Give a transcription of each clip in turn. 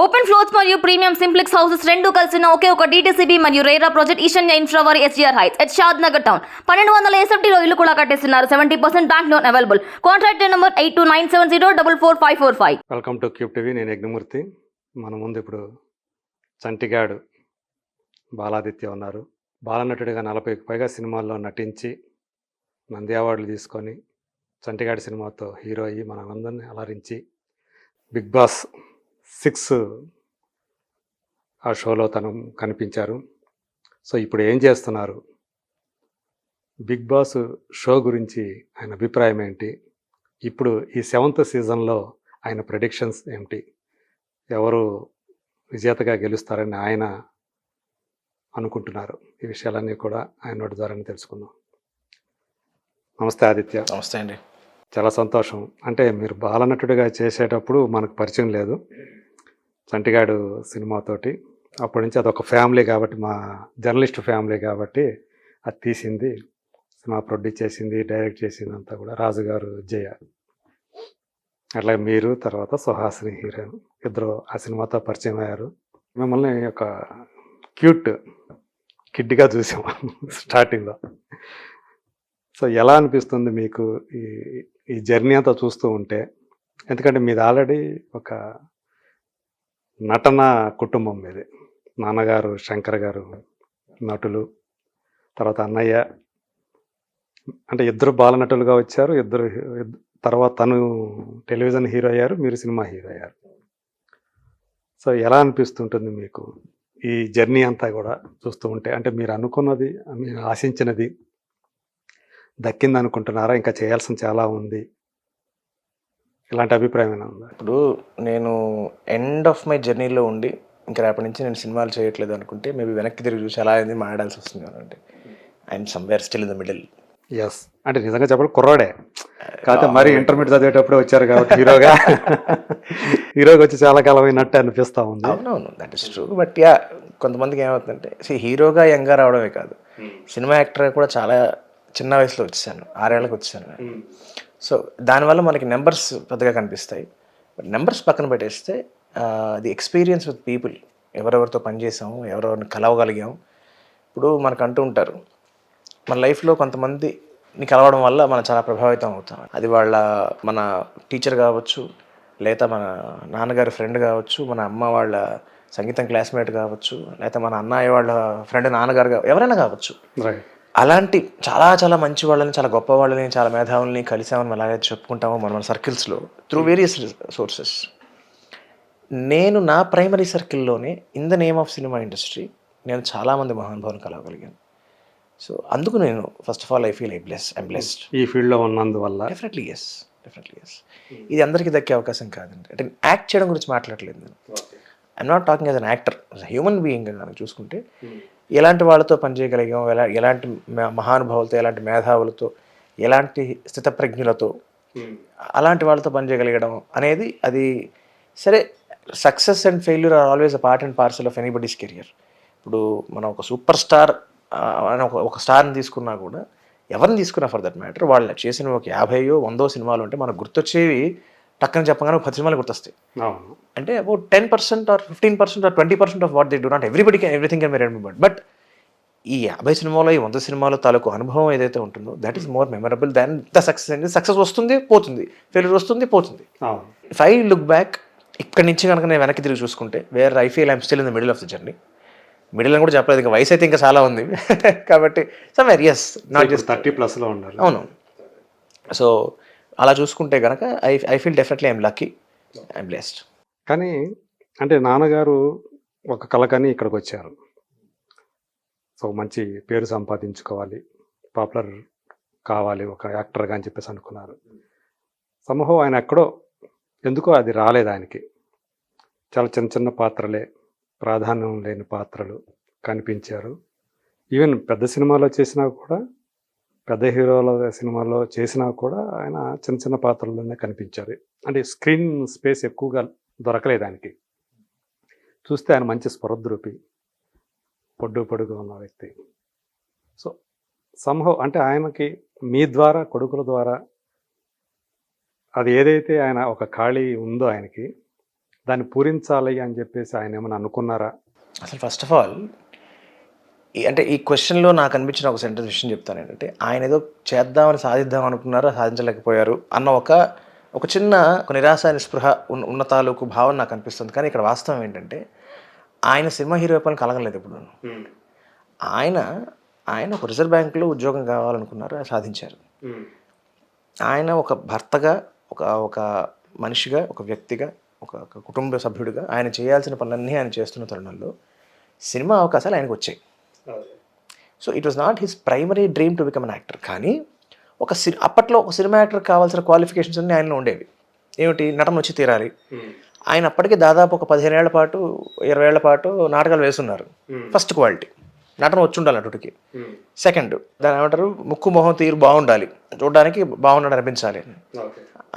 Open floors మరియు premium simplex houses రెండు కలిసిన ఒకే ఒక DTCB మరియు రేరా ప్రాజెక్ట్ ఈశాన్య ఇన్ఫ్రా వారి SGR heights at Shad Nagar town 1200 SFTలో ఇల్లు కూడా కట్టేస్తున్నారు. 70% bank loan available. Contract number 8297044545. Welcome to cube TV. నేను యజ్ఞమూర్తి. మన ముందు ఇప్పుడు చంటిగాడు బాలాదిత్య ఉన్నారు. బాలనటుడిగా 40కి పైగా సినిమాల్లో నటించి నంది అవార్డులు తీసుకొని చంటిగాడి సినిమాతో హీరో అయ్యి మనందరినీ అలరించి బిగ్ బాస్ 6 ఆ షోలో తను కనిపించారు. సో ఇప్పుడు ఏం చేస్తున్నారు, బిగ్ బాస్ షో గురించి ఆయన అభిప్రాయం ఏంటి, ఇప్పుడు ఈ 7th సీజన్లో ఆయన ప్రెడిక్షన్స్ ఏమిటి, ఎవరు విజేతగా గెలుస్తారని ఆయన అనుకుంటున్నారు, ఈ విషయాలన్నీ కూడా ఆయన నోటి ద్వారానే తెలుసుకుందాం. నమస్తే ఆదిత్య. నమస్తే అండి. చాలా సంతోషం. అంటే మీరు బాలనటుడిగా చేసేటప్పుడు మనకు పరిచయం లేదు, చంటిగాడు సినిమాతోటి. అప్పటి నుంచి అదొక ఫ్యామిలీ కాబట్టి, మా జర్నలిస్ట్ ఫ్యామిలీ కాబట్టి అది తీసింది, సినిమా ప్రొడ్యూస్ చేసింది, డైరెక్ట్ చేసింది అంతా కూడా రాజుగారు జయ. అట్లా మీరు తర్వాత సుహాసిని హీరోయిన్ ఇద్దరు ఆ సినిమాతో పరిచయం అయ్యారు. మిమ్మల్ని ఒక క్యూట్ కిడ్గా చూసాం స్టార్టింగ్లో. సో ఎలా అనిపిస్తుంది మీకు ఈ జర్నీ అంతా చూస్తూ ఉంటే? ఎందుకంటే మీది ఆల్రెడీ ఒక నటన కుటుంబం మీది. నాన్నగారు శంకర్ గారు నటులు, తర్వాత అన్నయ్య, అంటే ఇద్దరు బాలనటులుగా వచ్చారు. తర్వాత తను టెలివిజన్ హీరో అయ్యారు, మీరు సినిమా హీరో అయ్యారు. సో ఎలా అనిపిస్తుంటుంది మీకు ఈ జర్నీ అంతా కూడా చూస్తూ ఉంటే? అంటే మీరు అనుకున్నది, మీరు ఆశించినది దక్కింది అనుకుంటున్నారా? ఇంకా చేయాల్సిన చాలా ఉంది, ఇలాంటి అభిప్రాయం ఏమైనా ఉందా? ఇప్పుడు నేను ఎండ్ ఆఫ్ మై జర్నీలో ఉండి ఇంకా రేపటి నుంచి నేను సినిమాలు చేయట్లేదు అనుకుంటే మేబీ వెనక్కి తిరిగి చూసి అలా అయింది మాట్లాడాల్సి వస్తుంది. అంటే I'm somewhere still in the middle. Yes, అంటే నిజంగా చెప్పాలి కుర్రాడే కాకపోతే మరి ఇంటర్మీడియట్ చదివేటప్పుడు వచ్చారు కాబట్టి హీరోగా వచ్చి చాలా కాలం అయినట్టు అనిపిస్తూ ఉంది. అవునవును, that is true. But yeah, కొంతమందికి ఏమవుతుందంటే హీరోగా యంగ్గా రావడమే కాదు, సినిమా యాక్టర్గా కూడా చాలా చిన్న వయసులో వచ్చేసాను, 6 ఏళ్ళకి వచ్చాను. సో దానివల్ల మనకి నెంబర్స్ పెద్దగా కనిపిస్తాయి. బట్ నెంబర్స్ పక్కన పెట్టేస్తే ది ఎక్స్పీరియన్స్ విత్ పీపుల్, ఎవరెవరితో పనిచేసాము, ఎవరెవరిని కలవగలిగాము. ఇప్పుడు మనకు అంటూ ఉంటారు, మన లైఫ్లో కొంతమందిని కలవడం వల్ల మనం చాలా ప్రభావితం అవుతాం. అది మన టీచర్ కావచ్చు, లేదా మన నాన్నగారి ఫ్రెండ్ కావచ్చు, మన అమ్మ వాళ్ళ సంగీతం క్లాస్మేట్ కావచ్చు, లేదా మన అన్నయ్య వాళ్ళ ఫ్రెండ్ నాన్నగారు ఎవరైనా కావచ్చు. అలాంటి చాలా చాలా మంచి వాళ్ళని, చాలా గొప్ప వాళ్ళని, చాలా మేధావుల్ని కలిసామని అలాగే చెప్పుకుంటాము మన సర్కిల్స్లో త్రూ వేరియస్ సోర్సెస్. నేను నా ప్రైమరీ సర్కిల్లోనే in the name of cinema industry నేను చాలామంది మహానుభావులను కలవగలిగాను. సో అందుకు నేను first of all I feel I'm blessed ఈ ఫీల్డ్లో ఉన్నందువల్ల. Definitely yes. ఇది అందరికీ దక్కే అవకాశం కాదండి. అంటే యాక్ట్ చేయడం గురించి మాట్లాడలేదు నేను. I'm not talking as an actor, human being కనుక చూసుకుంటే ఎలాంటి వాళ్ళతో పనిచేయగలిగాం, ఎలాంటి మహానుభావులతో, ఎలాంటి మేధావులతో, ఎలాంటి స్థితప్రజ్ఞులతో, అలాంటి వాళ్ళతో పనిచేయగలగడం అనేది అది సరే. Success and failure are always a part and parcel of anybody's career. ఇప్పుడు మనం ఒక సూపర్ స్టార్ అని ఒక స్టార్ని తీసుకున్నా కూడా, ఎవరిని తీసుకున్నా ఫర్ దట్ మ్యాటర్, వాళ్ళు చేసిన ఒక 50 100 సినిమాలు ఉంటే మనకు గుర్తొచ్చేవి టక్కని చెప్పగానే 10 సినిమాలు గుర్తొస్తాయి. అంటే about 10% or 15% or 20% of what they do not everybody can everything can be remembered. But ఈ 50 సినిమాలో, ఈ 100 సినిమాలో తాలూకు అనుభవం ఏదైతే ఉంటుందో that is more memorable than the success. అనేది సక్సెస్ వస్తుంది పోతుంది, ఫెయిల్యూర్ వస్తుంది పోతుంది. ఇఫ్ ఐ లుక్ బ్యాక్, ఇక్కడి నుంచి కనుక నేను వెనక్కి తిరిగి చూసుకుంటే, where I feel I'm still in the middle of the journey. Middle అని కూడా చెప్పలేదు, ఇంకా వయసు అయితే ఇంకా చాలా ఉంది కాబట్టి సమ్వేర్ ఎస్, నాట్ జస్ట్ 30+ ఉండాలి. అవును. సో అలా చూసుకుంటే కనుక I feel definitely I'm lucky, I'm blessed. కానీ అంటే నాన్నగారు ఒక కళకని ఇక్కడికి వచ్చారు. సో మంచి పేరు సంపాదించుకోవాలి, పాపులర్ కావాలి ఒక యాక్టర్గా అని చెప్పేసి అనుకున్నారు. సమూహం ఆయన ఎక్కడో ఎందుకో అది రాలేదు ఆయనకి. చాలా చిన్న చిన్న పాత్రలే, ప్రాధాన్యం లేని పాత్రలు కనిపించారు. ఈవెన్ పెద్ద సినిమాలో చేసినా కూడా, పెద్ద హీరోల సినిమాలో చేసినా కూడా ఆయన చిన్న చిన్న పాత్రల్లోనే కనిపించారు. అంటే స్క్రీన్ స్పేస్ ఎక్కువగా దొరకలేదు ఆయనకి. చూస్తే ఆయన మంచి స్పృహద్రూపి, పొడుగా ఉన్న వ్యక్తి. సో సంహవ్ అంటే ఆయనకి మీ ద్వారా, కొడుకుల ద్వారా అది ఏదైతే ఆయన ఒక ఖాళీ ఉందో ఆయనకి, దాన్ని పూరించాలి అని చెప్పేసి ఆయన ఏమైనా అనుకున్నారా? అసలు ఫస్ట్ ఆఫ్ ఆల్ అంటే ఈ క్వశ్చన్లో నాకు అనిపించిన ఒక సెంటెన్స్ విషయం చెప్తాను ఏంటంటే, ఆయన ఏదో చేద్దామని సాధిద్దాం అనుకున్నారు, సాధించలేకపోయారు అన్న ఒక చిన్న ఒక నిరాశ నిస్పృహ ఉన్న తాలూకు భావన నాకు అనిపిస్తుంది. కానీ ఇక్కడ వాస్తవం ఏంటంటే, ఆయన సినిమా హీరో పని కలగలేదు ఇప్పుడు. ఆయన ఒక రిజర్వ్ బ్యాంకులో ఉద్యోగం కావాలనుకున్నారు, అది సాధించారు. ఆయన ఒక భర్తగా, ఒక మనిషిగా, ఒక వ్యక్తిగా, ఒక కుటుంబ సభ్యుడిగా ఆయన చేయాల్సిన పనులన్నీ ఆయన చేస్తున్న తరుణంలో సినిమా అవకాశాలు ఆయనకు వచ్చాయి. So it was not his primary dream to become an actor. కానీ అప్పట్లో ఒక సినిమా యాక్టర్ కావాల్సిన క్వాలిఫికేషన్స్ అన్నీ ఆయనలో ఉండేవి. ఏమిటి? నటన వచ్చి తీరాలి. ఆయన అప్పటికే దాదాపు ఒక 15 ఏళ్ల పాటు 20 ఏళ్ల పాటు నాటకాలు వేస్తున్నారు. ఫస్ట్ క్వాలిటీ నటన వచ్చి ఉండాలి అటుకి. సెకండ్ దాని ఏమంటారు, ముక్కు మొహం తీరు బాగుండాలి, చూడడానికి బాగున్నాడు అనిపించాలి.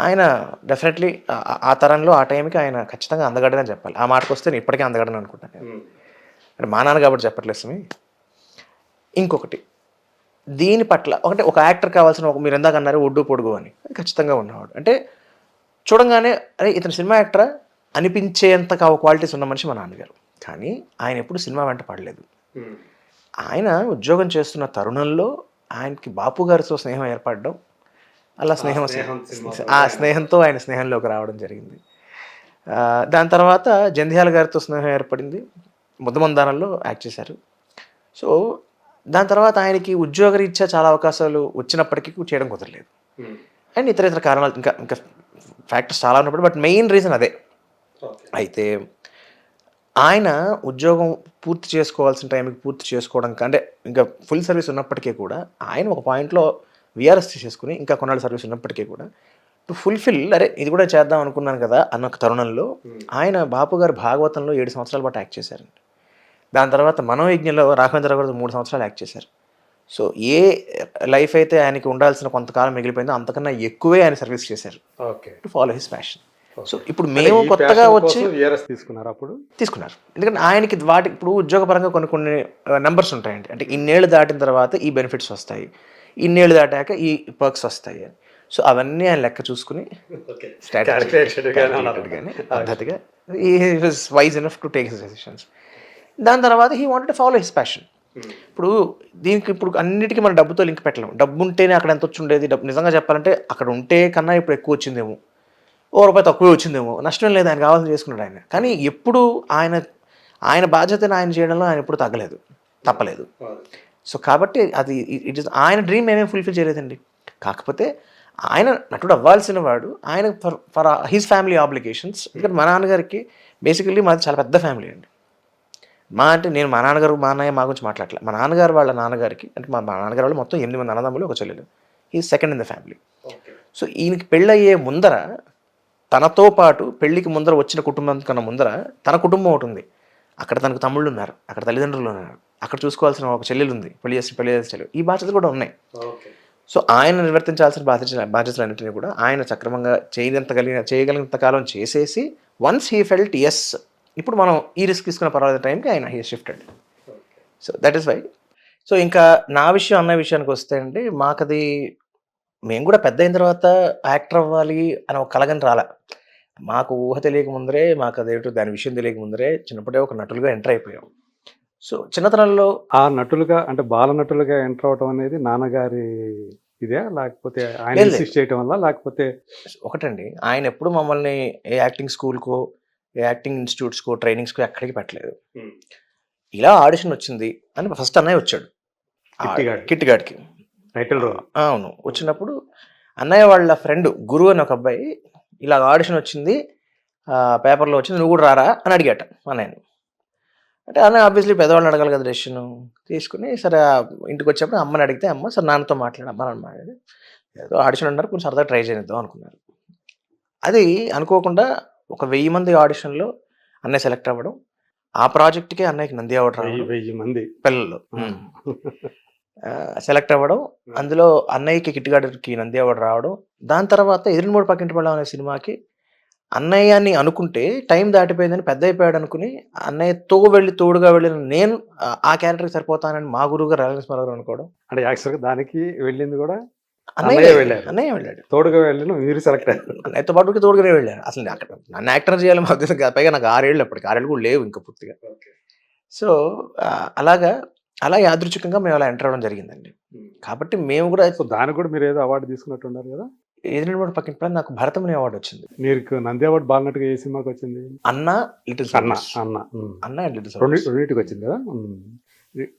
ఆయన డెఫినెట్లీ ఆ తరంలో ఆ టైంకి ఆయన ఖచ్చితంగా అందగడని చెప్పాలి. ఆ మాటకు వస్తే నేను ఇప్పటికే అందగడని అనుకుంటాను. అంటే మా నాన్న కాబట్టి చెప్పట్లేదు స్వామి. ఇంకొకటి దీని పట్ల ఒక యాక్టర్ కావాల్సిన మీరు ఎందాక అన్నారు ఒడ్డు పొడుగు అని, అది ఖచ్చితంగా ఉన్నవాడు. అంటే చూడంగానే అరే ఇతను సినిమా యాక్టరా అనిపించేంత క్వాలిటీస్ ఉన్న మనిషి మా నాన్నగారు. కానీ ఆయన ఎప్పుడు సినిమా వెంట పడలేదు. ఆయన ఉద్యోగం చేస్తున్న తరుణంలో ఆయనకి బాపు గారితో స్నేహం ఏర్పడడం, అలా ఆ స్నేహంతో ఆయన స్నేహంలోకి రావడం జరిగింది. దాని తర్వాత జంధ్యాల గారితో స్నేహం ఏర్పడింది, ముద్దమందానంలో యాక్ట్ చేశారు. సో దాని తర్వాత ఆయనకి ఉద్యోగరీత్యా చాలా అవకాశాలు వచ్చినప్పటికీ చేయడం కుదరలేదు. అండ్ ఇతర కారణాలు ఇంకా ఫ్యాక్టర్స్ చాలా ఉన్నప్పుడు, బట్ మెయిన్ రీజన్ అదే. అయితే ఆయన ఉద్యోగం పూర్తి చేసుకోవాల్సిన టైంకి పూర్తి చేసుకోవడం కంటే ఇంకా ఫుల్ సర్వీస్ ఉన్నప్పటికీ కూడా ఆయన ఒక పాయింట్లో విఆర్ఎస్ చేసుకుని ఇంకా కొన్నాళ్ళ సర్వీస్ ఉన్నప్పటికీ కూడా టు ఫుల్ఫిల్ అరే ఇది కూడా చేద్దాం అనుకున్నాను కదా అన్న ఒక తరుణంలో ఆయన బాపు గారు భాగవతంలో 7 సంవత్సరాల పాటు యాక్ట్ చేశారండి. దాని తర్వాత మనోయజ్ఞంలో రాఘవేంద్ర గారు 3 సంవత్సరాలు యాక్ట్ చేశారు. సో ఏ లైఫ్ అయితే ఆయనకి ఉండాల్సిన కొంతకాలం మిగిలిపోయిందో అంతకన్నా ఎక్కువే ఆయన సర్వీస్ చేశారు to follow his passion. So ఇప్పుడు మేము కొత్తగా వచ్చి తీసుకున్నారు. ఎందుకంటే ఆయనకి ఇప్పుడు ఉద్యోగపరంగా కొన్ని నెంబర్స్ ఉంటాయండి. అంటే ఇన్నేళ్ళు దాటిన తర్వాత ఈ బెనిఫిట్స్ వస్తాయి, ఇన్నేళ్ళు దాటాక ఈ పర్క్స్ వస్తాయి అని. సో అవన్నీ ఆయన లెక్క చూసుకుని పద్ధతిగా he was wise enough to take his decisions. దాని తర్వాత he wanted to follow his passion. ఇప్పుడు అన్నిటికీ మనం డబ్బుతో లింక్ పెట్టలేము. డబ్బు ఉంటేనే అక్కడ ఎంత వచ్చి ఉండేది, డబ్బు నిజంగా చెప్పాలంటే అక్కడ ఉంటే కన్నా ఇప్పుడు ఎక్కువ వచ్చిందేమో, ₹1 తక్కువే వచ్చిందేమో, నష్టం లేదు, ఆయన కావాల్సింది చేసుకున్నాడు ఆయన. కానీ ఎప్పుడు ఆయన బాధ్యతను ఆయన చేయడంలో ఆయన ఎప్పుడు తప్పలేదు. సో కాబట్టి అది ఇట్ ఇస్ ఆయన డ్రీమ్ ఏమేమి ఫుల్ఫిల్ చేయలేదండి. కాకపోతే ఆయన నటుడు అవ్వాల్సిన వాడు ఆయన ఫర్ హిస్ ఫ్యామిలీ ఆబ్లిగేషన్స్. ఎందుకంటే మా నాన్నగారికి బేసికల్లీ మాది చాలా పెద్ద ఫ్యామిలీ అండి. నేను మా నాన్నగారు మా అన్నయ్య మా గురించి మాట్లాడలే. మా నాన్నగారు వాళ్ళ నాన్నగారికి అంటే మా నాన్నగారు వాళ్ళు మొత్తం 8 మంది అన్నదమ్ములు, ఒక చెల్లెలు. ఈ second in the family. So ఈయనకి పెళ్ళయ్యే ముందర తనతో పాటు పెళ్ళికి ముందర వచ్చిన కుటుంబం కన్నా ముందర తన కుటుంబం ఒకటి ఉంది. అక్కడ తనకు తమ్ముళ్ళు ఉన్నారు, అక్కడ తల్లిదండ్రులు ఉన్నారు, అక్కడ చూసుకోవాల్సిన ఒక చెల్లెలు ఉంది, పెళ్లి చేసే చెల్లెలు. ఈ బాధ్యతలు కూడా ఉన్నాయి. సో ఆయన నిర్వర్తించాల్సిన బాధ్యతలన్నింటినీ కూడా ఆయన సక్రమంగా చేయగలిగినంత కాలం చేసేసి వన్స్ హీ ఫెల్ట్ ఎస్ ఇప్పుడు మనం ఈ రిస్క్ తీసుకున్న పర్వాలేదు టైంకి ఆయన he shifted. So that is why. So ఇంకా నా విషయం అన్న విషయానికి వస్తే అండి, మాకది మేము కూడా పెద్ద అయిన తర్వాత యాక్టర్ అవ్వాలి అని ఒక కలగని రాలే. మాకు ఊహ తెలియక ముందరే, మాకు అదేంటో దాని విషయం తెలియక ముందరే చిన్నప్పుడే ఒక నటులుగా ఎంటర్ అయిపోయాం. సో చిన్నతనంలో ఆ నటులుగా అంటే బాల నటులుగా ఎంటర్ అవడం అనేది నాన్నగారి ఇదే, లేకపోతే ఆయన ఇన్సిస్ట్ చేయటం వల్ల, లేకపోతే ఒకటండి ఆయన ఎప్పుడు మమ్మల్ని ఏ యాక్టింగ్ స్కూల్కో ఏ యాక్టింగ్ ఇన్స్టిట్యూట్స్కో ట్రైనింగ్స్కో ఎక్కడికి పెట్టలేదు. ఇలా ఆడిషన్ వచ్చింది అని ఫస్ట్ అన్నయ్య వచ్చాడు కిట్టిగాడికి టైటిల్ రోల్. అవును, వచ్చినప్పుడు అన్నయ్య వాళ్ళ ఫ్రెండ్ గురు అని ఒక అబ్బాయి ఇలా ఆడిషన్ వచ్చింది, పేపర్లో వచ్చింది, నువ్వు కూడా రారా అని అడిగాట అన్నయ్యని. అంటే అన్నయ్య ఆబ్వియస్లీ పెద్దవాళ్ళని అడగాలి కదా, డెసిషన్ తీసుకుని సరే ఇంటికి వచ్చేప్పుడు అమ్మని అడిగితే అమ్మ సరే నాన్నతో అమ్మని మాట్లాడి ఏదో ఆడిషన్ అన్నారు, కొంచెం సరదా ట్రై చేద్దాం అనుకున్నారు. అది అనుకోకుండా ఒక 1000 మంది ఆడిషన్లో అన్నయ్య సెలెక్ట్ అవ్వడం, ఆ ప్రాజెక్ట్కే అన్నయ్యకి నంది అవార్డు రావడం, 1000 మంది పిల్లలు సెలెక్ట్ అవ్వడం, అందులో అన్నయ్యకి కిట్టిగాడికి నంది అవార్డు రావడం. దాని తర్వాత ఎదిరిమూడు పక్కింటి పళ్ళం అనే సినిమాకి అన్నయ్యని అనుకుంటే టైం దాటిపోయిందని పెద్ద అయిపోయాడు అనుకుని అన్నయ్యతో తోడుగా వెళ్ళిన నేను ఆ క్యారెక్టర్కి సరిపోతానని మా గురువు గారు రాజేశ్వరరావు అనుకోవడం. అంటే యాక్చువల్గా దానికి వెళ్ళింది కూడా అన్నయ్య వెళ్ళారు. అన్నయ్య వెళ్ళాడు. తోడుగా వెళ్ళిన మీరు సెలెక్ట్ అయ్యారు. అన్నయ్యతో పాటుకి తోడుగానే వెళ్ళాను. అసలు అక్కడ నన్ను యాక్టర్ చేయాలని మా ఉద్దేశం కాదు. పైగా నాకు 6 ఏళ్ళు అప్పటికి. 6 ఏళ్ళు కూడా లేవు ఇంకా పూర్తిగా. సో అలాగా అలా యాదృచ్ఛికంగా మేము అలా ఎంటర్ అవ్వడం జరిగిందండి. కాబట్టి మేము కూడా సో దానికి కూడా మీరు ఏదో అవార్డు తీసుకున్నట్టు ఉన్నారు కదా. ఎదిరినప్పుడు పక్కన నాకు భరతముని అవార్డు వచ్చింది. మీకు నంది అవార్డు బాగున్నట్టుగా ఏ సినిమాకి వచ్చింది? అన్న లిటిల్ అన్న సోల్జర్స్. అన్న అన్న అండ్ లిటిల్ సోల్జర్స్. రెండింటికి వచ్చింది కదా.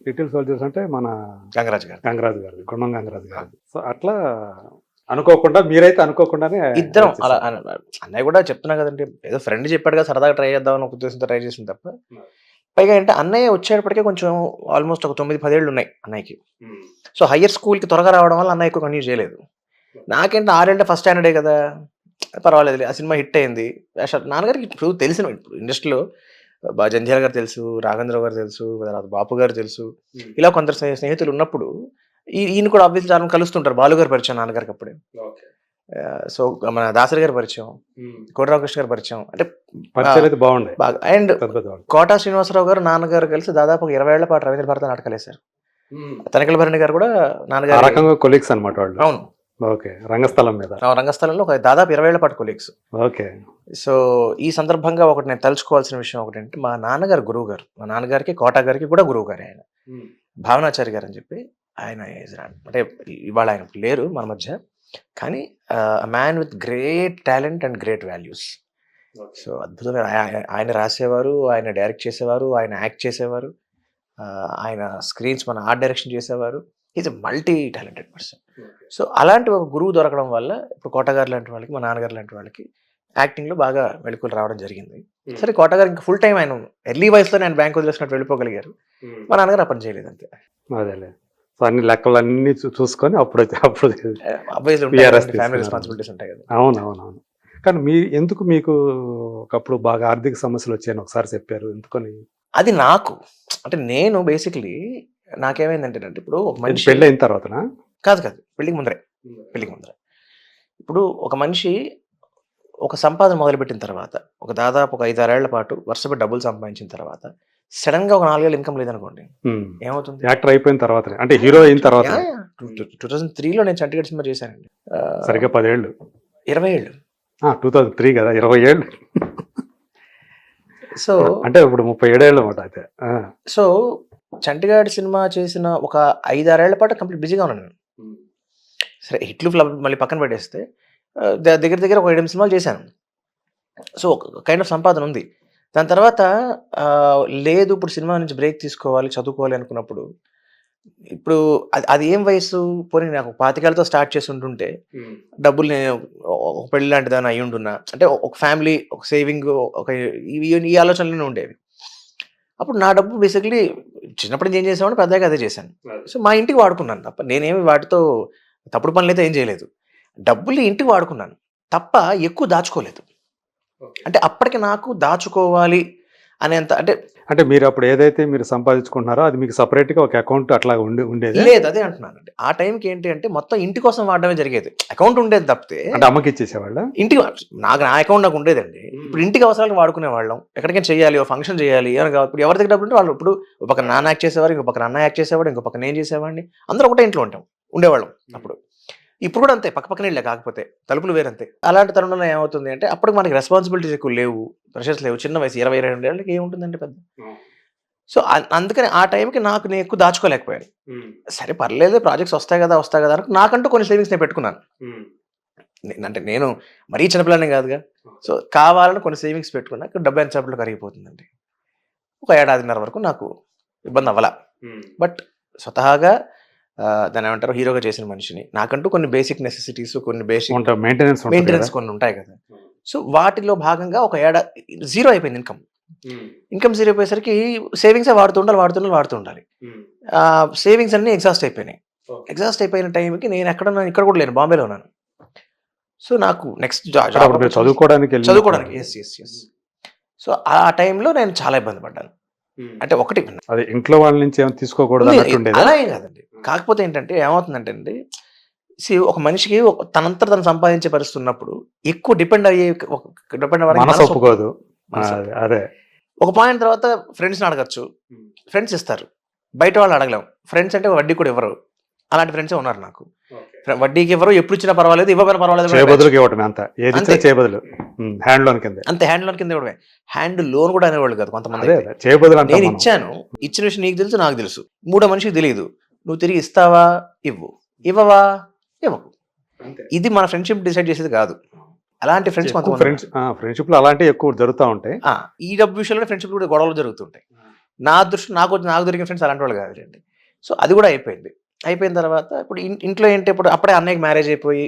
లిటిల్ సోల్జర్స్ అంటే మన గంగరాజు గారు. గంగరాజు గారు, గుండం గంగరాజు గారు. సో అట్లా అనుకోకుండా, మీరైతే అనుకోకుండానే ఇద్దరం అలా అన్నయ్య కూడా చెప్తున్నా కదండి, ఏదో ఫ్రెండ్ చెప్పాడు కదా సరదాగా ట్రై చేద్దాం అని ఒక ఉద్దేశంతో ట్రై చేసింది తప్ప. పైగా అంటే అన్నయ్య వచ్చేటప్పటికే కొంచెం ఆల్మోస్ట్ ఒక 9-10 ఏళ్ళు ఉన్నాయి అన్నయ్యకి. సో హయ్యర్ స్కూల్కి త్వరగా రావడం వల్ల అన్నయ్య ఎక్కువ కంటిన్యూ చేయలేదు. నాకేంటే 6 ఏళ్ళే ఫస్ట్ స్టాండర్డే కదా, పర్వాలేదు. ఆ సినిమా హిట్ అయింది. నాన్నగారికి ఇప్పుడు తెలిసిన, ఇప్పుడు ఇండస్ట్రీలో జంధ్యాల గారు తెలుసు, రాఘవేంద్ర గారు తెలుసు, తర్వాత బాపు గారు తెలుసు, ఇలా కొందరు స్నేహితులు ఉన్నప్పుడు ఈయన కూడా ఆబ్వియస్లీ చాలా కలుస్తుంటారు. బాలు గారు పరిచయం నాన్నగారికి అప్పుడే. సో మన దాసరి గారి పరిచయం, కోటరామకృష్ణ గారి పరిచయం, అంటే బాగుండే బాగా. అండ్ కోటా శ్రీనివాసరావు గారు నాన్నగారు కలిసి దాదాపు 20 ఏళ్ల పాటు రవీంద్ర భారత నాటకాలు వేశారు. తనకల భరణి గారు కూడా నాన్నగారు కొలీగ్స్ అన్నమాట వాళ్ళు. అవును. ఓకే, రంగస్థలం మీద. రంగస్థలంలో ఒక దాదాపు 20 ఏళ్ల పాటు కొలీగ్స్. ఓకే. సో ఈ సందర్భంగా ఒకటి నేను తలుచుకోవాల్సిన విషయం ఒకటి అంటే, మా నాన్నగారు గురువు గారు, మా నాన్నగారికి కోటా గారికి కూడా గురువు గారు ఆయన భావనాచారి గారు అని చెప్పి. ఆయన అంటే ఇవాళ ఆయన లేరు మన మధ్య, కానీ man with great talent and great values. So అద్భుతమైన ఆయన రాసేవారు, ఆయన డైరెక్ట్ చేసేవారు, ఆయన యాక్ట్ చేసేవారు, ఆయన స్క్రీన్స్ మన ఆర్ట్ డైరెక్షన్ చేసేవారు. Is a multi talented person. So అలాంటి ఒక గురువు దొరకడం వల్ల ఇప్పుడు కోటగారు లాంటి వాళ్ళకి, మా నాన్నగారు లాంటి వాళ్ళకి యాక్టింగ్లో బాగా మెళకువలు రావడం జరిగింది. సరే, కోటగారు ఇంకా ఫుల్ టైం ఆయన ఎర్లీ వయసులో నేను బ్యాంక్ వదిలేసినట్టు వెళ్ళిపోగలిగారు. మా నాన్నగారు ఆ పని చేయలేదు అంతే. అదేలే. సో అన్ని లెక్కలు అన్ని చూసుకొని అప్పుడు ఫ్యామిలీ రెస్పాన్సిబిలిటీస్ ఉంటాయి కదా. అవునవునవును. కానీ ఎందుకు మీకు ఒకప్పుడు బాగా ఆర్థిక సమస్యలు వచ్చాయని ఒకసారి చెప్పారు, ఎందుకని? అది నాకు అంటే నేను బేసిక్లీ నాకేమైందంటే, ఇప్పుడు ఒక మనిషి పెళ్ళి అయిన తర్వాతనా? కాదు పెళ్ళికి ముందరే. ఇప్పుడు ఒక మనిషి ఒక సంపాదన మొదలుపెట్టిన తర్వాత, ఒక దాదాపు ఒక 5-6 ఏళ్ల పాటు వరుసగా డబ్బులు సంపాదించిన తర్వాత సడన్ గా ఒక 4 ఏళ్ళు ఇన్కమ్ లేదనుకోండి, ఏమవుతుంది? యాక్టర్ అయిపోయిన తర్వాత, అంటే హీరో అయిన తర్వాత. 2003లో నేను చంటిగడ్ సినిమా చేశానండి. సరిగ్గా 10 ఏళ్ళు. 20 ఏళ్ళు. 2003 కదా, 20 ఏళ్ళు. సో అంటే ఇప్పుడు 37 ఏళ్ళు అన్నమాట అయితే. సో చంటిగాడి సినిమా చేసిన ఒక 5-6 ఏళ్ల పాటు కంప్లీట్ బిజీగా ఉన్నాను నేను. సరే, హిట్లు ఫ్లాప్ మళ్ళీ పక్కన పెట్టేస్తే దగ్గర ఒక 7 సినిమాలు చేశాను. సో ఒక కైండ్ ఆఫ్ సంపాదన ఉంది. దాని తర్వాత లేదు, ఇప్పుడు సినిమా నుంచి బ్రేక్ తీసుకోవాలి, చదువుకోవాలి అనుకున్నప్పుడు, ఇప్పుడు అది ఏం వయసు? పోనీ నాకు 25 ఏళ్ళతో స్టార్ట్ చేసి ఉంటుంటే డబ్బులు నేను ఒక పెళ్లి లాంటి దాన్ని అయి ఉంటున్నా, అంటే ఒక ఫ్యామిలీ, ఒక సేవింగ్, ఒక ఈ ఆలోచనలు ఉండేవి. అప్పుడు నా డబ్బు బేసిక్లీ చిన్నప్పుడు ఏం చేసామని పెద్దగా అదే చేశాను. సో మా ఇంటికి వాడుకున్నాను తప్ప, నేనేమి వాటితో తప్పుడు పనులు అయితే ఏం చేయలేదు. డబ్బులు ఇంటికి వాడుకున్నాను తప్ప ఎక్కువ దాచుకోలేదు. అంటే అప్పటికి నాకు దాచుకోవాలి అనేంత అంటే మీరు అప్పుడు ఏదైతే మీరు సంపాదించుకుంటున్నారో అది మీకు సపరేట్ గా ఒక అకౌంట్ అట్లా ఉండేది లేదు. అదే అంటున్నానండి, ఆ టైంకి ఏంటి అంటే మొత్తం ఇంటి కోసం వాడడమే జరిగేది. అకౌంట్ ఉండేది తప్పితే, అంటే అమ్మకి ఇచ్చేసేవాళ్ళ ఇంటికి నా అకౌంట్ నాకు ఉండేదండి. ఇప్పుడు ఇంటికి అవసరాలకు వాడుకునే వాళ్ళం. ఎక్కడికైనా చేయాలి, ఓ ఫంక్షన్ చేయాలి, ఇప్పుడు ఎవరి దగ్గర డబ్బులు ఉంటే వాళ్ళు, ఇప్పుడు ఒక పక్క నాన్న యాక్ట్ చేసేవారు, ఇంకో పక్క అన్న యాక్ట్ చేసేవాడు, ఇంకో పక్క నేను చేసేవాడిని, అందరూ ఒకటే ఇంట్లో ఉండేవాళ్ళం అప్పుడు. ఇప్పుడు కూడా అంతే, పక్కనే వెళ్ళే, కాకపోతే తలుపులు వేరంతే. అలాంటి తరుణంలో ఏమవుతుంది అంటే, అప్పుడు మనకి రెస్పాన్సిబిలిటీస్ ఎక్కువ లేవు, ప్రెషర్స్ లేవు. చిన్న వయసు 20-22 ఏళ్ళకి ఏముంటుందండి పెద్ద. సో అందుకని ఆ టైంకి నేను ఎక్కువ దాచుకోలేకపోయాను. సరే పర్లేదు, ప్రాజెక్ట్స్ వస్తాయి కదా అని నాకంటూ కొన్ని సేవింగ్స్ నేను పెట్టుకున్నాను. అంటే నేను మరీ చిన్నపిల్లని కాదుగా. సో కావాలని కొన్ని సేవింగ్స్ పెట్టుకున్నా. డబ్బు ఎంత చేపట్లో కరిగిపోతుందండి. ఒక 1.5 ఏడాది వరకు నాకు ఇబ్బంది అవ్వాల. బట్ స్వతహాగా దాని ఏమంటారు, హీరోగా చేసిన మనిషిని, నాకంటూ కొన్ని బేసిక్ నెసెసిటీస్, కొన్ని బేసిక్ మెయింటెనెన్స్ కొన్ని ఉంటాయి కదా. సో వాటిలో భాగంగా ఒక 1 ఏడాది జీరో అయిపోయింది ఇన్కమ్ జీరో అయిపోయేసరికి సేవింగ్స్ వాడుతూ ఉండాలి. సేవింగ్స్ అన్ని ఎగ్జాస్ట్ అయిపోయిన టైంకి నేను ఇక్కడ కూడా లేను, బాంబేలో ఉన్నాను. సో నాకు నెక్స్ట్ చదువుకోవడానికి సో ఆ టైంలో నేను చాలా ఇబ్బంది పడ్డాను. అంటే ఒకటి అది ఇంట్లో వాళ్ళ నుంచి ఏమైనా తీసుకోకూడదు అలా ఏం కాదండి. కాకపోతే ఏంటంటే ఏమవుతుందంటే అండి, ఒక మనిషికి తనంతా తను సంపాదించే పరిస్థితి ఉన్నప్పుడు ఎక్కువ డిపెండ్ ఒప్పుకోదు. అదే ఒక పాయింట్ తర్వాత ఫ్రెండ్స్ని అడగచ్చు, ఫ్రెండ్స్ ఇస్తారు, బయట వాళ్ళు అడగలేం. ఫ్రెండ్స్ అంటే వడ్డీ కూడా ఇవ్వరు. అలాంటి ఫ్రెండ్సే ఉన్నారు నాకు. వడ్డీకి ఇవ్వరు, ఎప్పుడు ఇచ్చినా పర్వాలేదు, ఇవ్వకపోయినా పర్వాలేదు కూడా చేయబదులుకి ఇవ్వటం అంత ఏది ఇచ్చినా అంతే. చేయబదులు హ్యాండ్ లోన్ కింద. అంతే. హ్యాండ్ లోన్ కింద ఇవ్వడమే. హ్యాండ్ లోన్ కూడా అనేవాళ్ళు కాదు కొంతమంది అదే అయితే. అదే చేయబదులు అంటాం నేను మనం. ఇచ్చాను, ఇచ్చిన విషయం నీకు తెలుసు, నాకు తెలుసు, మూడో మనిషికి తెలియదు, నువ్వు తిరిగి ఇస్తావా ఇవ్వు, ఇవ్వవా ఇవ్వకు. ఇది మన ఫ్రెండ్షిప్ డిసైడ్ చేసేది కాదు. అలాంటి ఫ్రెండ్స్ ఎక్కువ కొంతమంది ఫ్రెండ్షిప్ లో అలాంటివి ఎక్కువ జరుగుతూ ఉంటాయి. ఈ డబ్బు విషయంలో ఫ్రెండ్షిప్ కూడా గొడవలు జరుగుతుంటాయి. నా దృష్టి నాకు దొరికిన ఫ్రెండ్స్ అలాంటి వాళ్ళు కాదులేండి. సో అది కూడా అయిపోయింది. అయిపోయిన తర్వాత ఇప్పుడు ఇంట్లో ఏంటి, ఇప్పుడు అప్పుడే అన్నయ్యకి మ్యారేజ్ అయిపోయి,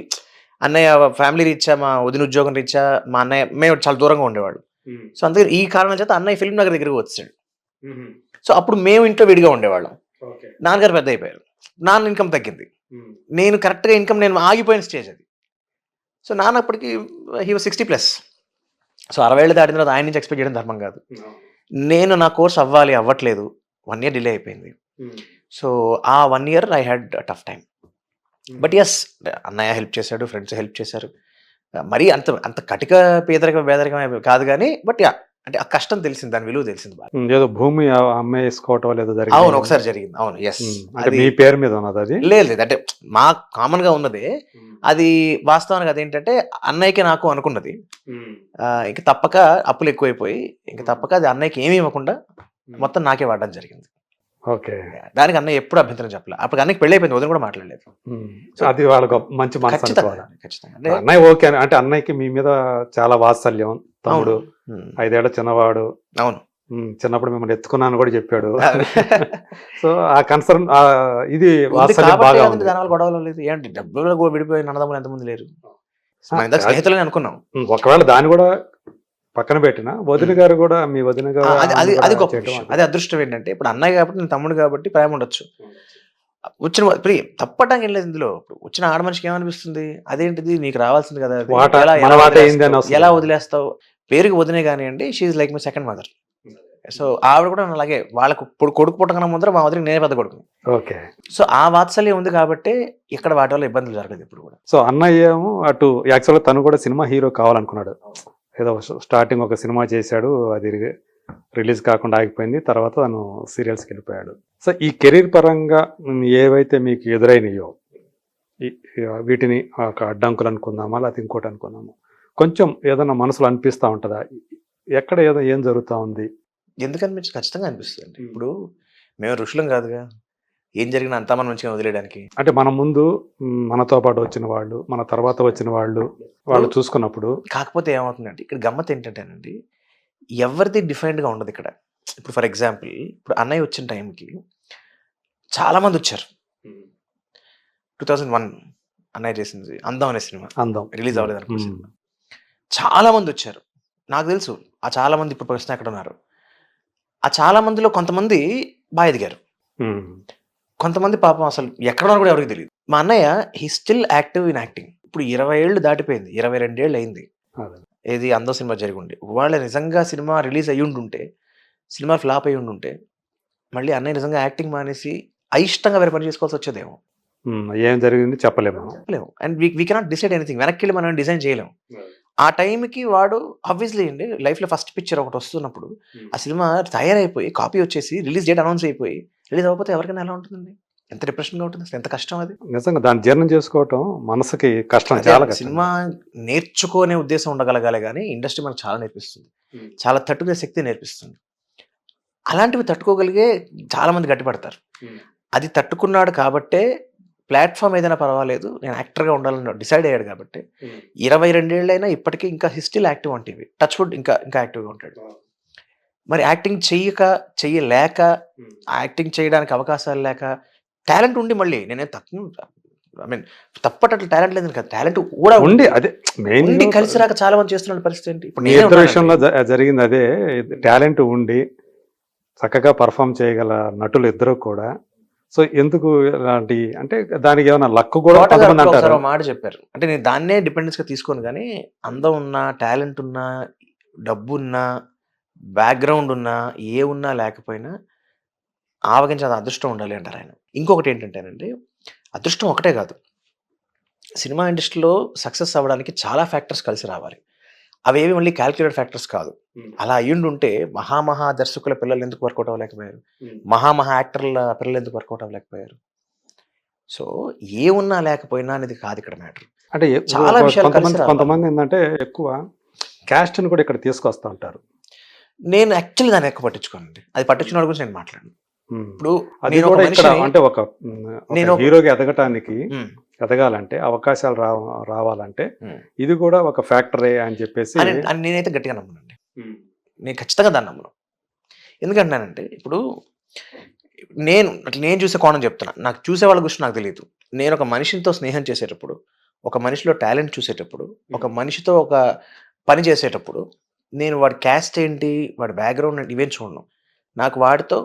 అన్నయ్య ఫ్యామిలీ రీత్యా, మా వదిన ఉద్యోగం రీత్యా, మా అన్నయ్య మేము చాలా దూరంగా ఉండేవాళ్ళు. సో అందుకే ఈ కారణం చేత అన్నయ్య ఫిల్మ్ నగర్ దగ్గరికి వచ్చాడు. సో అప్పుడు మేము ఇంట్లో విడిగా ఉండేవాళ్ళం. నాన్నగారు పెద్ద అయిపోయారు, నాన్న ఇన్కమ్ తగ్గింది, నేను కరెక్ట్గా ఇన్కమ్ నేను ఆగిపోయిన స్టేజ్ అది. సో నాన్న అప్పటికి హీ వాజ్ 60+. సో 60 ఏళ్ళు దాటిన తర్వాత ఆయన నుంచి ఎక్స్పెక్ట్ చేయడం ధర్మం కాదు. నేను నా కోర్స్ అవ్వట్లేదు, 1 year డిలే అయిపోయింది. సో ఆ 1 year I had tough time. But yes, అన్నయ్య హెల్ప్ చేశాడు, ఫ్రెండ్స్ హెల్ప్ చేశారు. మరీ అంత అంత కటిక పేదరికం కాదు కానీ, బట్ యా, అంటే ఆ కష్టం తెలిసింది, దాని విలువ తెలిసింది బాగా. ఏదో భూమి అమ్మేసుకోవటం లేదో అవును, జరిగింది. ఒకసారి జరిగింది. అవును, ఎస్. అంటే మీ పేరు మీద ఉన్నది అది. లేదు, అంటే మా కామన్ గా ఉన్నదే అది. వాస్తవానికి అదేంటంటే అన్నయ్యకి నాకు అనుకున్నది, ఇంక తప్పక అప్పులు ఎక్కువైపోయి ఇంక తప్పక అది అన్నయ్యకి ఏమీ ఇవ్వకుండా మొత్తం నాకే వాడడం జరిగింది. ఓకే. దానికి అన్నయ్య ఎప్పుడు అభ్యంతరం చెప్పలేదు. అప్పుడు అన్నయ్యకి పెళ్ళి అయిపోయింది, వదిన కూడా మాట్లాడలేదు. అది వాళ్ళకు మంచి మనసు అనుకోవాలి. ఖచ్చితంగా. అంటే అన్నయ్య ఓకే అంటే అన్నయ్యకి మీ మీద చాలా వాత్సల్యం. తమ్ముడు 5 ఏళ్ల చిన్నవాడు, అవును, చిన్నప్పుడు మిమ్మల్ని ఎత్తుకున్నాను కూడా చెప్పాడు. సో ఆ కన్సర్న్ ఇది ఉంది వాత్సల్యం కాబట్టి బాగా కదండి ఉంది. దానివల్ల గొడవలు లేదు. ఏంటి డబ్బులు విడిపోయిన అన్నదమ్ములు ఎంతమంది లేరు? మన ఇందాక స్నేహితులని అనుకున్నాం. ఒకవేళ దాన్ని కూడా పక్కన పెట్టిన వదిన గారు కూడా, మీ వదిన గారు అది గొప్ప విషయం. అది అదృష్టం. ఏంటంటే ఇప్పుడు అన్నయ్య కాబట్టి, నేను తమ్ముడు కాబట్టి ప్రేమ ఉండొచ్చు. వచ్చిన తప్పటానికి ఏం లేదు ఇందులో. వచ్చిన ఆడ మనిషికి ఏమనిపిస్తుంది, అదేంటిది నీకు రావాల్సింది కదా, అది వాటా, ఎలా మన వాటా ఏంది అని వదిలేస్తావు? వస్తుంది. ఎలా వదిలేస్తావు? పేరుకి వదినే కానివ్వండి, she's like my second mother. So ఆవిడ కూడా అలాగే, వాళ్ళకు కొడుకు పుట్టకన్నా ముందర మా వదిలికి నేనే పెద్ద కొడుకు. ఓకే. సో ఆ వాత్సల్యం ఉంది కాబట్టి ఇక్కడ వాటి వల్ల ఇబ్బందులు జరగదు ఇప్పుడు కూడా. సో అన్నయ్య ఏమో అటు యాక్చువల్గా తను కూడా సినిమా హీరో కావాలనుకున్నాడు. ఏదో స్టార్టింగ్ ఒక సినిమా చేశాడు, అది రిలీజ్ కాకుండా ఆగిపోయింది. తర్వాత తను సీరియల్స్కి వెళ్ళిపోయాడు. సో ఈ కెరీర్ పరంగా ఏవైతే మీకు ఎదురైనాయో వీటిని ఒక అడ్డంకులు అనుకుందామా, లేకపోతే ఇంకోటి అనుకుందామా, కొంచెం ఏదైనా మనసులో అనిపిస్తూ ఉంటుందా, ఎక్కడ ఏం జరుగుతూ ఉంది? ఎందుకు అనిపించి ఖచ్చితంగా అనిపిస్తుంది. ఇప్పుడు మేము ఋషులం కాదుగా, ఏం జరిగినా అంతా మనం మంచిగా వదిలేయడానికి. అంటే మన ముందు మనతో పాటు వచ్చిన వాళ్ళు, మన తర్వాత వచ్చిన వాళ్ళు చూసుకున్నప్పుడు. కాకపోతే ఏమవుతుందంటే ఇక్కడ గమ్మత్ ఏంటంటేనండి, ఎవరిది డిఫరెంట్గా ఉండదు ఇక్కడ. ఇప్పుడు ఫర్ ఎగ్జాంపుల్, ఇప్పుడు అన్నయ్య వచ్చిన టైంకి చాలా మంది వచ్చారు. 2001 అన్నయ్య చేసింది అందం అనే సినిమా, అందం రిలీజ్ అవ్వలేదు అనుకో సినిమా. చాలా మంది వచ్చారు, నాకు తెలుసు. ఆ చాలా మంది ఇప్పుడు ప్రశ్న ఎక్కడ ఉన్నారు. ఆ చాలా మందిలో కొంతమంది బాగా ఎదిగారు, కొంతమంది పాపం అసలు ఎక్కడ ఉన్నారు కూడా ఎవరికి తెలియదు. మా అన్నయ్య he still active in acting. ఇప్పుడు 20 ఏళ్ళు దాటిపోయింది, 22 ఏళ్ళు అయింది. ఏది అందం సినిమా జరిగి ఉండి, వాళ్ళ నిజంగా సినిమా రిలీజ్ అయ్యి ఉండుంటే, సినిమా ఫ్లాప్ అయ్యి ఉండుంటే, మళ్ళీ అన్నయ్య నిజంగా యాక్టింగ్ మానేసి అయిష్టంగా వేరే పని చేసుకోవాల్సి వచ్చేదేమో. ఏం జరిగింది చెప్పలేము. And we cannot decide anything. వెనక్కి వెళ్ళి మనం డిజైన్ చేయలేము. ఆ టైంకి వాడు ఆబ్వియస్లీ అండి లైఫ్లో ఫస్ట్ పిక్చర్ ఒకటి వస్తున్నప్పుడు ఆ సినిమా తయారైపోయి కాపీ వచ్చేసి రిలీజ్ డేట్ అనౌన్స్ అయిపోయి రిలీజ్ అవ్వకపోతే ఎవరికైనా ఎలా ఉంటుందండి? ఎంత డిప్రెషన్గా ఉంటుంది, అసలు ఎంత కష్టం అది. నిజంగా దాన్ని జీర్ణం చేసుకోవటం మనసుకి కష్టం, చాలా కష్టం. సినిమా నేర్చుకునే ఉద్దేశం ఉండగలగాలి కానీ ఇండస్ట్రీ మనకు చాలా నేర్పిస్తుంది, చాలా తట్టుకునే శక్తి నేర్పిస్తుంది. అలాంటివి తట్టుకోగలిగే చాలా మంది గట్టిపడతారు. అది తట్టుకున్నాడు కాబట్టే ప్లాట్ఫామ్ ఏదైనా పర్వాలేదు, నేను యాక్టర్గా ఉండాలని డిసైడ్ అయ్యాడు కాబట్టి 22 ఏళ్ళైనా ఇప్పటికీ ఇంకా హిస్టిల్ యాక్టివ్ అంటే టచ్ వుడ్ ఇంకా యాక్టివ్గా ఉంటాడు. మరి యాక్టింగ్ చెయ్యలేక, యాక్టింగ్ చేయడానికి అవకాశాలు లేక, టాలెంట్ ఉండి మళ్ళీ నేనే తప్పటట్లు టాలెంట్ లేదు కదా, టాలెంట్ కూడా ఉండి అదే మెయిన్ కలిసి రాక చాలా మంది చేస్తున్న పరిస్థితి ఏంటి? ఇప్పుడు ఇద్దరు విషయంలో జరిగింది అదే. టాలెంట్ ఉండి చక్కగా పర్ఫామ్ చేయగల నటులు ఇద్దరు కూడా. సో ఎందుకు ఇలాంటి అంటే దానికి ఏమైనా లక్ కూడా అంటారు. మాట చెప్పారు అంటే నేను దాన్నే డిపెండెన్స్ గా తీసుకోను కానీ, అందం ఉన్నా, టాలెంట్ ఉన్నా, డబ్బు ఉన్నా, బ్యాక్గ్రౌండ్ ఉన్నా, ఏ ఉన్నా లేకపోయినా ఆవగించేంత అదృష్టం ఉండాలి అంటారు ఆయన. ఇంకొకటి ఏంటంటేనండి, అదృష్టం ఒకటే కాదు, సినిమా ఇండస్ట్రీలో సక్సెస్ అవ్వడానికి చాలా ఫ్యాక్టర్స్ కలిసి రావాలి. అవేవి మళ్ళీ క్యాల్కులేటెడ్ ఫ్యాక్టర్స్ కాదు. అలా అయ్యుండుంటే మహా దర్శకుల పిల్లలు ఎందుకు వర్కౌట్ అవ్వలేకపోయారు, మహా యాక్టర్ల పిల్లలు ఎందుకు వర్కౌట్ అవ్వలేకపోయారు? సో ఏ ఉన్నా లేకపోయినా అనేది కాదు ఇక్కడ మ్యాటర్. అంటే చాలా విషయాలు కలిసి రావాలి. కొంతమంది ఏంటంటే ఎక్కువ క్యాస్ట్ని కూడా ఇక్కడ తీసుకొస్తా ఉంటారు. నేను యాక్చువల్లీ దాన్ని ఎక్కువ పట్టించుకోనండి. అది పట్టించుకున్న గురించి నేను మాట్లాడను. ఇప్పుడు అది నేను ఒక కూడా ఇక్కడ మనిషిని- అంటే ఒక నేను హీరోగా ఎదగటానికి ఉమ్, ఎదగాలంటే అవకాశాలు రావాలంటే ఉమ్. ఇది కూడా ఒక ఫ్యాక్టరే అని చెప్పేసి అని నేనైతే గట్టిగా నమ్మనండి. నేను ఖచ్చితంగా దాన్ని నమ్మను. ఎందుకంటున్నానంటే ఇప్పుడు నేను చూసే కోణం చెప్తున్నా. నాకు చూసే వాళ్ళ గురించి నాకు తెలియదు. నేను ఒక మనిషితో స్నేహం చేసేటప్పుడు, ఒక మనిషిలో టాలెంట్ చూసేటప్పుడు, ఒక మనిషితో ఒక పని చేసేటప్పుడు నేను వాడి క్యాస్ట్ ఏంటి, వాడి బ్యాక్గ్రౌండ్ ఏంటి ఇవేం చూడను. నాకు వాడితో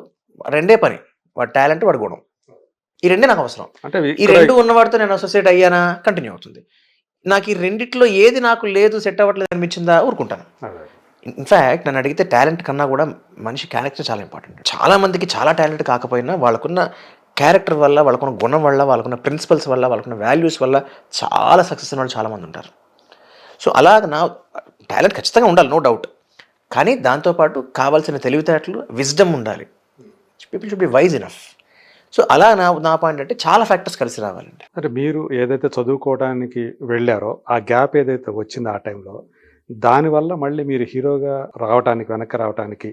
రెండే పని, వాడి టాలెంట్, వాడి గుణం. ఈ రెండే నాకు అవసరం. అంటే ఈ రెండు ఉన్నవాడితో నేను అసోసియేట్ అయ్యానా కంటిన్యూ అవుతుంది. నాకు ఈ రెండిట్లో ఏది నాకు లేదు, సెట్ అవ్వట్లేదు అనిపించిందా ఊరుకుంటాను. ఇన్ఫ్యాక్ట్ నన్ను అడిగితే టాలెంట్ కన్నా కూడా మనిషి క్యారెక్టర్ చాలా ఇంపార్టెంట్. చాలా మందికి చాలా టాలెంట్ కాకపోయినా వాళ్ళకున్న క్యారెక్టర్ వల్ల, వాళ్ళకున్న గుణం వల్ల, వాళ్ళకున్న ప్రిన్సిపల్స్ వల్ల, వాళ్ళకున్న వాల్యూస్ వల్ల చాలా సక్సెస్ అయిన వాళ్ళు చాలామంది ఉంటారు. సో అలాగ నా టాలెంట్ ఖచ్చితంగా ఉండాలి, నో డౌట్. కానీ దాంతోపాటు కావాల్సిన తెలివితేటలు, విజ్డమ్ ఉండాలి. People should be wise enough. So అలా నా పాయింట్ అంటే చాలా ఫ్యాక్టర్స్ కలిసి రావాలండి. అంటే మీరు ఏదైతే చదువుకోవడానికి వెళ్ళారో ఆ గ్యాప్ ఏదైతే వచ్చిందో ఆ టైంలో, దానివల్ల మళ్ళీ మీరు హీరోగా రావడానికి, వెనక్కి రావడానికి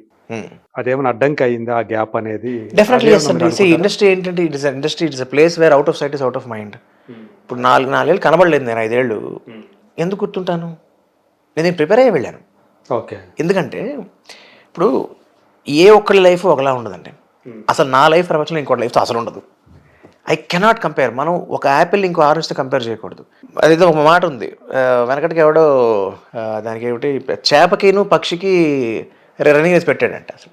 అదేమైనా అడ్డంకి అయిందా ఆ గ్యాప్ అనేది? డెఫినెట్లీ ఎస్ అండి. ఇండస్ట్రీ ఏంటంటే industry it's a place where out of sight is out of mind. ఇప్పుడు 4 ఏళ్ళు కనబడలేదు నేను 5 ఏళ్ళు. ఎందుకు గుర్తుంటాను? నేను ప్రిపేర్ అయ్యి వెళ్ళాను. ఓకే. ఎందుకంటే ఇప్పుడు ఏ ఒక్కరి లైఫ్ ఒకలా ఉండదండి. అసలు నా లైఫ్ ప్రపంచంలో ఇంకోటి లైఫ్తో అసలు ఉండదు. I cannot compare. మనం ఒక యాపిల్ ఇంకో ఆరెంజ్తో కంపేర్ చేయకూడదు. అదేదో ఒక మాట ఉంది, వెనకటికి ఎవడో దానికి ఏమిటి, చేపకిను పక్షికి రన్నింగ్ రేస్ పెట్టాడంట. అసలు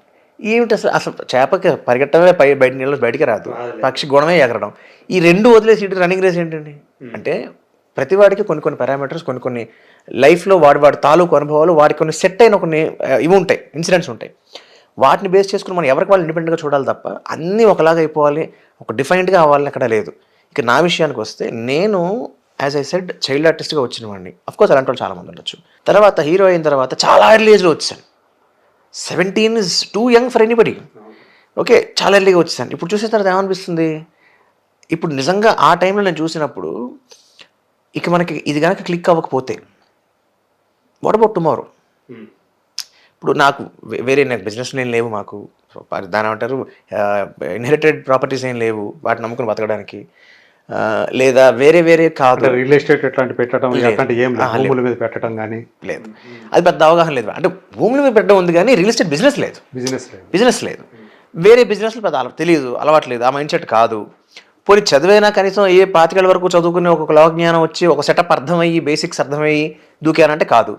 ఏమిటి అసలు చేపకి పరిగెట్టమే బయట నీళ్ళు బయటికి రాదు, పక్షి గుణమే ఎగరడం. ఈ రెండు వదిలేసి ఇటు రన్నింగ్ రేస్ ఏంటండి? అంటే ప్రతివాడికి కొన్ని పారామీటర్స్, కొన్ని లైఫ్లో వాడి తాలూకు అనుభవాలు, వాడికి కొన్ని సెట్ అయిన కొన్ని ఇవి ఉంటాయి, ఇన్సిడెంట్స్ ఉంటాయి. వాటిని బేస్ చేసుకుని మనం ఎవరికి వాళ్ళు ఇండిపెండెంట్గా చూడాలి తప్ప అన్నీ ఒకలాగా అయిపోవాలి, ఒక డిఫైన్డ్గా అవ్వాలని అక్కడ లేదు. ఇక నా విషయానికి వస్తే, నేను యాజ్ ఐ సెడ్ చైల్డ్ ఆర్టిస్ట్గా వచ్చిన వాడిని. అఫ్కోర్స్ అలాంటి వాళ్ళు చాలామంది ఉండొచ్చు. తర్వాత హీరో అయిన తర్వాత చాలా ఎర్లీ ఏజ్లో వచ్చాను. 17 is too young for anybody. Okay, చాలా ఎర్లీగా వచ్చేసాను. ఇప్పుడు చూసిన తర్వాత ఏమనిపిస్తుంది, ఇప్పుడు నిజంగా ఆ టైంలో నేను చూసినప్పుడు ఇక మనకి ఇది కనుక క్లిక్ అవ్వకపోతే వాట్ అబౌట్ టుమారో? ఇప్పుడు నాకు వేరే నాకు బిజినెస్లు ఏం లేవు, మాకు దాని ఏమంటారు ఇన్హెరిటెడ్ ప్రాపర్టీస్ ఏం లేవు వాటిని నమ్ముకుని బతకడానికి, లేదా వేరే కాదు రియల్ ఎస్టేట్ ఎట్లాంటి పెట్టడం అట్లాంటి ఏం లేదు, భూముల మీద పెట్టడం కానీ లేదు. అది పెద్ద అవగాహన లేదు. అంటే భూముల మీద పెట్టడం ఉంది కానీ రియల్ ఎస్టేట్ బిజినెస్ లేదు. బిజినెస్ లేదు. వేరే బిజినెస్లు పెద్ద తెలియదు, అలవాటు లేదు, ఆ మైండ్ సెట్ కాదు. పోనీ చదివైనా కనీసం ఏ 25 ఏళ్ళ వరకు చదువుకుని ఒక లోకజ్ఞానం వచ్చి ఒక సెటప్ అర్థమయ్యి, బేసిక్స్ అర్థమయ్యి దూకానంటే కాదు.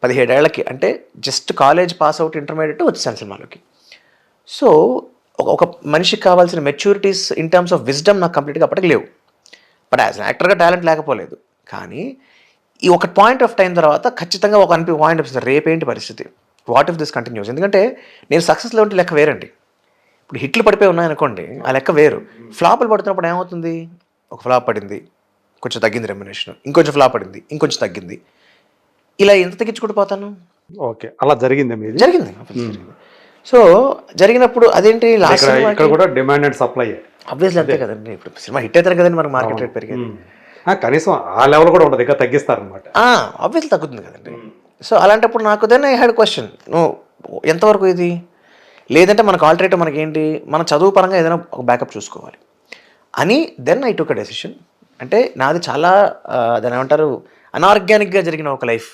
17 ఏళ్ళకి అంటే just college pass out, intermediate వచ్చేసాను సినిమాలోకి. సో ఒక మనిషికి కావాల్సిన maturities in terms of wisdom నాకు కంప్లీట్గా అప్పటికి లేవు. బట్ యాజ్ అన్ యాక్టర్గా టాలెంట్ లేకపోలేదు. కానీ ఈ ఒక పాయింట్ ఆఫ్ టైం తర్వాత ఖచ్చితంగా ఒక పాయింట్ అనిపిస్తుంది, రేపేంటి పరిస్థితి, వాట్ ఇఫ్ దిస్ కంటిన్యూస్. ఎందుకంటే నేను సక్సెస్లో ఉంటే లెక్క వేరండి. ఇప్పుడు హిట్లు పడిపోయి ఉన్నాయనుకోండి, ఆ లెక్క వేరు. ఫ్లాపులు పడుతున్నప్పుడు ఏమవుతుంది, ఒక ఫ్లాప్ పడింది, కొంచెం తగ్గింది రెమ్యునేషన్, ఇంకొంచెం ఫ్లాప్ పడింది, ఇంకొంచెం తగ్గింది, ఇలా ఎంత తగ్గించుకుంటూ పోతాను. ఓకే, అలా జరిగింది మీది? జరిగింది. సో జరిగినప్పుడు అదేంటి లాస్ట్ ఇక్కడ కూడా డిమాండ్ అండ్ సప్లై అబ్వియస్లీ అంతే కదండి. ఇప్పుడు సినిమా హిట్ అవుతారు కదండి, మనకు మార్కెట్ రేట్ పెరిగేది. కనీసం ఆ లెవెల్ కూడా ఉండదు, ఇంకా తగ్గిస్తారనమాట. ఆబ్వియస్లీ తగ్గుతుంది కదండి. సో అలాంటప్పుడు నాకు దెన్ ఐ హ్యాడ్ క్వశ్చన్, నువ్వు ఎంతవరకు ఇది, లేదంటే మనకు ఆల్టర్నేటివ్ మనకి ఏంటి, మన చదువు పరంగా ఏదైనా ఒక బ్యాకప్ చూసుకోవాలి అని then I took a decision. అంటే నాది చాలా దాని ఏమంటారు అనార్గానిక్గా జరిగిన ఒక లైఫ్.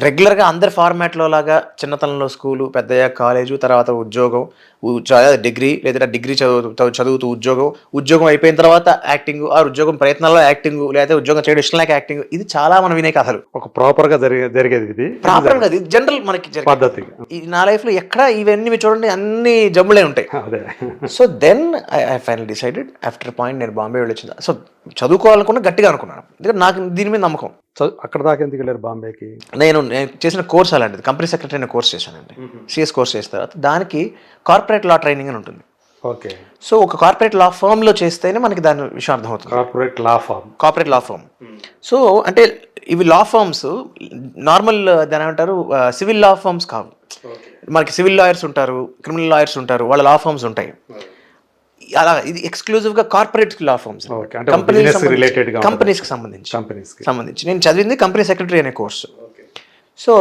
రెగ్యులర్గా అందరి ఫార్మాట్లో లాగా చిన్నతనంలో స్కూలు, పెద్దయ్యాక కాలేజు, తర్వాత ఉద్యోగం, డిగ్రీ, లేదా డిగ్రీ చదువుతూ ఉద్యోగం అయిపోయిన తర్వాత యాక్టింగ్, ఆ ఉద్యోగం ప్రయత్నాల్లో యాక్టింగ్, లేదా ఉద్యోగం చేయడం ఇష్టం లేక యాక్టింగ్. ఇది చాలా మనం వినే కథలు. ఒక ప్రాపర్గా జరిగేది ఇది, ప్రాపర్గా ఇది జనరల్ మనకి పద్ధతి. నా లైఫ్లో ఎక్కడ ఇవన్నీ మీరు చూడండి అన్ని జమ్ములే ఉంటాయి. So then I final decided after point, నేను బాంబే వెళ్ళొచ్చింది. సో చదువుకోవాలనుకున్నా గట్టిగా అనుకున్నాను, ఎందుకంటే నాకు దీని మీద నమ్మకం. అక్కడ దాకా ఎందుకు వెళ్ళారు బాంబేకి? నేను చేసిన కోర్స్ అలాంటిది, కంపెనీ సెక్రటరీ అనే కోర్స్ చేశానండి. సిఎస్ కోర్స్ చేసిన తర్వాత దానికి కార్పొరేట్ లా ట్రైనింగ్ అని ఉంటుంది. ఓకే. సో ఒక కార్పొరేట్ లా ఫర్మ్లో చేస్తేనే మనకి దాని విషయం అర్థమవుతుంది. Corporate law firm. సో అంటే ఇవి లా ఫర్మ్స్ నార్మల్ దాని ఏమంటారు సివిల్ లా ఫర్మ్స్ కావు. మనకి సివిల్ లాయర్స్ ఉంటారు, క్రిమినల్ లాయర్స్ ఉంటారు, వాళ్ళ లా ఫర్మ్స్ ఉంటాయి. అలా ఇది ఎక్స్క్లూజివ్గా కార్పొరేట్ లా ఫర్మ్స్, ఓకే, అంటే business related గా ఉంటుంది. కంపెనీస్కి సంబంధించి కంపెనీస్కి. నేను చదివింది కంపెనీ సెక్రటరీ అనే కోర్సు. సో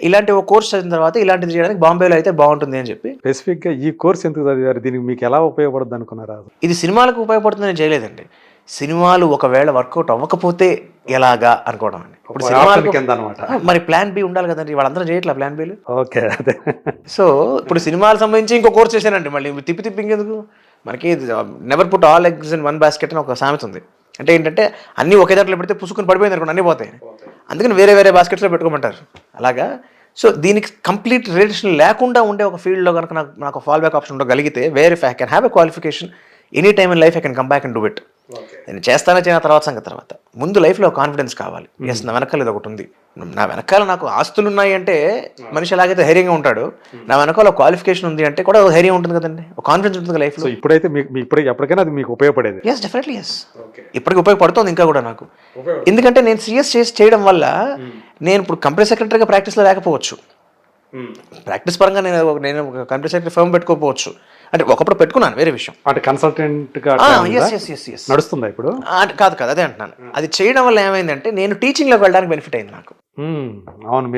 ఇలాంటి ఒక కోర్స్ చదివిన తర్వాత ఇలాంటిది చేయడానికి బాంబేలో అయితే బాగుంటుంది అని చెప్పి, స్పెసిఫిక్గా ఈ కోర్స్ ఎందుకు చదివారు, దీనికి మీకు ఎలా ఉపయోగపడుతుంది అనుకున్నారా? ఇది సినిమాలకు ఉపయోగపడుతుందని చేయలేదండి. సినిమాలు ఒకవేళ వర్కౌట్ అవ్వకపోతే ఎలాగా అనుకోవడం అండి. ఇప్పుడు సినిమాలు కింద అనమాట. మరి ప్లాన్ బి ఉండాలి కదండి, వాళ్ళందరూ చేయట్లా ప్లాన్ బిలు. ఓకే, అదే. సో ఇప్పుడు సినిమాలకు సంబంధించి ఇంకో కోర్స్ చేశానండి. మళ్ళీ తిప్పి ఇంకెందుకు, మనకి never put all eggs in one basket అని ఒక సామెత ఉంది. అంటే ఏంటంటే అన్నీ ఒకే దాంట్లో పెడితే పుసుకుని పడిపోయింది అనుకోండి, అన్నీ పోతాయి. అందుకని వేరే వేరే బాస్కెట్స్లో పెట్టుకోమంటారు అలాగా. సో దీనికి కంప్లీట్ రిలేషన్ లేకుండా ఉండే ఒక ఫీల్డ్లో కనుక నాకు ఫాల్ బ్యాక్ ఆప్షన్ ఉండగలిగితే, where if I can have a qualification any time in life I can come back and do it. నేను చేస్తానో చేయన తర్వాత సంగతి తర్వాత, ముందు లైఫ్లో కాన్ఫిడెన్స్ కావాలి. ఎస్, నా వెనకాల ఇది ఒకటి ఉంది, నా వెనకాల నాకు ఆస్తులు ఉన్నాయి అంటే మనిషి ఎలాగైతే ధైర్యంగా ఉంటాడు, నా వెనకాల క్వాలిఫికేషన్ ఉంది అంటే కూడా ధైర్యం ఉంటుంది కదండి, ఒక కాన్ఫిడెన్స్ ఉంటుంది లైఫ్లో. సో ఇప్పుడైతే మీకు ఎప్పటికైనా అది మీకు ఉపయోగపడేది? Yes, definitely yes. ఇప్పటికి ఉపయోగపడుతుంది ఇంకా కూడా నాకు. ఎందుకంటే నేను సిఎస్ చేయడం వల్ల నేను ఇప్పుడు కంపెనీ సెక్రటరీగా ప్రాక్టీస్లో లేకపోవచ్చు, ప్రాక్టీస్ పరంగా నేను ఒక కంపెనీ సెక్రటరీ ఫర్మ్ పెట్టుకోకపోవచ్చు. అంటే ఒకప్పుడు పెట్టుకున్నాను, వేరే విషయం. అంటే కన్సల్టెంట్ గా నడుస్తుందా ఇప్పుడు? కాదు అదే అంటున్నాను. అది చేయడం వల్ల ఏమైందంటే నేను టీచింగ్లోకి వెళ్ళడానికి బెనిఫిట్ అయింది నాకు. అవును,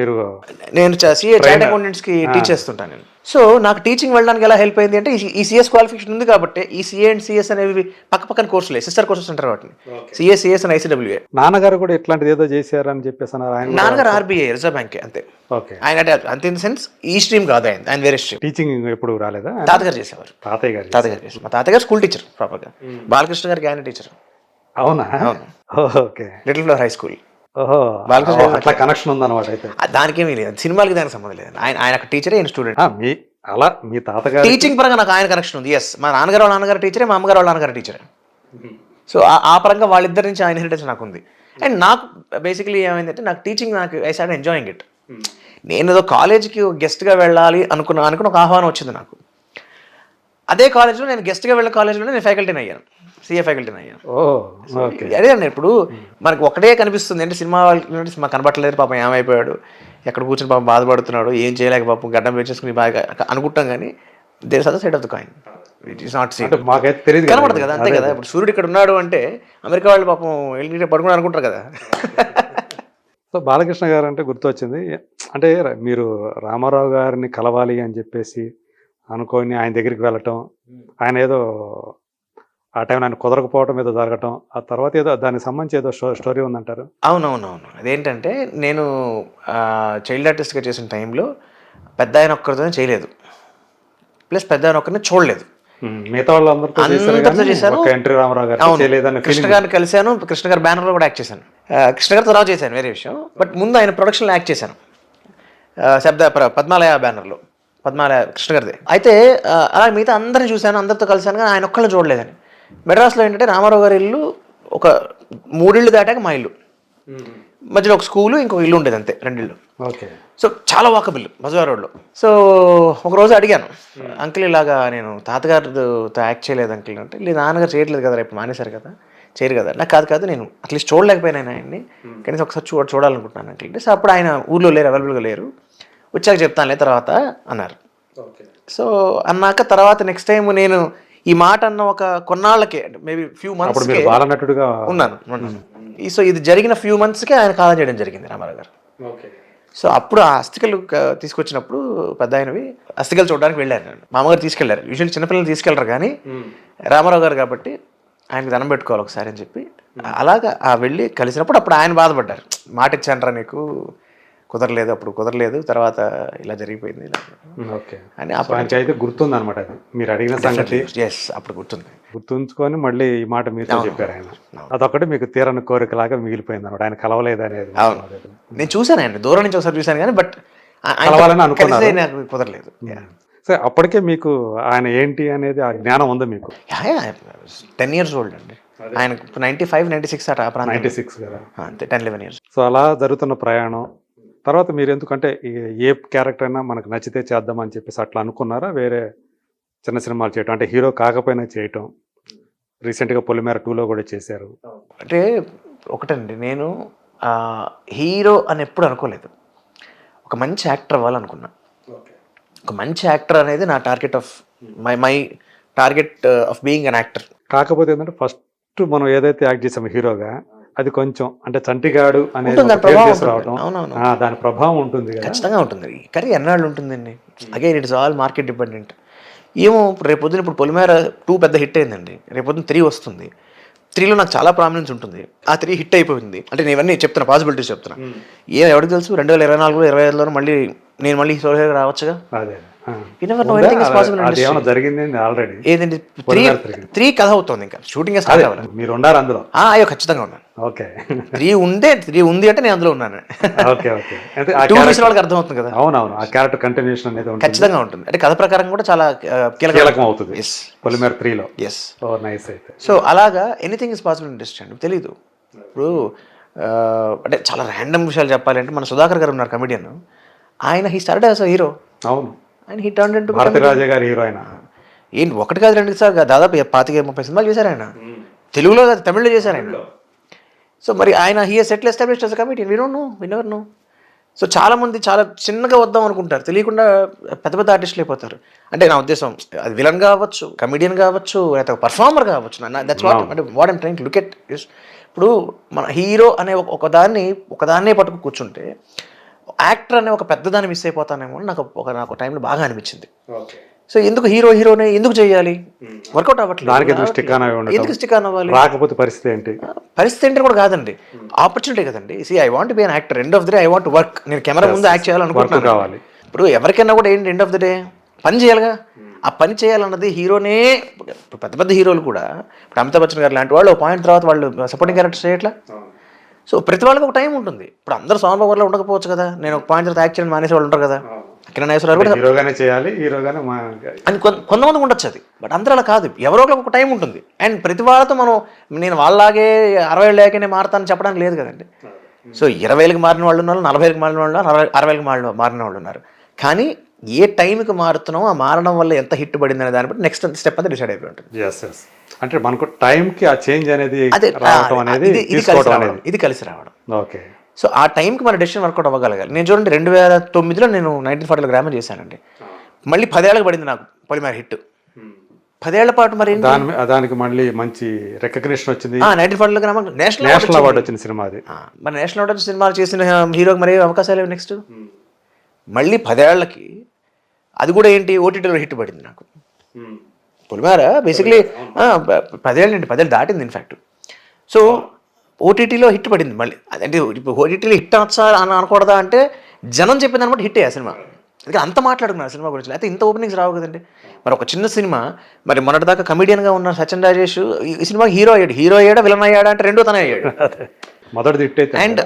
నేను సిఏ చార్టర్డ్ అకౌంటెంట్స్కి టీచ్ చేస్తుంటాను నేను. సో నాకు టీచింగ్ వెళ్ళడానికి ఎలా హెల్ప్ అయింది అంటే ఈ సిఎస్ క్వాలిఫికేషన్ ఉంది కాబట్టి, ఈ సిఏ అండ్ సిఎస్ అనేవి పక్కన కోర్సులే, సిస్టర్ కోర్సెస్ అంటారు వాటిని, సిఏ, సిఎస్ అండ్ ఐసీడబ్ల్యూఏ. నాన్నగారు కూడా ఇట్లాంటిది ఏదో చేశారని చెప్పేసి నాన్నగారు ఆర్బీఐ రిజర్వ్ బ్యాంక్ అంతే. ఆయన అంతే ఇన్ ద సెన్స్ ఈ స్ట్రీమ్ కాదు, ఆయన వేరే స్ట్రీమ్. టీచింగ్ ఎప్పుడు రాలేదా? తాతగారు చేసేవారు. తాతయ్య గారు చేసేవారు. మా తాతగారు స్కూల్ టీచర్ ప్రాపర్గా, బాలకృష్ణ గారికి ఆయన టీచర్. అవునా? Okay. Little flower high school. ఓహో, అట్లా కనెక్షన్ ఉందన్నమాట. అయితే దానికేమీ లేదు, సినిమాలకి దానికి సంబంధం లేదు. ఆయన టీచరే, ఆయన స్టూడెంట్. మీ తాతగారు టీచింగ్ పరంగా నాకు ఆయన కనెక్షన్ ఉంది. ఎస్, మా నాన్నగారు వాళ్ళ నాన్నగారు టీచరే, మా అమ్మగారు వాళ్ళ నాన్నగారు టీచరే. సో ఆ పరంగా వాళ్ళిద్దరి నుంచి ఆయన హెరిటేజ్ నాకు ఉంది. అండ్ నాకు బేసికలీ ఏమైందంటే నాకు టీచింగ్, నాకు ఐ స్టార్ట్ ఎంజాయింగ్ ఇట్. నేను ఏదో కాలేజ్కి గెస్ట్గా వెళ్ళాలి అనుకున్న ఒక ఆహ్వానం వచ్చింది నాకు. అదే కాలేజ్లో నేను గెస్ట్గా వెళ్ళిన కాలేజ్లో నేను ఫ్యాకల్టీని అయ్యాను, సిఏ ఫ్యాకల్టీని అయ్యాను. అదే అండి, ఇప్పుడు మనకు ఒకటే కనిపిస్తుంది అంటే సినిమా వాళ్ళకి మాకు కనబట్టలేదు, పాపం ఏమైపోయాడు, ఎక్కడ కూర్చొని పాపం బాధపడుతున్నాడు, ఏం చేయలేక పాపం గడ్డం పెంచేసుకుని బాగా అనుకుంటాం. కానీ there is other side of the coin, it is not seen. కనబడదు కదా, అంతే కదా. ఇప్పుడు సూర్యుడు ఇక్కడ ఉన్నాడు అంటే అమెరికా వాళ్ళు పాపం వెళ్ళి పడుకుని అనుకుంటారు కదా. సో బాలకృష్ణ గారు అంటే గుర్తొచ్చింది. అంటే మీరు రామారావు గారిని కలవాలి అని చెప్పేసి అనుకొని ఆయన దగ్గరికి వెళ్ళటం, ఆయన ఏదో ఆ టైం ఆయన కుదరకపోవటం ఏదో జరగటం, ఆ తర్వాత ఏదో దానికి సంబంధించి ఏదో స్టోరీ ఉందంటారు. అవునవునవును. అదేంటంటే నేను చైల్డ్ ఆర్టిస్ట్గా చేసిన టైంలో పెద్ద ఆయన ఒక్కరితోనే చేయలేదు, ప్లస్ పెద్ద ఆయన ఒక్కరిని చూడలేదు. మిగతా వాళ్ళందరితో చేశాను. కృష్ణ గారిని కలిశాను, కృష్ణ గారి బ్యానర్లో కూడా యాక్ట్ చేశాను. కృష్ణ గారితో రావు చేశాను, వేరే విషయం. బట్ ముందు ఆయన ప్రొడక్షన్లో యాక్ట్ చేశాను, పద్మాలయ బ్యానర్లో, పద్మాలయ కృష్ణ గారిది. అయితే అలా మిగతా అందరిని చూశాను, అందరితో కలిశాను, కానీ ఆయన ఒక్కళ్ళని చూడలేదని. మెడ్రాస్లో ఏంటంటే రామారావు గారి ఇల్లు ఒక 3 ఇళ్ళు దాటాక మా ఇల్లు, మధ్యలో ఒక స్కూలు, ఇంకొక ఇల్లు ఉండేది, అంతే, 2 ఇళ్ళు. ఓకే. సో చాలా వాకబుల్ బజార్ రోడ్లో. సో ఒకరోజు అడిగాను, అంకుల్ ఇలాగా నేను తాతగారితో యాక్ట్ చేయలేదు అంకుల్ అంటే, లేదు నాన్నగారు చేయట్లేదు కదా, రేపు మానేశారు కదా, చేయరు కదా. నాకు కాదు నేను అట్లీస్ట్ చూడలేకపోయినా ఆయన్ని, కనీసం ఒకసారి చూడాలనుకుంటున్నాను అంకుల్ అంటే. సో అప్పుడు ఆయన ఊళ్ళో లేరు, అవైలబుల్గా లేరు, వచ్చాక చెప్తానులే తర్వాత అన్నారు. సో అన్నాక తర్వాత నెక్స్ట్ టైం నేను ఈ మాట అన్న ఒక కొన్నాళ్ళకే, మేబీ ఫ్యూ మంత్స్ ఉన్నాను. సో ఇది జరిగిన ఫ్యూ మంత్స్కే ఆయన కాలం చేయడం జరిగింది రామారావు గారు. సో అప్పుడు ఆ అస్థికలు తీసుకొచ్చినప్పుడు పెద్ద ఆయనవి అస్థికలు చూడడానికి వెళ్ళారు. నేను మా అమ్మగారు తీసుకెళ్లారు. యూజువల్లీ చిన్నపిల్లలు తీసుకెళ్లరు, కానీ రామారావు గారు కాబట్టి ఆయనకి దండం పెట్టుకోవాలి ఒకసారి అని చెప్పి అలాగా వెళ్ళి కలిసినప్పుడు అప్పుడు ఆయన బాధపడ్డారు, మాట ఇచ్చానరా నీకు, కుదరలేదు, అప్పుడు కుదరలేదు, తర్వాత ఇలా జరిగిపోయింది అని. అయితే గుర్తుంది అనమాట, మీరు అడిగిన సంగతి. అప్పుడు గుర్తుంచుకొని మళ్ళీ ఈ మాట మీతో చెప్పారు ఆయన. అదొకటి మీకు తీరని కోరికలాగా మిగిలిపోయింది అనమాట, ఆయన కలవలేదు అనేది. నేను చూశాను ఆయన దూరం నుంచి ఒకసారి చూశాను, కానీ బట్ కలవాలని అనుకున్నారు, నాకు కుదరలేదు. సో అప్పటికే మీకు ఆయన ఏంటి అనేది ఆ జ్ఞానం ఉంది మీకు? 10 years old అండి ఆయన, 95, 96 అట, 96 కదా, అంతే, 10-11 years. సో అలా జరుగుతున్న ప్రయాణం తర్వాత మీరు ఎందుకంటే ఏ క్యారెక్టర్ అయినా మనకు నచ్చితే చేద్దామని చెప్పేసి అట్లా అనుకున్నారా? వేరే చిన్న సినిమాలు చేయటం, అంటే హీరో కాకపోయినా చేయటం, రీసెంట్గా పొలిమేర 2లో కూడా చేశారు. అంటే ఒకటండి, నేను హీరో అని ఎప్పుడు అనుకోలేదు, ఒక మంచి యాక్టర్ అవ్వాలనుకున్నా. ఒక మంచి యాక్టర్ అనేది నా target of my target of being an actor. కాకపోతే ఏంటంటే ఫస్ట్ మనం ఏదైతే యాక్ట్ చేసామో హీరోగా అది కొంచెం అంటే చంటిగాడు అనేది ఉంటుంది, దాని ఒక పేరు ప్రభావం తీసుకురావటం, ఉంటుంది. అవునవును. దాని ప్రభావం ఉంటుంది కదా. ఖచ్చితంగా ఉంటుంది. కానీ ఎన్నాళ్ళు ఉంటుందండి? Again it's all market dependent. ఏమో రేపొద్దున ఇప్పుడు పొలిమేర 2 పెద్ద హిట్ అయిందండి, రేపొద్దున 3 వస్తుంది. 3లో నాకు చాలా ప్రామినెన్స్ ఉంటుంది. ఆ 3 హిట్ అయిపోయింది అంటే నేను ఇవన్నీ చెప్తున్నా, పాసిబిలిటీస్ చెప్తున్నా. ఎవరికి తెలుసు 2024 2025లో మళ్ళీ నేను మళ్ళీ హీరోగా రావచ్చుగా. అదే You never know, anything is possible in అది industry. ఏమైనా జరిగింది ఆల్రెడీ. ఏదండి 3 కథ అవుతుంది, ఇంకా షూటింగ్ స్టార్ట్ అవ్వాలి. మీరు ఉన్నారు అందులో? అయ్యో ఖచ్చితంగా ఉన్నాను. ఓకే 3 ఉంది అంటే నేను అందులో ఉన్నాను. Okay okay. అంటే 2 చూసిన వాళ్ళకి అర్థమవుతుంది కదా. అవునవును, ఆ క్యారెక్టర్ కంటిన్యూషన్ అనేది ఉంటుంది. ఖచ్చితంగా ఉంటుంది. అంటే కథ ప్రకారం కూడా చాలా కీలకం అవుతుంది ఎస్ పొలిమేర 3లో. ఎస్. ఓ నైస్. అయితే సో అలాగా ఎనీథింగ్ ఇస్ పాసిబుల్ ఇండస్ట్రీ అండి, తెలీదు. ఇప్పుడు అంటే చాలా ర్యాండమ్ విషయాలు చెప్పాలి అంటే మన సుధాకర్ గారు ఉన్నారు కమెడియన్, ఆయన he started as a hero. అవును, ఆయన హీ టర్న్డ్ ఇంటూ భారతీరాజా గారి హీరో ఆయన. ఏంటి 1 కాదు 2 సార్ దాదాపు 25-30 సినిమాలు చేశారు ఆయన. తెలుగులో కాదు తమిళ్లో చేశారు ఆయన. సో మరి ఆయన he settle established as a comedian. We don't know, we never know. So చాలా మంది చాలా చిన్నగా వద్దాం అనుకుంటారు, తెలియకుండా పెద్ద పెద్ద ఆర్టిస్టులు అయిపోతారు. అంటే నా ఉద్దేశం అది విలన్ కావచ్చు, కమెడియన్ కావచ్చు, లేకపోతే పర్ఫార్మర్ కావచ్చు. దట్స్ వాట్ అంటే what I'm trying to look at. ఇప్పుడు మన హీరో అనే ఒకదాన్నే పట్టుకు కూర్చుంటే యాక్టర్ అనే ఒక పెద్దదాన్ని మిస్ అయిపోతానేమో నాకు టైంలో బాగా అనిపించింది. సో ఎందుకు హీరోనే ఎందుకు చేయాలి? వర్కౌట్ అవ్వట్లేదు. ఎందుకు స్టిక్ ఆన్ అవ్వాలి? రాకపోతే పరిస్థితి ఏంటి? పరిస్థితి ఏంటి కూడా కాదండి, ఆపర్చునిటీ కదండి. I want be an actor, end of the day I want work. నేను కెమెరా ముందు యాక్ట్ చేయాలనుకుంటున్నాను. కావాలి. ఇప్పుడు ఎవరికైనా కూడా ఏంటి ఎండ్ ఆఫ్ ద డే పని చేయాలిగా. ఆ పని చేయాలన్నది హీరోనే. పెద్ద పెద్ద హీరోలు కూడా ఇప్పుడు అమితాబ్ బచ్చన్ గారు లాంటి వాళ్ళు పాయింట్ తర్వాత వాళ్ళు సపోర్టింగ్ క్యారెక్టర్స్ చేయట్లా. సో ప్రతి వాళ్ళకి ఒక టైం ఉంటుంది. ఇప్పుడు అందరూ సౌండ్ పవర్లో ఉండకపోవచ్చు కదా. నేను ఒక పాయింట్ తర్వాత యాక్ట్ చేయడం మానేసే వాళ్ళు ఉంటారు కదా. కిరణ్ నాగేశ్వరరావు కూడా హీరోగానే చేయాలి, హీరోగానే అని కొంతమంది ఉండొచ్చు అది. బట్ అందరూ అలా కాదు, ఎవరో ఒక టైం ఉంటుంది. అండ్ ప్రతి వాళ్ళతో నేను వాళ్ళలాగే 60 ఏళ్ళ లేకనే మారుతానని చెప్పడానికి లేదు కదండి. సో 20,000కి మారిన వాళ్ళు ఉన్నారు, 40,000కి మారిన వాళ్ళు ఉన్నారు, 60,000కి మారిన వాళ్ళు ఉన్నారు. కానీ ఏ టైంకి మారుతున్నామో ఆ మారడం వల్ల ఎంత హిట్ పడింది అనే దాన్ని బట్టి నెక్స్ట్ స్టెప్ అంతా డిసైడ్ అయిపోయి ఉంటుంది. అంటే మనకు టైంకి ఆ చేంజ్ అనేది రావడం అనేది ఇది కలిసి రావడం. ఓకే. సో ఆ టైంకి మన డెసిషన్ వర్కౌట్ అవ్వగలగాలి. నేను చూడండి 2009లో నేను 1940 గ్రామర్ చేశానండి. మళ్ళీ 10 ఏళ్ళకి పడింది నాకు పొలిమేర హిట్. 10 ఏళ్ల పాటు మరి దానికి మళ్ళీ మంచి రికగ్నిషన్ వచ్చింది. 1940 గ్రామర్ నేషనల్ అవార్డు వచ్చిన సినిమా అది. మరి నేషనల్ అవార్డు సినిమాలు చేసిన హీరోకి మరి అవకాశాలు నెక్స్ట్ మళ్ళీ 10 ఏళ్ళకి అది కూడా ఏంటి ఓటీటీలో హిట్ పడింది నాకు. పొలిమేర బేసిక్లీ 10 ఏళ్ళండి, 10 ఏళ్ళు దాటింది ఇన్ఫ్యాక్ట్. సో ఓటీటీలో హిట్ పడింది మళ్ళీ. అదంటే ఇప్పుడు ఓటీటీలో హిట్ అనొచ్చా అని అనకూడదా అంటే జనం చెప్పిన దాన్ని బట్టి హిట్ అయ్యా సినిమా. అందుకే అంత మాట్లాడుకున్నారు సినిమా గురించి, అయితే ఇంత ఓపెనింగ్స్ రావు కదండి. మరి ఒక చిన్న సినిమా మరి మొన్నటిదాకా కమెడియన్గా ఉన్న సచిన్ రాజేష్ ఈ సినిమా హీరో అయ్యాడా విలన్ అయ్యాడా అంటే రెండో తనే అయ్యాడు. మొదటి హిట్ అయితే అండ్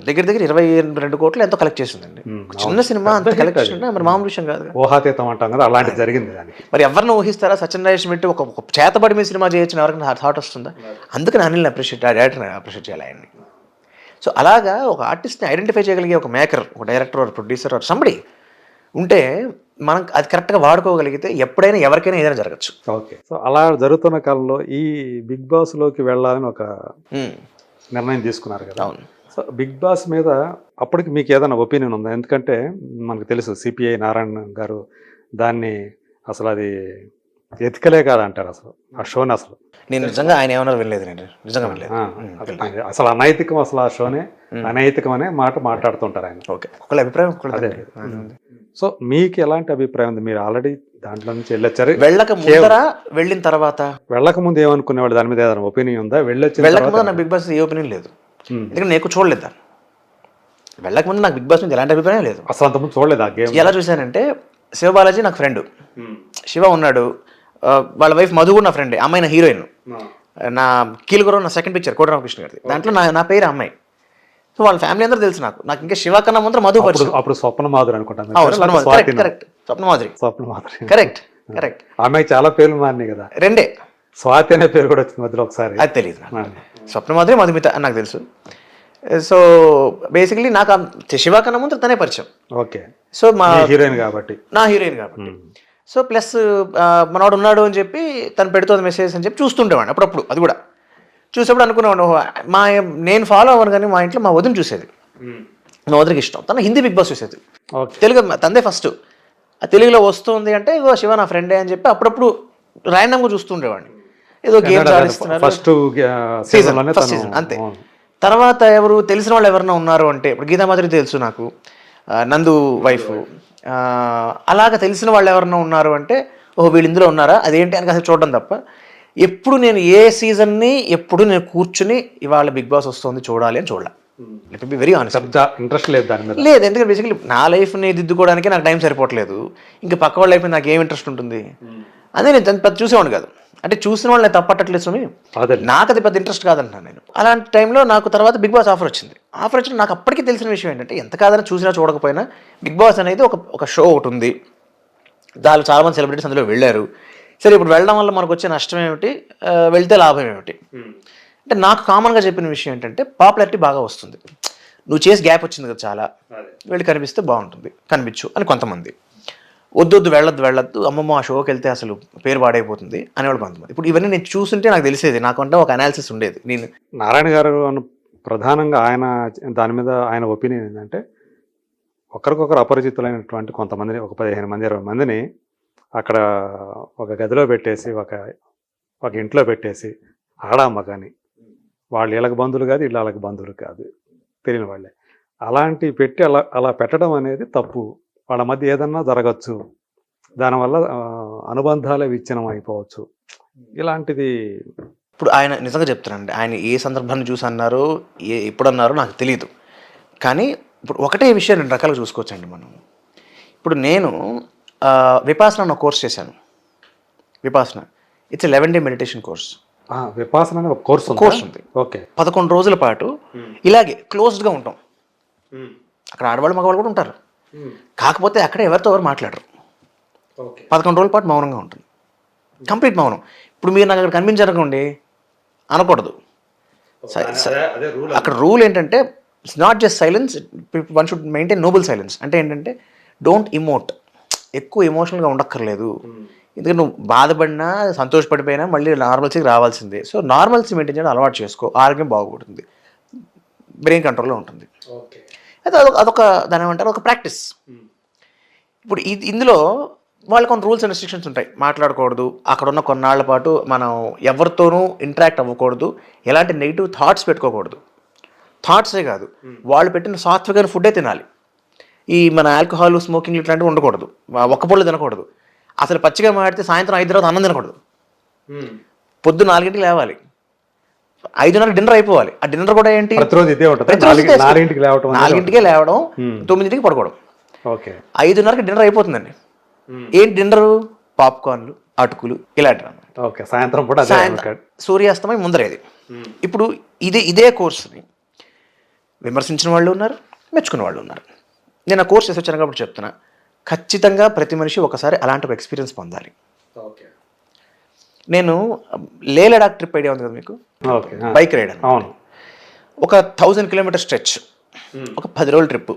దగ్గర 22 కోట్లు ఎంతో కలెక్ట్ చేసిందండి. చిన్న సినిమా అంత కలెక్ట్ చేసింటే మరి మామూలు విషయం కాదు. ఊహాతీతం అంటాం కదా, అలాంటిది జరిగింది. మరి ఎవరిని ఊహిస్తారా సచిన్ రాజేష్ పెట్టి ఒక చేతబడి మీద సినిమా చేయొచ్చిన ఎవరికైనా థాట్ వస్తుందా? అందుకని అనిల్ని డైరెక్టర్ని అప్రిషియేట్ చేయాలి ఆయన్ని. సో అలాగా ఒక ఆర్టిస్ట్ని ఐడెంటిఫై చేయగలిగే ఒక మేకర్, ఒక డైరెక్టర్, ఒక ప్రొడ్యూసర్, ఒక సంబడి ఉంటే మనం అది కరెక్ట్గా వాడుకోగలిగితే ఎప్పుడైనా ఎవరికైనా ఏదైనా జరగచ్చు. ఓకే. సో అలా జరుగుతున్న కాలంలో ఈ బిగ్ బాస్లోకి వెళ్ళాలని ఒక నిర్ణయం తీసుకున్నారు కదా. అవును. సో బిగ్ బాస్ మీద అప్పటికి మీకు ఏదైనా ఒపీనియన్ ఉందా? ఎందుకంటే మనకు తెలుసు సిపిఐ నారాయణ గారు దాన్ని అసలు అది ఎతికలే కాదంటారు అసలు ఆ షోని. అసలు నేను నిజంగా ఆయన ఏమన్నా వినలేదు, నేను నిజంగా వినలేదు. అసలు అనైతికం, అసలు ఆ షోనే అనైతికం అనే మాట మాట్లాడుతుంటారు ఆయన. ఓకే, ఒకళ్ళ అభిప్రాయం. అదే. సో మీకు ఎలాంటి అభిప్రాయం ఉంది? మీరు ఆల్రెడీ దాంట్లో నుంచి వెళ్ళొచ్చారు. వెళ్ళిన తర్వాత వెళ్ళక ముందు ఏమనుకునేవాళ్ళు? దాని మీద ఏదైనా ఒపీనియన్ ఉందా? వెళ్ళక ముందు నాకు బిగ్ బాస్ ఏ ఒపీనియన్ లేదు, ఎందుకంటే నేను చూడలేదు దాన్ని. వెళ్ళక ముందు నాకు బిగ్ బాస్ నుంచి ఎలాంటి అభిప్రాయం లేదు. అసలు అంతకుముందు చూడలేదు ఆ గేమ్. ఎలా చూశానంటే శివబాలాజీ నాకు ఫ్రెండ్, శివ ఉన్నాడు, వాళ్ళ వైఫ్ మధు కూడా నా ఫ్రెండే, అమ్మాయి నా హీరోయిన్. నా కీలుగురం నా సెకండ్ పిక్చర్ కోటరామకృష్ణ గారిది, దాంట్లో నా పేరు అమ్మాయి. సో వాళ్ళ ఫ్యామిలీ అందరూ తెలుసు నాకు ఇంకా శివ కన్నా ముందర మధు పరిచయం. అప్పుడు స్వప్న మాధురి అనుకుంటాను. స్వప్న మాధురి కరెక్ట్. ఆమె చాలా పేర్లు మారినాయి కదా. రెండే. స్వాతి అనే పేరు కూడా వచ్చింది మధ్యలో ఒకసారి, అది తెలియదు. స్వప్న మాధురి మధుమిత అని నాకు తెలుసు. సో బేసిక్లీ నాకు శివ కన్నా ముందర తనే పరిచయం. ఓకే. సో మా హీరోయిన్ కాబట్టి, నా హీరోయిన్ కాబట్టి. సో ప్లస్ మనవాడు ఉన్నాడు అని చెప్పి తను పెడుతుంది మెసేజ్ అని చెప్పి చూస్తుండేవాడిని అప్పుడప్పుడు. అది కూడా చూసేప్పుడు అనుకునేవాడు నేను ఫాలో అవ్వను, కానీ మా ఇంట్లో మా వదిన చూసేది, మా వదినకి ఇష్టం. తను హిందీ బిగ్ బాస్ చూసేది, తెలుగు తందే ఫస్ట్. ఆ తెలుగులో వస్తుంది అంటే ఇగో శివ నా ఫ్రెండే అని చెప్పి అప్పుడప్పుడు ర్యాండమ్గా చూస్తుండేవాడిని. ఏదో గేమ్స్ ఆడిస్తున్నారు, ఫస్ట్ సీజన్ ఫస్ట్ సీజన్ అంతే. తర్వాత ఎవరు తెలిసిన వాళ్ళు ఎవరైనా ఉన్నారు అంటే, ఇప్పుడు గీతామాధురి తెలుసు నాకు, నందు వైఫ్, అలాగ తెలిసిన వాళ్ళు ఎవరైనా ఉన్నారు అంటే ఓహో వీళ్ళు ఇందులో ఉన్నారా అదేంటి అని అసలు చూడడం తప్ప ఎప్పుడు నేను ఏ సీజన్ని ఎప్పుడు నేను కూర్చుని ఇవాళ బిగ్ బాస్ వస్తుంది చూడాలి అని చూడాలి. Let be very honest, interest లేదు దాని మీద. లేదు, ఎందుకంటే బేసికలీ నా లైఫ్ని దిద్దుకోవడానికి నాకు టైం సరిపోవట్లేదు, ఇంకా పక్క వాళ్ళ లైఫ్ నాకు ఏం ఇంట్రెస్ట్ ఉంటుంది. అదే నేను పెద్ద చూసేవాడిని కాదు, అంటే చూసిన వాళ్ళు నేను తప్పట్టట్లేదు స్వామి, నాకు అది పెద్ద ఇంట్రెస్ట్ కాదంటున్నాను నేను. అలాంటి టైంలో నాకు తర్వాత బిగ్ బాస్ ఆఫర్ వచ్చింది. ఆఫర్ వచ్చిన నాకు అప్పటికీ తెలిసిన విషయం ఏంటంటే ఎంత కాదని చూసినా చూడకపోయినా బిగ్ బాస్ అనేది ఒక షో ఒకటి ఉంది, దానిలో చాలామంది సెలబ్రిటీస్ అందులో వెళ్ళారు. సరే ఇప్పుడు వెళ్ళడం వల్ల మనకు వచ్చే నష్టం ఏమిటి, వెళ్తే లాభం ఏమిటి అంటే నాకు కామన్గా చెప్పిన విషయం ఏంటంటే పాపులారిటీ బాగా వస్తుంది, నువ్వు చేసి గ్యాప్ వచ్చింది కదా చాలా, వెళ్ళి కనిపిస్తే బాగుంటుంది, కనిపించు అని కొంతమంది, వద్దొద్దు వెళ్ళొద్దు అమ్మమ్మ ఆ షోకి వెళ్తే అసలు పేరు పాడైపోతుంది అనేవాళ్ళు కొంతమంది. ఇప్పుడు ఇవన్నీ నేను చూస్తుంటే నాకు తెలిసేది, నాకంటే ఒక అనాలిసిస్ ఉండేది. నేను నారాయణ గారు ప్రధానంగా ఆయన దాని మీద ఆయన ఒపీనియన్ ఏంటంటే ఒకరికొకరు అపరిచితులైనటువంటి కొంతమందిని, ఒక 15 మంది 20 మందిని అక్కడ ఒక గదిలో పెట్టేసి ఒక ఇంట్లో పెట్టేసి ఆడమ్మ కానీ వాళ్ళు వీళ్ళకి బంధువులు కాదు, వీళ్ళు వాళ్ళకి బంధువులు కాదు, తెలియని వాళ్ళే, అలాంటి పెట్టి అలా పెట్టడం అనేది తప్పు. వాళ్ళ మధ్య ఏదన్నా జరగచ్చు, దానివల్ల అనుబంధాలే విచ్ఛిన్నం అయిపోవచ్చు, ఇలాంటిది. ఇప్పుడు ఆయన నిజంగా చెప్తానండి, ఆయన ఏ సందర్భాన్ని చూసి అన్నారో ఎప్పుడు అన్నారో నాకు తెలియదు, కానీ ఇప్పుడు ఒకటే విషయం 2 రకాలుగా చూసుకోవచ్చండి మనం. ఇప్పుడు నేను విపాసన అన్న కోర్స్ చేశాను. Vipassana it's 11-day meditation course. Vipassana అనే ఒక కోర్స్ ఉంది. ఓకే. 11 రోజుల పాటు ఇలాగే క్లోజ్డ్గా ఉంటాం. అక్కడ ఆడవాళ్ళు మగవాళ్ళు కూడా ఉంటారు, కాకపోతే అక్కడ ఎవరితో ఎవరు మాట్లాడరు. 11 రోజుల పాటు మౌనంగా ఉంటుంది, కంప్లీట్ మౌనం. ఇప్పుడు మీరు నాకు అక్కడ కనిపించనుకోండి అనకూడదు. అక్కడ రూల్ ఏంటంటే it's not just silence, one should maintain noble silence. అంటే ఏంటంటే డోంట్ ఇమోట్, ఎక్కువ ఎమోషనల్గా ఉండక్కర్లేదు. ఎందుకంటే నువ్వు బాధపడినా సంతోషపడిపోయినా మళ్ళీ నార్మల్సీకి రావాల్సిందే. సో నార్మల్సీ మెయింటైన్ చేయడం అలవాటు చేసుకో, ఆరోగ్యం బాగుపడుతుంది, బ్రెయిన్ కంట్రోల్లో ఉంటుంది. అయితే అదొక దాని ఏమంటారు ఒక ప్రాక్టీస్. ఇప్పుడు ఇందులో వాళ్ళకి కొన్ని రూల్స్ అండ్ రెస్ట్రిక్షన్స్ ఉంటాయి. మాట్లాడకూడదు, అక్కడ ఉన్న కొన్నాళ్ల పాటు మనం ఎవరితోనూ ఇంటరాక్ట్ అవ్వకూడదు, ఎలాంటి నెగిటివ్ థాట్స్ పెట్టుకోకూడదు. థాట్సే కాదు, వాళ్ళు పెట్టిన సాత్వికమైన ఫుడ్డే తినాలి. ఈ మన ఆల్కహాల్ స్మోకింగ్ ఇట్లాంటివి ఉండకూడదు, ఒక్క పొళ్ళు తినకూడదు, అసలు పచ్చిగా మాడితే సాయంత్రం 5 తర్వాత అన్నం తినకూడదు, పొద్దు 4 లేవాలి, 5:30 డిన్నర్ అయిపోవాలి. ఆ డిన్నర్ కూడా ఏంటి, 4 లేవడం, 9 పడుకోవడం, 5:30 డిన్నర్ అయిపోతుందండి. ఏంటి డిన్నరు, పాప్కార్న్లు, అటుకులు ఇలాంటివి. సాయంత్రం సూర్యాస్తమయం ముందరేది. ఇప్పుడు ఇదే కోర్సుని విమర్శించిన వాళ్ళు ఉన్నారు, మెచ్చుకున్న వాళ్ళు ఉన్నారు. నేను ఆ కోర్స్ చేసి వచ్చాను కాబట్టి చెప్తున్నా, ఖచ్చితంగా ప్రతి మనిషి ఒకసారి అలాంటి ఒక ఎక్స్పీరియన్స్ పొందాలి. నేను లే లడాక్ ట్రిప్ ఐడియా ఉంది కదా మీకు, బైక్ రైడ్ అని, ఒక 1000 కిలోమీటర్ స్ట్రెచ్, ఒక 10 రోజుల ట్రిప్.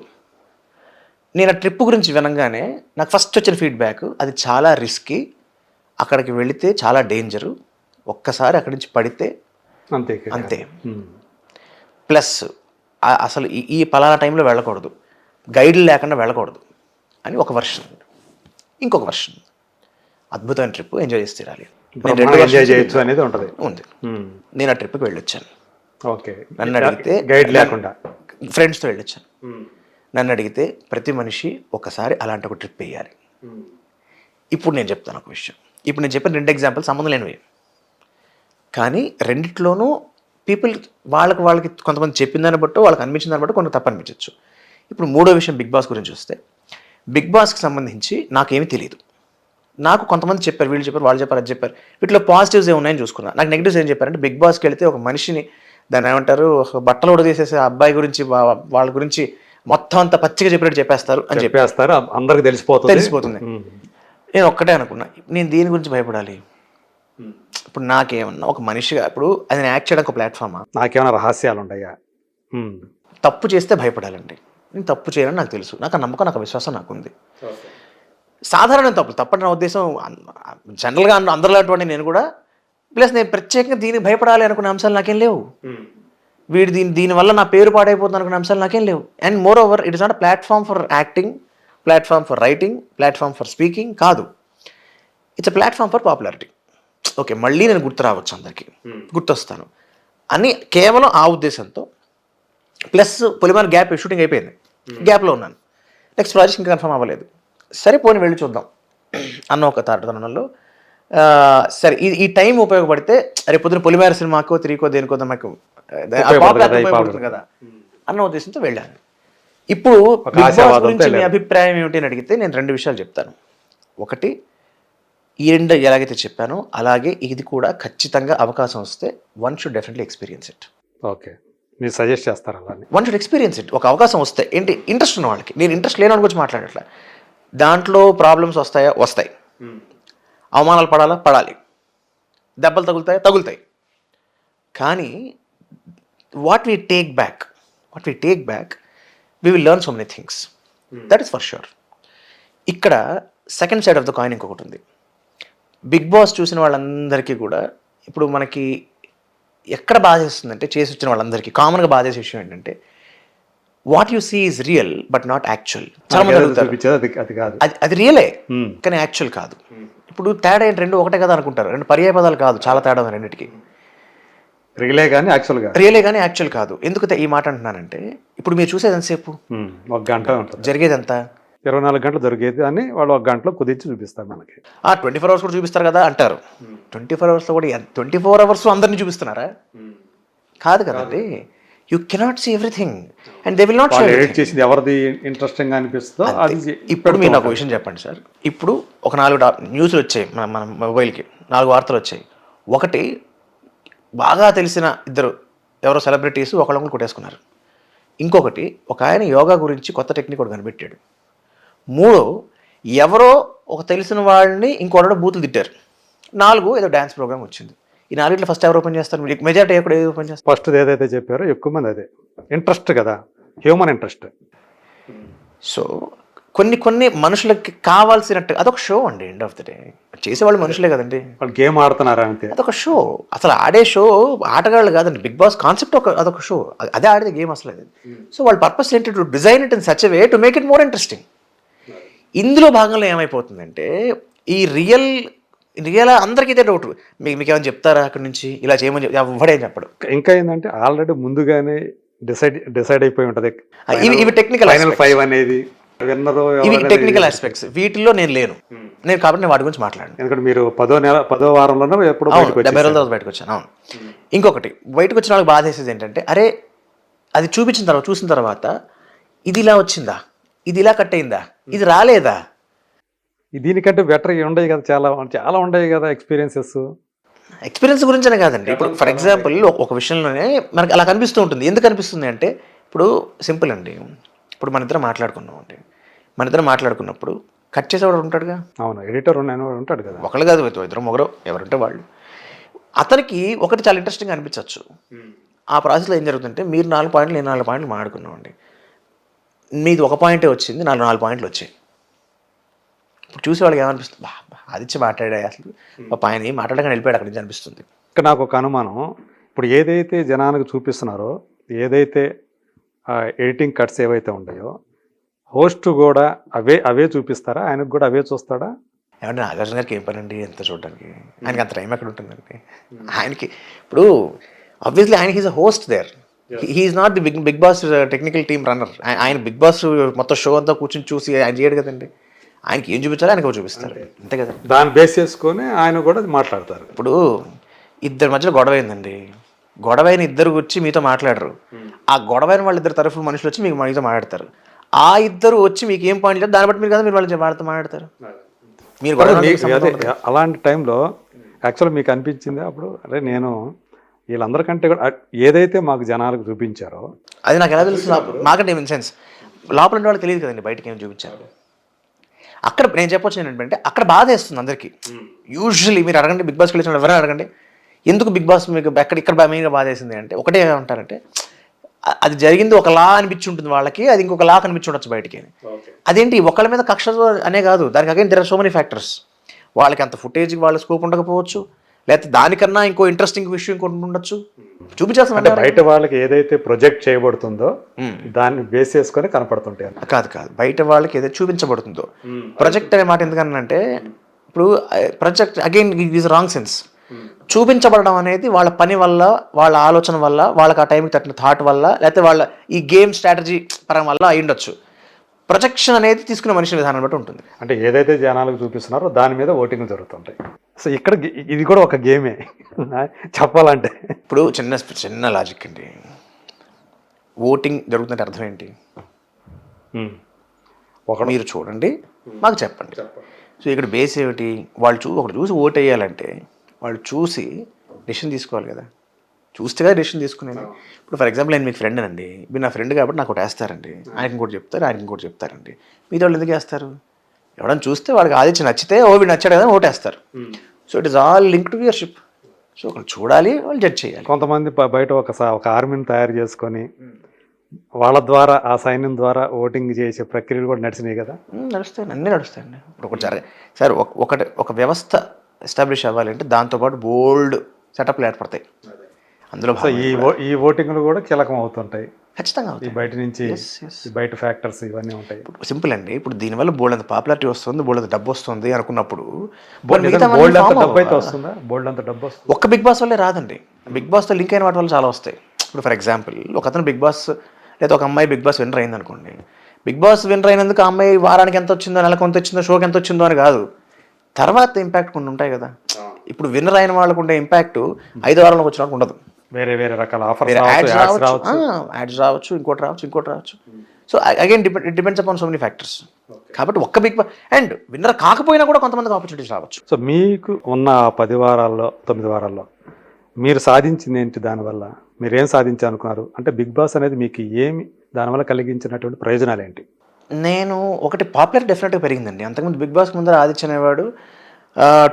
నేను ఆ ట్రిప్ గురించి వినగానే నాకు ఫస్ట్ వచ్చిన ఫీడ్బ్యాక్, అది చాలా రిస్కీ, అక్కడికి వెళితే చాలా డేంజరు, ఒక్కసారి అక్కడి నుంచి పడితే అంతే, ప్లస్ అసలు ఈ పలానా టైంలో వెళ్ళకూడదు, గైడ్లు లేకుండా వెళ్ళకూడదు అని ఒక వర్షన్. ఇంకొక వర్షన్, అద్భుతమైన ట్రిప్, ఎంజాయ్ చేసి తీరాలి, ఉంది. నేను ఆ ట్రిప్కి వెళ్ళొచ్చాను. నన్ను అడిగితే గైడ్ లేకుండా ఫ్రెండ్స్తో వెళ్ళొచ్చాను. నన్ను అడిగితే ప్రతి మనిషి ఒకసారి అలాంటి ఒక ట్రిప్ వేయాలి. ఇప్పుడు నేను చెప్తాను ఒక విషయం, ఇప్పుడు నేను చెప్పిన 2 ఎగ్జాంపుల్ సంబంధం లేనివి, కానీ రెండిట్లోనూ పీపుల్ వాళ్ళకి కొంతమంది చెప్పిన దాన్ని బట్టి, వాళ్ళకి అనిపించిన దాన్ని బట్టి కొంత తప్పు అనిపించవచ్చు. ఇప్పుడు 3వ విషయం బిగ్ బాస్ గురించి వస్తే, బిగ్ బాస్కి సంబంధించి నాకేమీ తెలియదు. నాకు కొంతమంది చెప్పారు, వీళ్ళు చెప్పారు, వాళ్ళు చెప్పారు, అది చెప్పారు. వీటిలో పాజిటివ్స్ ఏమున్నాయని చూసుకున్నా. నాకు నెగిటివ్స్ ఏం చెప్పారంటే, బిగ్ బాస్కి వెళితే ఒక మనిషిని దాన్ని ఏమంటారు బట్టలు ఉడదీసేసే అబ్బాయి గురించి, వాళ్ళ గురించి మొత్తం అంతా పచ్చిగా చెప్పినట్టు చెప్పేస్తారు అని చెప్పేస్తారు, అందరికి తెలిసిపోతుంది. నేను ఒక్కటే అనుకున్నా, నేను దీని గురించి భయపడాలి? ఇప్పుడు నాకేమన్నా ఒక మనిషిగా, ఇప్పుడు అది యాక్ట్ చేయడానికి ఒక ప్లాట్ఫామా, నాకేమైనా రహస్యాలు ఉన్నాయా? తప్పు చేస్తే భయపడాలండి. నేను తప్పు చేయాలని నాకు తెలుసు, నాకు ఆ నమ్మకం, నాకు విశ్వాసం నాకుంది. సాధారణ తప్పని నా ఉద్దేశం, జనరల్గా అందరిలాంటి నేను కూడా, ప్లస్ నేను ప్రత్యేకంగా దీనికి భయపడాలి అనుకునే అంశాలు నాకేం లేవు. దీనివల్ల నా పేరు పాడైపోతుంది అనుకునే అంశాలు నాకేం లేవు. And moreover, it is not platform for acting, platform for writing, platform for speaking కాదు. It's a platform for popularity. Okay మళ్ళీ నేను గుర్తు రావచ్చు అందరికీ, గుర్తొస్తాను అని కేవలం ఆ ఉద్దేశంతో. ప్లస్ పొలిమేర గ్యాప్ షూటింగ్ అయిపోయింది, గ్యాప్లో ఉన్నాను, నెక్స్ట్ ప్రాజెక్ట్ ఇంకా కన్ఫర్మ్ అవ్వలేదు. సరే పోనీ వెళ్ళి చూద్దాం అన్న ఒక తాటతనంలో సరే ఈ టైం ఉపయోగపడితే రేపు పొద్దున పొలిమేర సినిమాకో తిరిగికో దేనికో మాకు ఉపయోగపడుతుంది కదా అన్న ఉద్దేశంతో వెళ్ళాను. ఇప్పుడు బిగ్ బాస్ గురించి మీ అభిప్రాయం ఏమిటి అని అడిగితే నేను 2 విషయాలు చెప్తాను. ఒకటి, ఈ 2 ఎలాగైతే చెప్పానో అలాగే ఇది కూడా ఖచ్చితంగా అవకాశం వస్తే one should definitely experience it. Okay, మీరు సజెస్ట్ చేస్తారు అలా? One should experience it. ఒక అవకాశం వస్తే ఏంటి ఇంట్రెస్ట్ ఉన్న వాళ్ళకి, నేను ఇంట్రెస్ట్ లేని గురించి మాట్లాడట్లే. దాంట్లో ప్రాబ్లమ్స్ వస్తాయా, వస్తాయి. అవమానాలు పడాలా, పడాలి. దెబ్బలు తగులుతాయా, తగులుతాయి. కానీ what we take back we will learn so many things, that is for sure. ఇక్కడ second side of the coin ఇంకొకటి ఉంది. బిగ్ బాస్ చూసిన వాళ్ళందరికీ కూడా ఇప్పుడు మనకి ఎక్కడ బాధ చేస్తుందంటే, చేసి వచ్చిన వాళ్ళందరికీ కామన్గా బాధ చేసే విషయం ఏంటంటే what you see is real but not actual. చాలా మంది అడుగుతారు అది రియలే కానీ యాక్చువల్ కాదు. ఇప్పుడు తేడా ఏంటి, 2 ఒకటే కదా అనుకుంటారు. 2 పర్యాయ పదాలు కాదు, చాలా తేడా ఉంది రెండింటికి. రియలే కానీ యాక్చువల్ కాదు. ఎందుకు ఈ మాట అంటున్నానంటే, ఇప్పుడు మీరు చూసేది ఎంతసేపు, 1 గంట ఉంటుంది, జరిగేది ఎంత 24 గంటలు జరిగేది అని వాళ్ళు 1 గంటలో కుదించి చూపిస్తారు మనకి. 24 అవర్స్ కూడా చూపిస్తారు కదా అంటారు. 24 అవర్స్లో కూడా 24 అవర్స్ అందరినీ చూపిస్తున్నారా? కాదు కదండి. You cannot see everything and they will not show. Edit చేసింది ఎవరిది ఇంట్రెస్టింగ్ గా అనిపిస్తుందో అది. ఇప్పుడు మీరు నాకు విషయం చెప్పండి సార్. ఇప్పుడు ఒక 4 న్యూస్లు వచ్చాయి మన మొబైల్కి, 4 వార్తలు వచ్చాయి. ఒకటి, బాగా తెలిసిన ఇద్దరు ఎవరో సెలబ్రిటీస్ ఒకళ్ళొకరు కొట్టేసుకున్నారు. ఇంకొకటి, ఒక ఆయన యోగా గురించి కొత్త టెక్నిక్ ఒకటి కనిపెట్టాడు. 3, ఎవరో ఒక తెలిసిన వాళ్ళని ఇంకోటి బూతులు తిట్టారు. 4, ఏదో డ్యాన్స్ ప్రోగ్రామ్ వచ్చింది. ఈ 4 ఫస్ట్ ఎవరు ఓపెన్ చేస్తారు? మెజారిటీ ఎక్కడ ఏది ఓపెన్ చేస్తారు? ఫస్ట్ ఏదైతే చెప్పారో ఎక్కువ మంది అదే ఇంట్రెస్ట్ కదా, హ్యూమన్ ఇంట్రెస్ట్. సో కొన్ని మనుషులకి కావాల్సినట్టు అదొక షో అండి. ఎండ్ ఆఫ్ ద డే చేసేవాళ్ళు మనుషులే కదండి, వాళ్ళు గేమ్ ఆడుతున్నారా అంతే. అదొక షో. అసలు ఆడే షో ఆటగాళ్ళు కాదండి. బిగ్ బాస్ కాన్సెప్ట్ అదొక షో, అదే ఆడేది గేమ్ అసలు అది. సో వాళ్ళ పర్పస్ ఏంటి, to design it in such a way to make it more interesting. ఇందులో భాగంలో ఏమైపోతుందంటే ఈ రియల్ అందరికీ ఇదే డౌట్. మీకు ఏమైనా చెప్తారా అక్కడి నుంచి ఇలా చేయమని ఎవడేం చెప్పడు. ఇంకా ఏంటంటే ఆల్రెడీ ముందుగానే డిసైడ్ అయిపోయి ఉంటది. ఇవి టెక్నికల్ ఫైనల్ 5 అనేది ఇవి టెక్నికల్ ఆస్పెక్ట్స్. వీటిల్లో నేను లేను, నేను కాబట్టి నేను వాటి గురించి మాట్లాడాను. ఎందుకంటే మీరు 10వ వారంలోనూ ఎప్పుడు 70 రోజుల తర్వాత బయటకు వచ్చాను. అవును. ఇంకొకటి, బయటకు వచ్చిన వాళ్ళకి బాధ వేసేది ఏంటంటే, అరే అది చూసిన తర్వాత ఇది ఇలా వచ్చిందా, ఇది ఇలా కట్ అయిందా, ఇది రాలేదా. దీనికంటే బెటర్ ఉండవు కదా, చాలా ఉండవు కదా ఎక్స్పీరియన్స్ గురించనే కాదండి. ఇప్పుడు ఫర్ ఎగ్జాంపుల్ ఒక విషయంలోనే మనకి అలా కనిపిస్తూ ఉంటుంది. ఎందుకు కనిపిస్తుంది అంటే, ఇప్పుడు సింపుల్ అండి. ఇప్పుడు మన ఇద్దరం మాట్లాడుకున్నప్పుడు కట్ చేసేవాడు ఉంటాడుగా. అవును, ఎడిటర్ ఉంటాడు కదా. ఒకళ్ళు కాదు, ఇద్దరు మొగరు ఎవరుంటే వాళ్ళు. అతనికి ఒకటి చాలా ఇంట్రెస్టింగ్ అనిపించవచ్చు. ఆ ప్రాసెస్లో ఏం జరుగుతుందంటే, మీరు 4 పాయింట్లు, నేను 4 పాయింట్లు మాట్లాడుకున్నామండి. మీది 1 పాయింటే వచ్చింది, 4 పాయింట్లు వచ్చాయి. ఇప్పుడు చూసే వాళ్ళకి ఏమనిపిస్తుంది, ఆదిత్య మాట్లాడే అసలు ఆయన ఏం మాట్లాడగానే వెళ్ళిపోయాడు అక్కడి నుంచి అనిపిస్తుంది. ఇక్కడ నాకు ఒక అనుమానం, ఇప్పుడు ఏదైతే జనానికి చూపిస్తున్నారో, ఏదైతే ఎడిటింగ్ కట్స్ ఏవైతే ఉన్నాయో, హోస్ట్ కూడా అవే చూపిస్తారా? ఆయనకు కూడా అవే చూస్తాడా? ఏమంటే నాగార్జున గారికి ఏం పని అండి ఎంత చూడడానికి? ఆయనకి అంత టైం ఎక్కడ ఉంటుందండి ఆయనకి? ఇప్పుడు ఆబ్వియస్లీ ఆయన he's a host there, he's not the Bigg Boss technical team runner. ఆయన బిగ్ బాస్ మొత్తం షో అంతా కూర్చొని చూసి ఆయన చేయడు కదండి. ఆయనకి ఏం చూపించాలో ఆయనకు చూపిస్తారు, అంతే కదా. దాన్ని బేస్ చేసుకొని ఆయన కూడా మాట్లాడతారు. ఇప్పుడు ఇద్దరి మధ్యలో గొడవ అయిందండి, గొడవైన ఇద్దరు వచ్చి మీతో మాట్లాడరు. ఆ గొడవైన వాళ్ళిద్దరు తరఫున మనుషులు వచ్చి మీతో మాట్లాడతారు. ఆ ఇద్దరు వచ్చి మీకు ఏం పాయింట్ లేదు దాన్ని బట్టి మీరు కదా మీరు వాళ్ళతో మాట్లాడతారు. మీరు అలాంటి టైంలో యాక్చువల్ మీకు అనిపించింది అప్పుడు, అరే నేను వీళ్ళందరికంటే కూడా ఏదైతే మాకు జనాలకు చూపించారో అది నాకు ఎలా తెలుసు? మాకంటే ఇన్ సెన్స్ లోపల ఉండే వాళ్ళకి తెలియదు కదండి బయటకి ఏం చూపించారు. అక్కడ నేను చెప్పొచ్చు ఏంటంటే, అక్కడ బాధ వేస్తుంది అందరికీ. యూజువల్లీ మీరు అడగండి, బిగ్ బాస్కి వెళ్ళిన ఎవరైనా అడగండి, ఎందుకు బిగ్ బాస్ మీకు ఇక్కడ మెయిన్గా బాధ వేసింది అంటే, ఒకటే ఏమంటారంటే, అది జరిగింది ఒకలా అనిపించి ఉంటుంది వాళ్ళకి, అది ఇంకొకలా కనిపించి ఉండొచ్చు బయటికి. అదేంటి ఒకళ్ళ మీద కక్ష అనే కాదు, దానికి again there are so many factors. వాళ్ళకి అంత ఫుటేజ్కి వాళ్ళ స్కోప్ ఉండకపోవచ్చు, లేకపోతే దానికన్నా ఇంకో ఇంట్రెస్టింగ్ విషయం ఇంకోటి ఉండొచ్చు. చూపించాల్సిన బయట వాళ్ళకి ఏదైతే ప్రొజెక్ట్ చేయబడుతుందో దాన్ని బేస్ చేసుకొని కనపడుతుంటాయి. కాదు బయట వాళ్ళకి ఏదైతే చూపించబడుతుందో. ప్రొజెక్ట్ అనే మాట ఎందుకనంటే, ఇప్పుడు project again is wrong sense. చూపించబడడం అనేది వాళ్ళ పని వల్ల, వాళ్ళ ఆలోచన వల్ల, వాళ్ళకి ఆ టైంకి తట్టిన థాట్ వల్ల, లేకపోతే వాళ్ళ ఈ గేమ్ స్ట్రాటజీ పరం వల్ల అయి ఉండొచ్చు. ప్రొజెక్షన్ అనేది తీసుకునే మనిషి విధానం బట్టి ఉంటుంది. అంటే ఏదైతే జనాలకు చూపిస్తున్నారో దాని మీద ఓటింగ్ జరుగుతుంటాయి. సో ఇక్కడ ఇది కూడా ఒక గేమే చెప్పాలంటే. ఇప్పుడు చిన్న లాజిక్ అండి, ఓటింగ్ జరుగుతుందంటే అర్థం ఏంటి? మీరు చూడండి, మాకు చెప్పండి. సో ఇక్కడ బేస్ ఏమిటి? ఒకటి చూసి ఓట్ వేయాలంటే వాళ్ళు చూసి డెసిషన్ తీసుకోవాలి కదా, చూస్తేగా డెసిషన్ తీసుకునేది. ఇప్పుడు ఫర్ ఎగ్జాంపుల్ నేను మీకు ఫ్రెండ్ అండి, మీరు నా ఫ్రెండ్ కాబట్టి నాకు ఒకటి వేస్తారండి, ఆయన ఇంకోటి చెప్తారు, ఆయన ఇంకోటి చెప్తారండి. మీతో వాళ్ళు ఎందుకు వేస్తారు? ఎవడన్నా చూస్తే వాళ్ళకి ఆదిత్య నచ్చితే వీడు నచ్చాడు కదా ఓటేస్తారు. So it is all link to వ్యూయర్షిప్. సో ఒకరు చూడాలి, వాళ్ళు జడ్జ్ చేయాలి. కొంతమంది బయట ఒక ఆర్మీని తయారు చేసుకొని వాళ్ళ ద్వారా, ఆ సైన్యం ద్వారా ఓటింగ్ చేసే ప్రక్రియలు కూడా నడిచినాయి కదా. నడుస్తాయి, అన్నీ నడుస్తాయండి. ఇప్పుడు ఒకటి సార్ ఒక వ్యవస్థ ఎస్టాబ్లిష్ అవ్వాలంటే దాంతోపాటు బోల్డ్ సెటప్లు ఏర్పడతాయి. అందులో ఈ ఓటింగ్లు కూడా కీలకం అవుతుంటాయి ఖచ్చితంగా. బయట నుంచి బయట ఫ్యాక్టర్స్ ఇవన్నీ ఉంటాయి. సింపుల్ అండి, ఇప్పుడు దీనివల్ల బోల్డ్ అంత పాపులారిటీ వస్తుంది, బోల్డ్ అంత డబ్బు వస్తుంది అనుకున్నప్పుడు బోల్డ్ అంత డబ్బు అయితే వస్తుందా? బోల్డ్ అంత డబ్బు వస్తుంది ఒక్క బిగ్ బాస్ వల్లే రాదండి. బిగ్ బాస్తో లింక్ అయిన వాటి వల్ల చాలా వస్తాయి. ఇప్పుడు ఫర్ ఎగ్జాంపుల్ ఒక అతను బిగ్ బాస్ లేదా ఒక అమ్మాయి బిగ్ బాస్ విన్నర్ అయింది అనుకోండి. బిగ్ బాస్ విన్నర్ అయినందుకు ఆ అమ్మాయి వారానికి ఎంత వచ్చిందో, నెలకు ఎంత వచ్చిందో, షోకి ఎంత వచ్చిందో అని కాదు, తర్వాత ఇంపాక్ట్ కొన్ని ఉంటాయి కదా. ఇప్పుడు విన్నర్ అయిన వాళ్ళకు ఉండే ఇంపాక్ట్ 5 వారాలకు వచ్చినట్టు ఉండదు. వేరే రకాల యాడ్స్ రావచ్చు, ఇంకోటి రావచ్చు. So again depends upon so many factors. కాబట్టి ఒక్క బిగ్ బాస్ అండ్ విన్నర్ కాకపోయినా కూడా కొంతమందికి ఆపర్చునిటీస్ రావచ్చు. సో మీకు ఉన్న 10 వారాల్లో 9 వారాల్లో మీరు సాధించింది ఏంటి? దానివల్ల మీరేం సాధించాలనుకున్నారు? అంటే బిగ్ బాస్ అనేది మీకు ఏమి దానివల్ల కలిగించినటువంటి ప్రయోజనాలు ఏంటి? నేను ఒకటి పాపులర్ డెఫినెట్గా పెరిగిందండి. అంతకుముందు బిగ్ బాస్ ముందర ఆదిత్య అనేవాడు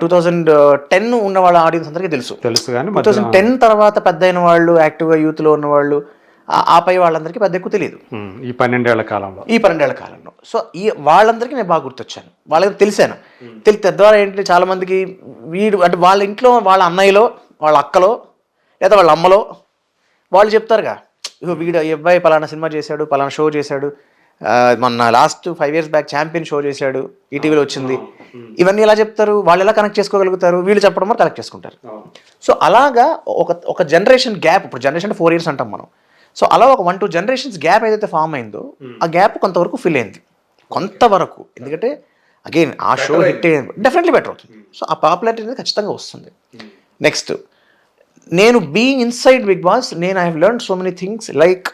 2010 ఉన్న వాళ్ళ ఆడియన్స్ అందరికీ తెలుసు కానీ 2010 తర్వాత పెద్ద అయిన వాళ్ళు, యాక్టివ్గా యూత్లో ఉన్నవాళ్ళు, ఆపై వాళ్ళందరికీ పెద్ద ఎక్కువ తెలియదు ఈ 12 ఏళ్ల కాలంలో. సో వాళ్ళందరికీ నేను బాగా గుర్తొచ్చాను, వాళ్ళకి తెలిసాను. తద్వారా ఏంటి, చాలా మందికి వీడు అంటే వాళ్ళ ఇంట్లో వాళ్ళ అన్నయ్యలో, వాళ్ళ అక్కలో, లేదా వాళ్ళ అమ్మలో వాళ్ళు చెప్తారుగా, వీడు అబ్బాయి పలానా సినిమా చేశాడు, పలానా షో చేశాడు, మొన్న last 5 years back champion show చేశాడు, ఈటీవీలో వచ్చింది. ఇవన్నీ ఎలా చెప్తారు? వాళ్ళు ఎలా కనెక్ట్ చేసుకోగలుగుతారు? వీళ్ళు చెప్పడం వల్ల కనెక్ట్ చేసుకుంటారు. సో అలాగా ఒక జనరేషన్ గ్యాప్, ఇప్పుడు జనరేషన్ 4 years అంటాం మనం. సో అలా ఒక 1-2 generations గ్యాప్ ఏదైతే ఫామ్ అయిందో ఆ గ్యాప్ కొంతవరకు ఫిల్ అయింది, కొంతవరకు. ఎందుకంటే అగైన్ ఆ షో హిట్ డెఫినెట్లీ బెటర్ అవుతుంది. సో ఆ పాపులారిటీ అనేది ఖచ్చితంగా వస్తుంది. నెక్స్ట్, నేను బీయింగ్ ఇన్సైడ్ బిగ్ బాస్, నేను I have learn so many things. Like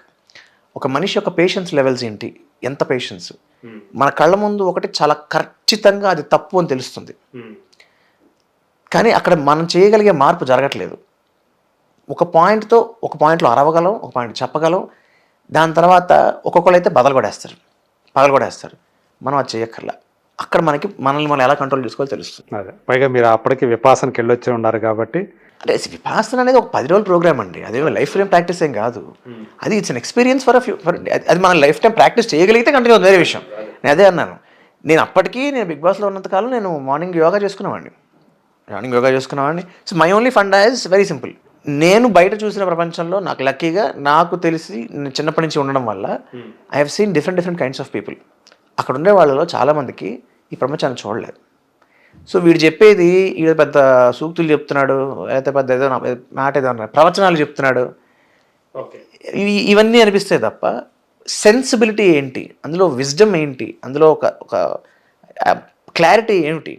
ఒక మనిషి యొక్క పేషెన్స్ లెవెల్స్ ఏంటి, ఎంత పేషెన్స్. మన కళ్ళ ముందు ఒకటి చాలా ఖచ్చితంగా అది తప్పు అని తెలుస్తుంది, కానీ అక్కడ మనం చేయగలిగే మార్పు జరగట్లేదు. ఒక పాయింట్లో అరవగలం, ఒక పాయింట్ చెప్పగలం, దాని తర్వాత ఒక్కొక్కరు అయితే పగలగొడేస్తారు. మనం అది చేయక్కర్లా. అక్కడ మనల్ని మనం ఎలా కంట్రోల్ చేసుకోవాలో తెలుస్తుంది. అదే పైగా మీరు అప్పటికి విపాసనకి వెళ్ళొచ్చి ఉన్నారు కాబట్టి. అంటే విపాసన అనేది ఒక 10 రోజుల ప్రోగ్రామ్ అండి, అదే లైఫ్ టైం ప్రాక్టీస్ ఏం కాదు. అది ఇట్స్ అన్ ఎక్స్పీరియన్స్ అది మనం లైఫ్ టైం ప్రాక్టీస్ చేయగలిగితే కంటిన్యూ వేరే విషయం. నేను అదే అన్నాను, నేను బిగ్ బాస్లో ఉన్నంతకాలం నేను మార్నింగ్ యోగా చేసుకునేవాడిని. So my only fund is very simple. నేను బయట చూసిన ప్రపంచంలో నాకు లక్కీగా, నాకు తెలిసి నేను చిన్నప్పటి నుంచి ఉండడం వల్ల I have seen different kinds of people. అక్కడ ఉండే వాళ్ళలో చాలామందికి ఈ ప్రపంచాన్ని చూడలేదు. సో వీడు చెప్పేది ఈడ పెద్ద సూక్తులు చెప్తున్నాడు, లేకపోతే పెద్ద ఏదో మాట ఏదో ప్రవచనాలు చెప్తున్నాడు, ఇవన్నీ అనిపిస్తాయి తప్ప సెన్సిబిలిటీ ఏంటి, అందులో విజ్డమ్ ఏంటి, అందులో ఒక క్లారిటీ ఏమిటి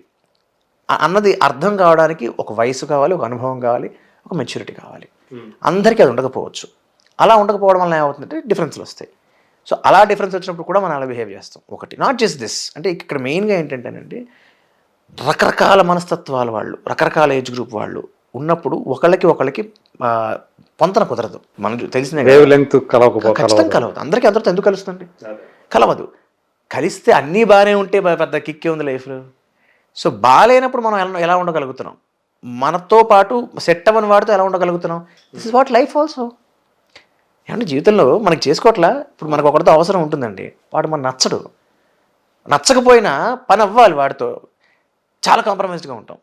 అన్నది అర్థం కావడానికి ఒక వయసు కావాలి, ఒక అనుభవం కావాలి, ఒక మెచ్యూరిటీ కావాలి. అందరికీ అది ఉండకపోవచ్చు. అలా ఉండకపోవడం వల్ల ఏమవుతుందంటే డిఫరెన్స్లు వస్తాయి. సో అలా డిఫరెన్స్ వచ్చినప్పుడు కూడా మనం అలా బిహేవ్ చేస్తాం. ఒకటి నాట్ జస్ట్ దిస్, అంటే ఇక్కడ మెయిన్గా ఏంటంటేనండి, రకరకాల మనస్తత్వాల వాళ్ళు, రకరకాల ఏజ్ గ్రూప్ వాళ్ళు ఉన్నప్పుడు ఒకళ్ళకి పొంతన కుదరదు. మనం తెలిసిన ఖచ్చితంగా కలవదు. అందరికీ అందరితో ఎందుకు కలుస్తుంది? కలవదు. కలిస్తే అన్నీ బాగానే ఉంటే పెద్ద కిక్కే ఉంది లైఫ్లో. సో బాగాలేనప్పుడు మనం ఎలా ఉండగలుగుతున్నాం, మనతో పాటు సెట్ అవ్వని వాడితో ఎలా ఉండగలుగుతున్నాం? This is what life also. ఏమంటే జీవితంలో మనకి చేసుకోవట్లా, ఇప్పుడు మనకు ఒకరితో అవసరం ఉంటుందండి, వాడు మన నచ్చకపోయినా పని అవ్వాలి వాడితో, చాలా కాంప్రమైజ్డ్గా ఉంటాం.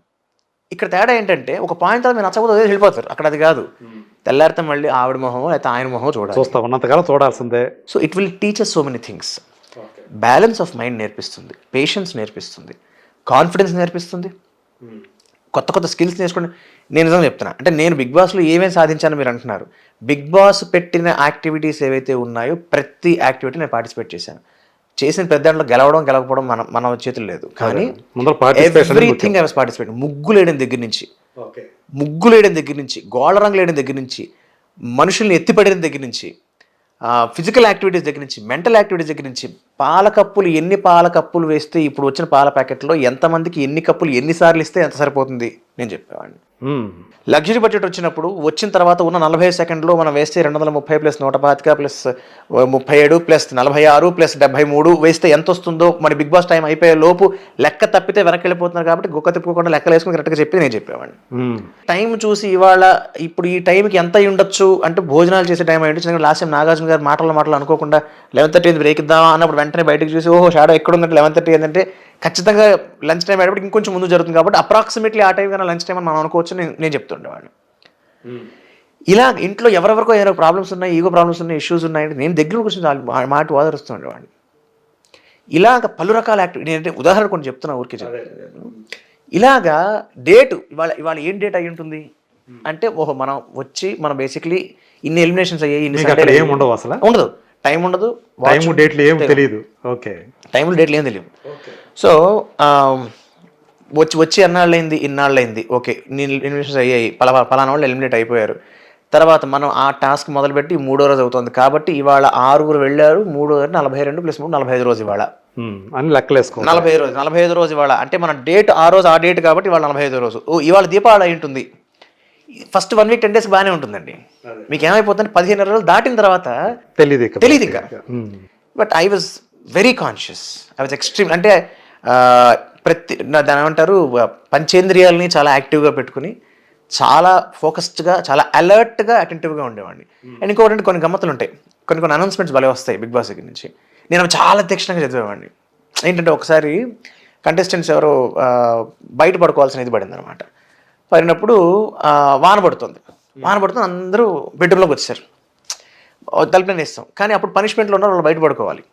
ఇక్కడ తేడా ఏంటంటే ఒక పాయింట్ తర్వాత మీరు నచ్చకపోతే వెళ్ళిపోతారు. అక్కడ అది కాదు, తెల్లారితే మళ్ళీ ఆవిడ మొహమో లేకపోతే ఆయన మొహమో చూడాల్సిందే. So it will teach us so many things. Balance of mind నేర్పిస్తుంది, పేషెన్స్ నేర్పిస్తుంది, కాన్ఫిడెన్స్ నేర్పిస్తుంది, కొత్త కొత్త స్కిల్స్ నేర్చుకోండి. నేను నిజంగా చెప్తున్నా, అంటే నేను బిగ్ బాస్లో ఏమేమి సాధించానో మీరు అంటున్నారు. బిగ్ బాస్ పెట్టిన యాక్టివిటీస్ ఏవైతే ఉన్నాయో ప్రతి యాక్టివిటీ నేను పార్టిసిపేట్ చేశాను. చేసిన పెద్ద దాంట్లో గెలవడం గెలవకపోవడం మన చేతులు లేదు, కానీ ఎవ్రీథింగ్ ఐ వాస్ పార్టిసిపేట్. ముగ్గులు వేయడం దగ్గర నుంచి, గోళ్ళ రంగులు వేయడం దగ్గర నుంచి, మనుషుల్ని ఎత్తిపడేయడం దగ్గర నుంచి, ఫిజికల్ యాక్టివిటీస్ దగ్గర నుంచి, మెంటల్ యాక్టివిటీస్ దగ్గర నుంచి, ఎన్ని పాల కప్పులు వేస్తే ఇప్పుడు వచ్చిన పాల ప్యాకెట్లో ఎంతమందికి ఎన్ని కప్పులు ఎన్నిసార్లు ఇస్తే ఎంత సరిపోతుంది నేను చెప్పేవాడిని. లగ్జరీ బడ్జెట్ వచ్చినప్పుడు వచ్చిన తర్వాత ఉన్న 40 సెకండ్లో మనం వేస్తే 230 ప్లస్ 125 ప్లస్ 37 ప్లస్ 46 ప్లస్ 73 వేస్తే ఎంత వస్తుందో మరి బిగ్ బాస్ టైం అయిపోయే లోపు లెక్క తప్పితే వెనక్కి వెళ్ళిపోతున్నారు కాబట్టి గుక్క తిప్పుకోకుండా లెక్కలు వేసుకుని కరెక్ట్గా చెప్పి నేను చెప్పేవాడిని. టైం చూసి ఇవాళ ఇప్పుడు ఈ టైంకి ఎంత అయి ఉండొచ్చు అంటే భోజనాలు చేసే టైం అయి ఉండొచ్చు. లాస్ట్ టైం నాగార్జున గారు మాటలు అనుకోకుండా 11:30 బ్రేక్ ఇద్దామా అన్నప్పుడు వెంటనే బయటకు చూసి ఓహో షాడో ఎక్కడ ఉందంటే 11:30 ఏంటంటే ఖచ్చితంగా లంచ్ టైం అయ్యేటప్పుడు ఇంకొంచెం ముందు జరుగుతుంది కాబట్టి అప్రాక్సిమేట్లీ ఆ టైం కన్నా లంచ్ టైం అని మనం అనుకోవచ్చు నేను చెప్తుండేవాడిని. ఇలా ఇంట్లో ఎవరెవరికో ఏదైనా ప్రాబ్లమ్స్ ఉన్నాయి, ఈగో ప్రాబ్లమ్స్ ఉన్నాయి, ఇష్యూస్ ఉన్నాయి, నేను దగ్గర కూర్చొని మాట ఓదరుస్తుండేవాడిని. ఇలాగ పలు రకాల యాక్టివిటీ నేనంటే ఉదాహరణ కొన్ని చెప్తున్నా ఊరికే చెప్తాను. ఇలాగా డేట్ ఇవాళ ఏం డేట్ అయి ఉంటుంది అంటే ఓహో మనం బేసిక్లీ ఇన్ని ఎలిమినేషన్స్ అయ్యాయి, ఉండదు, టైం ఉండదు, డేట్లు ఏం తెలియదు, టైంలో డేట్లు ఏం తెలియదు. సో వచ్చి ఇన్నాళ్ళైంది ఓకే నేను ఎలిమినేషన్స్ అయ్యాయి, పలానా వాళ్ళు ఎలిమినేట్ అయిపోయారు. తర్వాత మనం ఆ టాస్క్ మొదలుపెట్టి 3వ రోజు అవుతుంది కాబట్టి ఇవాళ 6 వెళ్ళారు, 3వ 42 ప్లస్ 3 45 రోజు ఇవాళ అని లెక్కలేసుకో 45 రోజు ఇవాళ అంటే మన డేట్ ఆ డేట్ కాబట్టి ఇవాళ 45 రోజు. ఇవాళ దీపావళి అయి ఉంటుంది. ఫస్ట్ 1 వీక్ 10 డేస్ బాగానే ఉంటుందండి. మీకు ఏమైపోతుంది 15 రోజులు దాటిన తర్వాత తెలియదు ఇంకా. But I was very conscious, I was extreme. అంటే దాని ఏమంటారు పంచేంద్రియాలని చాలా యాక్టివ్గా పెట్టుకుని చాలా ఫోకస్డ్గా చాలా అలర్ట్గా అటెంటివ్గా ఉండేవాడిని. అండ్ ఇంకొకటి కొన్ని గమ్మతులు ఉంటాయి, కొన్ని అనౌన్స్మెంట్స్ భలే వస్తాయి బిగ్ బాస్ దగ్గర నుంచి. నేను చాలా తీక్షణంగా చదివేవాడిని. ఏంటంటే ఒకసారి కంటెస్టెంట్స్ ఎవరో బయట పడుకోవాల్సిన ఇది పడింది అనమాట. పడినప్పుడు వాన పడుతుంది అందరూ బెడ్రూమ్లోకి వచ్చారు, తలుపునే వేస్తాం. కానీ అప్పుడు పనిష్మెంట్లో ఉన్న వాళ్ళు బయట పడుకోవాలి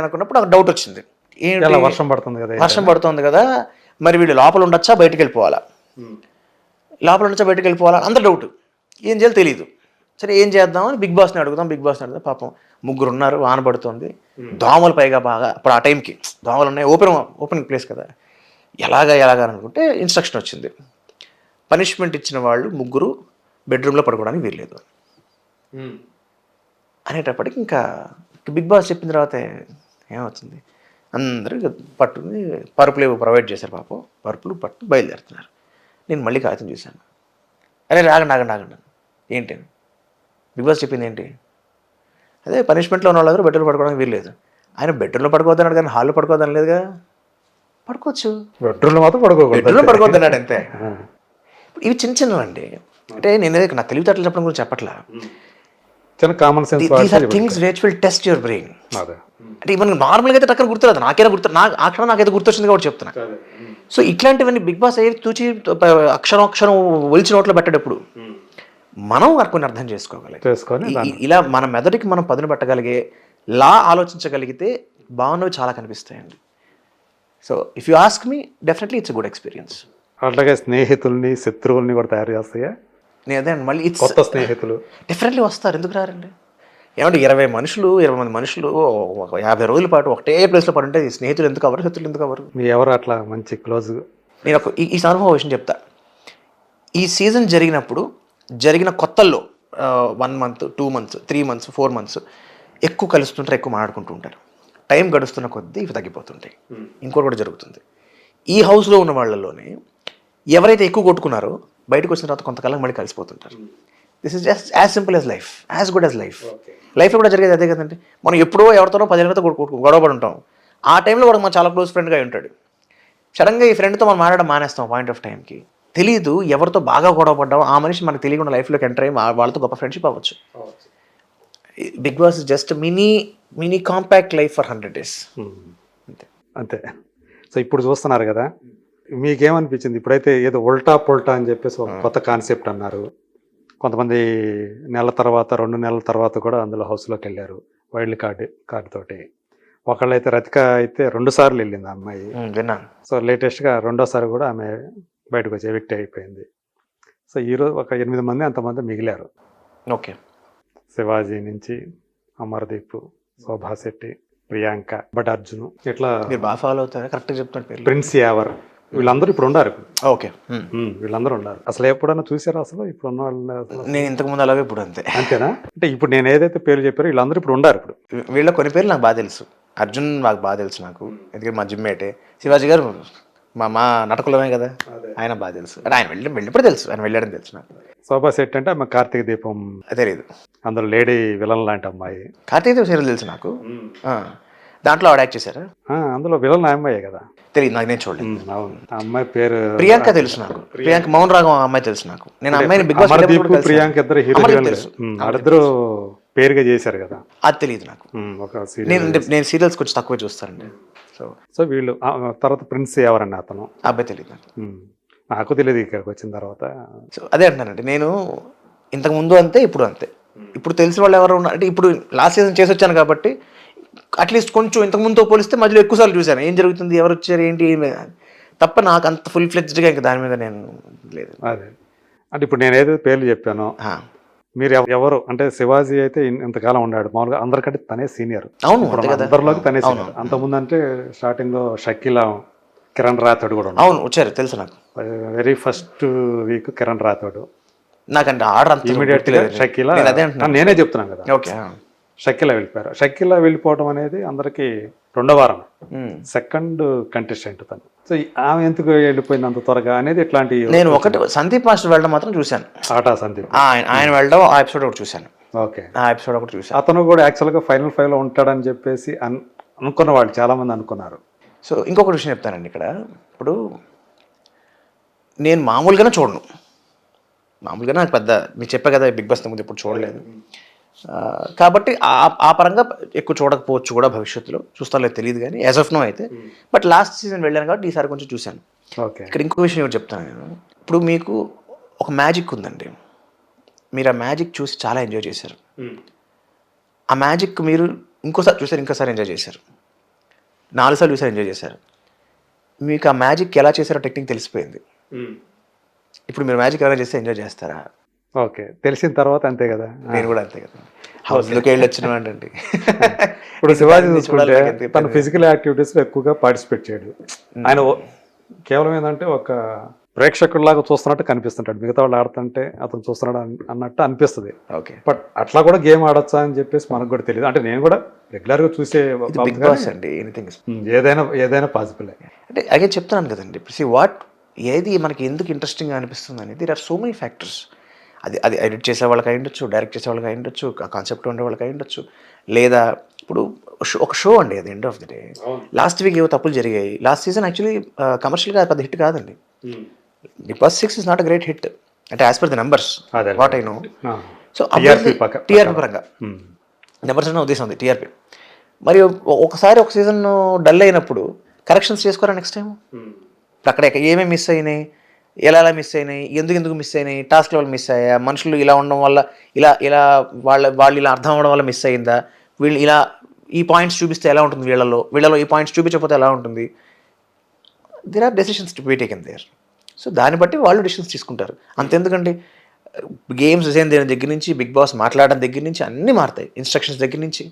అనుకున్నప్పుడు నాకు డౌట్ వచ్చింది, వర్షం పడుతుంది కదా మరి వీళ్ళు లోపల ఉండొచ్చా బయటకు వెళ్ళిపోవాలా, అందరూ డౌట్, ఏం చేయాలో తెలియదు. సరే ఏం చేద్దామని బిగ్ బాస్ని అడుగుదాం. పాపం 3 ఉన్నారు, వాన పడుతుంది, దోమలు పైగా బాగా. అప్పుడు ఆ టైంకి దోమలు ఉన్నాయి, ఓపెన్ ప్లేస్ కదా, ఎలాగా అనుకుంటే ఇన్స్ట్రక్షన్ వచ్చింది, పనిష్మెంట్ ఇచ్చిన వాళ్ళు 3 బెడ్రూమ్లో పడుకోవడానికి వీల్లేదు అనేటప్పటికి ఇంకా బిగ్ బాస్ చెప్పిన తర్వాత ఏమవుతుంది, అందరూ పట్టుకుని పరుపులు ప్రొవైడ్ చేశారు. పాపం పరుపులు బయలుదేరుతున్నారు. నేను మళ్ళీ కాగితం చూశాను, అరే ఆగండి ఏంటి బిగ్ బాస్ చెప్పింది ఏంటి, అదే పనిష్మెంట్లో ఉన్న వాళ్ళు బెడ్రూమ్లో పడుకోవడానికి వీల్లేదు. ఆయన బెడ్రూమ్లో పడుకోవద్దన్నాడు కానీ హాల్లో పడుకోవద్దని లేదుగా, పడుకోవచ్చు, బెడ్రూమ్లో పడుకోవద్దన్నాడు అంతే. ఇవి చిన్నవండి. అంటే నేను నాకు తెలివితేటలు చెప్పడం గురించి చెప్పట్లా, things which will test your brain. అంటే మనకు నార్మల్గా అయితే టక్కన గుర్తురాదు, నాకైతే గుర్తొచ్చింది కాబట్టి చెప్తున్నా. సో ఇట్లాంటివన్నీ బిగ్ బాస్ అయ్యి తూచి అక్షరం ఒలిచి నోట్లో పెట్టేటప్పుడు మనం కొన్ని అర్థం చేసుకోవాలి. ఇలా మన మెదడుకి మనం పదును పెట్టగలిగే ఆలోచించగలిగితే బాగున్నవి చాలా కనిపిస్తాయండి. So if you ask me definitely it's good experience. అట్లాగే స్నేహితుల్ని శత్రువుల్ని కూడా తయారు చేస్తాయా? అదే మళ్ళీ కొత్త స్నేహితులు డెఫినెట్లీ వస్తారు, ఎందుకు రారండి? ఏమంటే 20 మంది మనుషులు 50 రోజుల పాటు ఒకటే ప్లేస్లో పడుంటే స్నేహితులు ఎందుకు అవ్వరు, శత్రులు ఎందుకు అవ్వరు? ఎవరు అట్లా మంచి క్లోజ్? నేను ఈ సందర్భం విషయం చెప్తా. ఈ సీజన్ జరిగిన కొత్తల్లో 1 మంత్ 2 మంత్స్ 3 మంత్స్ 4 మంత్స్ ఎక్కువ కలుస్తుంటారు, ఎక్కువ మాట్లాడుకుంటూ ఉంటారు. టైం గడుస్తున్న కొద్దీ ఇవి తగ్గిపోతుంటాయి. ఇంకోటి కూడా జరుగుతుంది, ఈ హౌస్లో ఉన్న వాళ్ళలోనే ఎవరైతే ఎక్కువ కొట్టుకున్నారో బయటకు వచ్చిన తర్వాత కొంతకాలం మళ్ళీ కలిసిపోతుంటారు. This is just as simple as life, as good as life. లైఫ్లో కూడా జరిగేది అదే కదండి. మనం ఎప్పుడో ఎవరితోనో 10 ఏళ్ళతో గొడవపడి ఉంటాం. ఆ టైంలో కూడా మనం చాలా క్లోజ్ ఫ్రెండ్గా ఉంటాడు. సడన్గా ఈ ఫ్రెండ్తో మనం మాట్లాడడం మానేస్తాం. పాయింట్ ఆఫ్ టైంకి తెలీదు ఎవరితో బాగా గొడవపడ్డాం, ఆ మనిషి మనకు తెలియకుండా లైఫ్లోకి ఎంటర్ అయ్యి వాళ్ళతో గొప్ప ఫ్రెండ్షిప్ అవ్వచ్చు. Bigg Boss is just mini compact life for 100 days. అంతే. సో ఇప్పుడు చూస్తున్నారు కదా, మీకేమనిపించింది? ఇప్పుడైతే ఏదో ఉల్టా పొల్టా అని చెప్పేసి ఒక కొత్త కాన్సెప్ట్ అన్నారు. కొంతమంది 2 నెలల తర్వాత కూడా అందులో హౌస్లోకి వెళ్ళారు వైల్డ్ కార్డు తోటి. ఒకళ్ళైతే రతిక అయితే 2 సార్లు వెళ్ళింది ఆ అమ్మాయి. విన్నాను. సో లేటెస్ట్గా రెండోసారి కూడా ఆమె బయటకు వచ్చి ఎవిక్ట్ అయిపోయింది. సో ఈరోజు ఒక 8 మంది అంతమంది మిగిలారు. ఓకే. శివాజీ నుంచి అమర్దీప్, శోభా శెట్టి, ప్రియాంక, బట్ అర్జున్, ఇట్లా మీరు బాగా ఫాలో అవుతారా? కరెక్ట్గా చెప్తున్నారు పేరు. ప్రిన్స్ యావర్, వీళ్ళందరూ ఇప్పుడు ఉన్నారు. ఓకే. వీళ్ళందరూ ఉన్నారు. అసలు ఎప్పుడన్నా చూసారా అసలు ఇప్పుడు ఉన్న వాళ్ళు? అసలు నేను ఇంతకుముందు అలాగే ఇప్పుడు అంతే. అంతేనా? అంటే ఇప్పుడు నేను ఏదైతే పేర్లు చెప్పారో వీళ్ళందరూ ఇప్పుడు ఉన్నారు. ఇప్పుడు వీళ్ళ కొన్ని పేర్లు నాకు బాగా తెలుసు. అర్జున్ నాకు బాగా తెలుసు నాకు, ఎందుకంటే మా జిమ్మేటే. శివాజీ గారు మా నటకులమే కదా, ఆయన బాగా తెలుసు. అంటే ఆయన వెళ్ళినప్పుడు తెలుసు, ఆయన వెళ్ళాడని తెలుసు నాకు. శోభా శెట్టి అంటే ఆమె కార్తీక దీపం తెలియదు, అందులో లేడీ విలన్ లాంటి అమ్మాయి. కార్తీక దీపం సీరియల్ తెలుసు నాకు. దాంట్లో ఆవిడ యాక్ట్ చేశారా? అందులో విలన్ ఆ అమ్మాయే కదా. తెలియదు నాకు, నేను చూడలేదు. అవును, ఆ అమ్మాయి పేరు ప్రియాంక తెలుసు నాకు. ప్రియాంక మౌన్ రాగం అమ్మాయి తెలుసు నాకు. నేను అమ్మాయిని బిగ్ బాస్ అమర్దీప్, ప్రియాంక ఇద్దరు హీరోయిన్ తెలుసు. వాళ్ళిద్దరూ పేరుగా చేశారు కదా. అది తెలియదు నాకు. ఒక సీరియల్ నేను సీరియల్స్ కొంచెం తక్కువ చూస్తానండి. సో వీళ్ళు తర్వాత ప్రిన్స్ ఎవరన్నా అతను అబ్బాయి తెలియదు నాకు. నాకు తెలియదు ఇక్కడికి వచ్చిన తర్వాత. సో అదే అంటున్నానండి, నేను ఇంతకు ముందు అంతే, ఇప్పుడు అంతే. ఇప్పుడు తెలిసిన వాళ్ళు ఎవరు ఉన్నారు అంటే, ఇప్పుడు లాస్ట్ సీజన్ చేసి వచ్చాను కాబట్టి అట్లీస్ట్ కొంచెం ఇంతకు ముందుతో పోలిస్తే మధ్యలో ఎక్కువసార్లు చూశాను ఏం జరుగుతుంది, ఎవరు వచ్చారు, ఏంటి తప్ప నాకు అంత ఫుల్ ఫ్లెడ్జ్డ్గా ఇంకా దాని మీద నేను లేదు. అదే అంటే ఇప్పుడు నేను ఏదైతే పేర్లు చెప్పానో మీరు ఎవరు అంటే శివాజీ అయితే ఇంతకాలం ఉన్నాడు, మామూలుగా అందరికంటే తనే సీనియర్. అవును, అందరిలోకి తనే సీనియర్. అంతకుముందు అంటే స్టార్టింగ్ లో షకీలా, కిరణ్ రాథోడ్ కూడా ఉన్నాడు. అవును, వచ్చారు తెలుసు నాకు. Very first week Kiran Rathod, నాకంటే ఆర్డర్ అంత ఇమీడియట్ గా షకీలా. నేనే చెప్తున్నాను కదా, ఓకే. షకీలా వెళ్ళిపోయారు. షకీలా వెళ్ళిపోవడం అనేది అందరికి రెండో వారం, సెకండ్ కంటెస్టెంట్ తను. సో ఆమె ఎందుకు వెళ్ళిపోయింది అంత త్వరగా అనేది ఇట్లాంటి. నేను ఒకటి సందీప్ మాస్టర్ వెళ్ళడం మాత్రం చూశాను. ఆటా సందీప్ ఆయన వెళ్ళడం ఆ ఎపిసోడ్ ఒకటి చూశాను. ఓకే, ఆ ఎపిసోడ్ ఒకటి చూశాను. అతను కూడా యాక్చువల్గా ఫైనల్ 5 లో ఉంటాడని చెప్పేసి అనుకున్న వాళ్ళు చాలా మంది అనుకున్నారు. సో ఇంకొక విషయం చెప్తానండి ఇక్కడ. ఇప్పుడు నేను మామూలుగానే చూడను, మామూలుగా నాకు పెద్ద మీకు చెప్పా కదా బిగ్ బాస్ ముందు ఎప్పుడు చూడలేదు కాబట్టి ఆ పరంగా ఎక్కువ చూడకపోవచ్చు కూడా, భవిష్యత్తులో చూస్తాలో తెలియదు కానీ యాజ్ ఆఫ్ నో అయితే. బట్ లాస్ట్ సీజన్ వెళ్ళాను కాబట్టి ఈసారి కొంచెం చూశాను. ఓకే, ఇక్కడ ఇంకో విషయం ఏమిటి చెప్తాను నేను. ఇప్పుడు మీకు ఒక మ్యాజిక్ ఉందండి, మీరు ఆ మ్యాజిక్ చూసి చాలా ఎంజాయ్ చేశారు. ఆ మ్యాజిక్ మీరు ఇంకోసారి చూసారు, ఇంకోసారి ఎంజాయ్ చేశారు, 4 సార్లు చూసారు, ఎంజాయ్ చేశారు. మీకు ఆ మ్యాజిక్ ఎలా చేశారో టెక్నిక్ తెలిసిపోయింది. ఇప్పుడు మీరు మ్యాజిక్ ఎలా చేస్తే ఎంజాయ్ చేస్తారా? ఓకే, తెలిసిన తర్వాత అంతే కదా. నేను కూడా అంతే కదా, హౌస్లోకి వెళ్ళి వచ్చిన అండి. ఇప్పుడు శివాజీ చూసుకుంటే తను ఫిజికల్ యాక్టివిటీస్ లో ఎక్కువగా పార్టిసిపేట్ చేయడు. ఆయన కేవలం ఏంటంటే ఒక ప్రేక్షకుడిలాగా చూస్తున్నట్టు కనిపిస్తుంటాడు, మిగతా వాళ్ళు ఆడుతుంటే అతను చూస్తున్నాడు అన్నట్టు అనిపిస్తుంది. ఓకే, బట్ అట్లా కూడా గేమ్ ఆడొచ్చా అని చెప్పేసి మనకు కూడా తెలియదు. అంటే నేను కూడా రెగ్యులర్ గా చూసే బిగ్ బాస్ అండి, ఎనీథింగ్ ఏదైనా పాసిబుల్. అంటే అగే చెప్తున్నాను కదండి, ఏది మనకి ఎందుకు ఇంట్రెస్టింగ్ అనిపిస్తుంది అనేది there are so many factors. అది ఎడిట్ చేసే వాళ్ళకి అయి ఉండొచ్చు, డైరెక్ట్ చేసే వాళ్ళకి అయి ఉండొచ్చు, ఆ కాన్సెప్ట్ ఉండే వాళ్ళకి అయి ఉండొచ్చు, లేదా ఇప్పుడు ఒక షో అండి, అది end of the day. Last week ఏవో తప్పులు జరిగాయి. లాస్ట్ సీజన్ యాక్చువల్లీ కమర్షియల్గా పెద్ద హిట్ కాదండి. Bigg Boss 6 is not a great hit అంటే as per the numbers what I know. So TRP పరంగా నెంబర్స్ అన్న ఉద్దేశం ఉంది, టీఆర్పీ. మరి ఒకసారి ఒక సీజన్ డల్ అయినప్పుడు కరెక్షన్స్ చేసుకోరా నెక్స్ట్ టైం. ఇప్పుడు అక్కడ ఏమేమి మిస్ అయినాయి, ఎలా మిస్ అయినాయి, ఎందుకు మిస్ అయినాయి, టాస్క్ లెవెల్ మిస్ అయ్యా, మనుషులు ఇలా ఉండడం వల్ల ఇలా వాళ్ళు ఇలా అర్థం అవ్వడం వల్ల మిస్ అయిందా, వీళ్ళు ఇలా ఈ పాయింట్స్ చూపిస్తే ఎలా ఉంటుంది, వీళ్ళలో ఈ పాయింట్స్ చూపించకపోతే ఎలా ఉంటుంది. There are decisions to be taken there. సో దాన్ని బట్టి వాళ్ళు డెసిషన్స్ తీసుకుంటారు. అంతెందుకండి, గేమ్స్ డిజైన్ చేయడం దగ్గర నుంచి, బిగ్ బాస్ మాట్లాడడం దగ్గర నుంచి అన్నీ మారుతాయి, ఇన్స్ట్రక్షన్స్ దగ్గర నుంచి.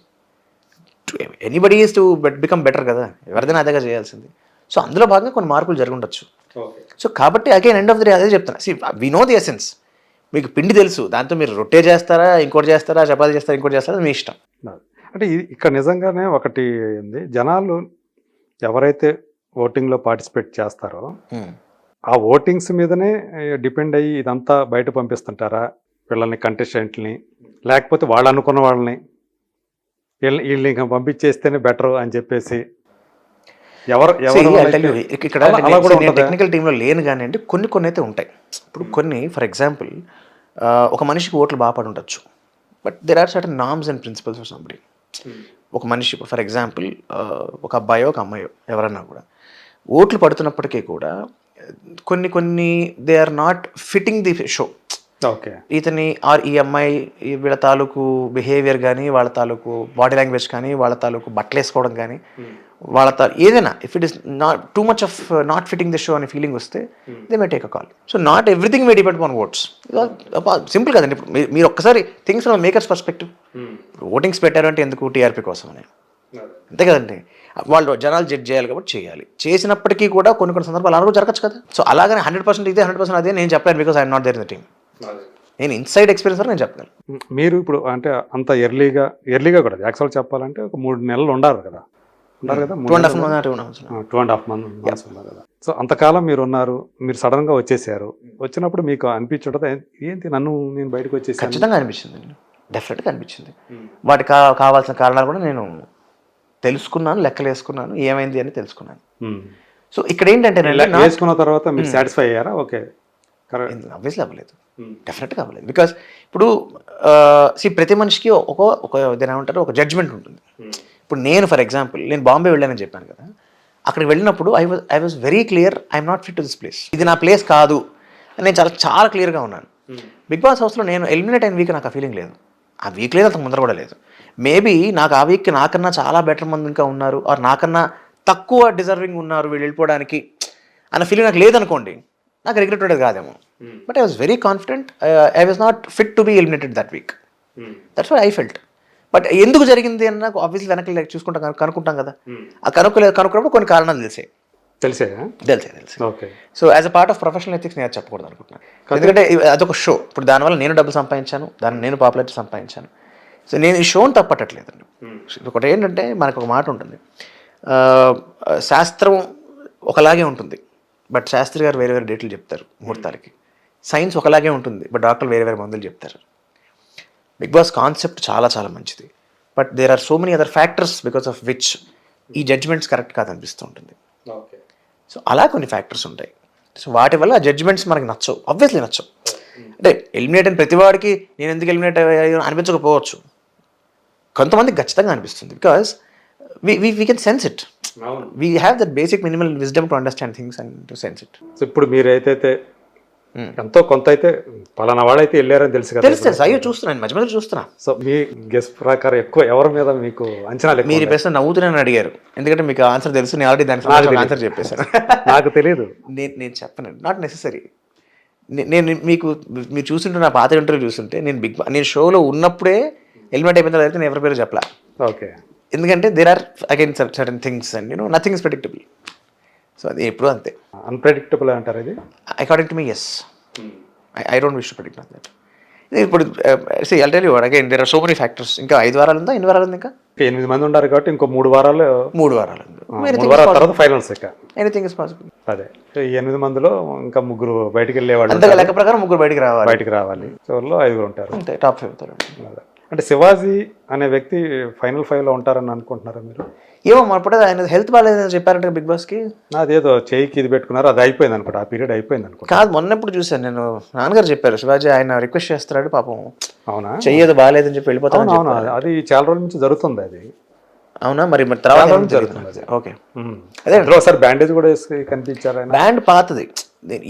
Anybody is to become better కదా, ఎవరిదైనా అదేగా చేయాల్సింది. సో అందులో భాగంగా కొన్ని మార్పులు జరుగుండొచ్చు. సో కాబట్టి again end of the day అదే చెప్తున్నా, వి నో ది ఎసెన్స్. మీకు పిండి తెలుసు, దాంతో మీరు రొట్టె చేస్తారా, ఇంకోటి చేస్తారా, చపాతీ చేస్తారా, ఇంకోటి చేస్తారా, మీ ఇష్టం. అంటే ఇక్కడ నిజంగానే ఒకటి ఉంది, జనాలు ఎవరైతే ఓటింగ్లో పార్టిసిపేట్ చేస్తారో ఆ ఓటింగ్స్ మీదనే డిపెండ్ అయ్యి ఇదంతా బయట పంపిస్తుంటారా వీళ్ళని, కంటెస్టెంట్ని, లేకపోతే వాళ్ళు అనుకున్న వాళ్ళని వీళ్ళని ఇంకా పంపించేస్తేనే బెటర్ అని చెప్పేసి ఇక్కడ టెక్నికల్ టీంలో లేను కానీ అండి, కొన్ని అయితే ఉంటాయి. ఇప్పుడు కొన్ని ఫర్ ఎగ్జాంపుల్ ఒక మనిషికి ఓట్లు బాగా పడి ఉండొచ్చు, but there are certain norms and principles for somebody. ఒక మనిషి ఫర్ ఎగ్జాంపుల్ ఒక అబ్బాయో ఒక అమ్మాయో ఎవరన్నా కూడా ఓట్లు పడుతున్నప్పటికీ కూడా కొన్ని they are not fitting the show. Okay. ఇతని ఆర్ ఈ అమ్మాయి వీళ్ళ తాలూకు బిహేవియర్ కానీ, వాళ్ళ తాలూకు బాడీ లాంగ్వేజ్ కానీ, వాళ్ళ తాలూకు బట్టలు వేసుకోవడం కానీ, వాళ్ళ ఏదైనా if it is not too much of not fitting the show అనే ఫీలింగ్ వస్తే they may take a call. So not everything may depend on votes. Simple కదండి. ఇప్పుడు మీరు ఒక్కసారి things from makers perspective, votings పెట్టారంటే ఎందుకు టీఆర్పీ కోసం అని, అంతే కదండి. వాళ్ళు జనాలు జడ్జ్ చేయాలి కాబట్టి చేయాలి. చేసినప్పటికీ కూడా కొన్ని సందర్భాలు అలా జరగచ్చు కదా. సో అలాగని 100% ఇదే 100% అదే నేను చెప్పలేను, because I'm not there in the team. నేను ఇన్సైడ్ ఎక్స్పీరియన్స్ వరకు నేను చెప్పగలను. మీరు ఇప్పుడు అంటే అంత ఎర్లీగా కూడా యాక్చువల్ చెప్పాలంటే ఒక 3 నెలలు ఉండారు కదా. 2.5 months. 2.5 months ఉన్నారు కదా. సో అంతకాలం మీరు ఉన్నారు, మీరు సడన్ గా వచ్చేసారు. వచ్చినప్పుడు మీకు అనిపించుంటుంది ఏంటి నేను బయటకు వచ్చేసి. ఖచ్చితంగా అనిపించింది, డెఫినెట్గా అనిపించింది. వాటికి కావాల్సిన కారణాలు కూడా నేను తెలుసుకున్నాను, లెక్కలు వేసుకున్నాను, ఏమైంది అని తెలుసుకున్నాను. సో ఇక్కడ ఏంటంటే వేసుకున్న తర్వాత మీరు సాటిస్ఫై అయ్యారా? ఓకే, ఆబ్వియస్లీ అవ్వలేదు, డెఫినెట్గా అవ్వలేదు. బికాస్ ఇప్పుడు ప్రతి మనిషికి ఒక ఏమంటారు, ఒక జడ్జ్మెంట్ ఉంటుంది. ఇప్పుడు నేను ఫర్ ఎగ్జాంపుల్ నేను బాంబే వెళ్ళానని చెప్పాను కదా. అక్కడికి వెళ్ళినప్పుడు I was very clear, I'm not fit to this place, ఇది నా ప్లేస్ కాదు అని నేను చాలా క్లియర్గా ఉన్నాను. బిగ్ బాస్ హౌస్లో నేను ఎలిమినేట్ అయిన వీక్ నాకు ఆ ఫీలింగ్ లేదు, ఆ వీక్ లేదు, అంత ముందర కూడా లేదు. మేబీ నాకు ఆ వీక్కి నాకన్నా చాలా బెటర్ మంది ఇంకా ఉన్నారు, ఆర్ నాకన్నా తక్కువ డిజర్వింగ్ ఉన్నారు వీళ్ళు వెళ్ళిపోవడానికి అన్న ఫీలింగ్ నాకు లేదనుకోండి, నాకు రిగ్రెట్ ఉండేది కాదేమో. But I was very confident, I was not fit to be eliminated that week. That's what I felt. But ఎందుకు జరిగింది అని నాకు ఆబ్వియస్లీ వెనక్కి చూసుకుంటాం, కనుక్కుంటాం కదా. ఆ కనుక్కున్నప్పుడు కొన్ని కారణాలు తెలిసే. Okay. So as a part of professional ethics నేను చెప్పకూడదు అనుకుంటున్నాను, ఎందుకంటే అదొక షో. ఇప్పుడు దానివల్ల నేను డబ్బులు సంపాదించాను, నేను పాపులారిటీ సంపాదించాను. సో నేను ఈ షోని తప్పట్టట్లేదండి. ఒకటి ఏంటంటే మనకు ఒక మాట ఉంటుంది, శాస్త్రం ఒకలాగే ఉంటుంది బట్ శాస్త్రి గారు వేరే వేరే డేట్లు చెప్తారు ముహూర్తాలకి. సైన్స్ ఒకలాగే ఉంటుంది బట్ డాక్టర్లు వేరే వేరే మందులు చెప్తారు. బిగ్ బాస్ కాన్సెప్ట్ చాలా చాలా మంచిది, but there are so many other factors because of which ఈ జడ్జ్మెంట్స్ కరెక్ట్ కాదనిపిస్తూ ఉంటుంది. సో అలా కొన్ని ఫ్యాక్టర్స్ ఉంటాయి. సో వాటి వల్ల ఆ జడ్జ్మెంట్స్ మనకి నచ్చవు, ఆబ్వియస్లీ నచ్చవు. అంటే ఎలిమినేట్ అయిన ప్రతివాడికి నేను ఎందుకు ఎలిమినేట్ అయ్యాను అనిపించకపోవచ్చు, కొంతమందికి ఖచ్చితంగా అనిపిస్తుంది. Because we can sense it, we have that basic minimal wisdom to understand things and to sense it. So ఇప్పుడు మీరు అయితే ఎంతో కొంత అయితే పలానా వాడైతే వెళ్ళారని తెలుసు కదా. తెలుసు, అయ్యో చూస్తున్నాను, మధ్య మధ్య చూస్తున్నా. సో మీ గెస్ ప్రకారం ఎక్కువ ఎవరి మీద మీకు అంచనాలు? మీరు ప్రశ్న నవ్వుతున్నాను అడిగారు, ఎందుకంటే మీకు ఆన్సర్ తెలుసు, నేను ఆల్రెడీ దానికి ఆన్సర్ చెప్పేశాను. నాకు తెలియదు, నేను చెప్పను, నాట్ నెసెసరీ. నేను మీరు చూస్తుంటే నా పాత ఇంటర్వ్యూ చూస్తుంటే నేను షోలో ఉన్నప్పుడే ఎలిమినేట్ అయిపోయిన తర్వాత నేను ఎవరి పేరు చెప్పలా. ఓకే. ఎందుకంటే there are again certain things and nothing is predictable. So అది ఎప్పుడు అంతే. అన్ప్రెడిక్టబుల్ అంటారు ఇది? According to me yes. I don't wish to predict not that. ఇప్పుడు I'll tell you again there are so many factors. ఇంకా 5 వారాలు ఉందా, ఎన్ని వారాలు ఉంది? ఇంకా 8 మంది ఉన్నారు కాబట్టి ఇంకో 3 వారాలు. 3 వారాలు తర్వాత ఫైనల్స్. ఇక ఎనీథింగ్ ఇస్ పాసిబుల్. అదే ఈ 8 మందిలో ఇంకా 3 బయటికి వెళ్ళేవాళ్ళు, అంతే లెక్క ప్రకారం 3 బయటికి రావాలి. చివరిలో 5 ఉంటారు, అంతే టాప్ 5. అంటే శివాజీ అనే వ్యక్తి ఫైనల్ 5లో ఉంటారని అనుకుంటున్నారా మీరు? ఏమో మనప్పుడు ఆయన హెల్త్ బాగాలేదని చెప్పారంటే బిగ్ బాస్కి. అదేదో చేయికి ఇది పెట్టుకున్నారు, అది అయిపోయింది అనుకుంటా, ఆ పీరియడ్ అయిపోయింది అనుకుంటా. కాదు, మొన్నప్పుడు చూసాను నేను, నాన్నగారు చెప్పారు శివాజీ ఆయన రిక్వెస్ట్ చేస్తున్నాడు పాపం. అవునా? చెయ్యేది బాగాలేదని చెప్పి వెళ్ళిపోతాను. అవునా? అది చాలా రోజుల నుంచి జరుగుతుంది అది. అవునా? మరి తర్వాత జరుగుతుంది. ఓకే, అదే ఒకసారి బ్యాండేజ్ కూడా వేసి కనిపించారు. బ్యాండ్ పాతది,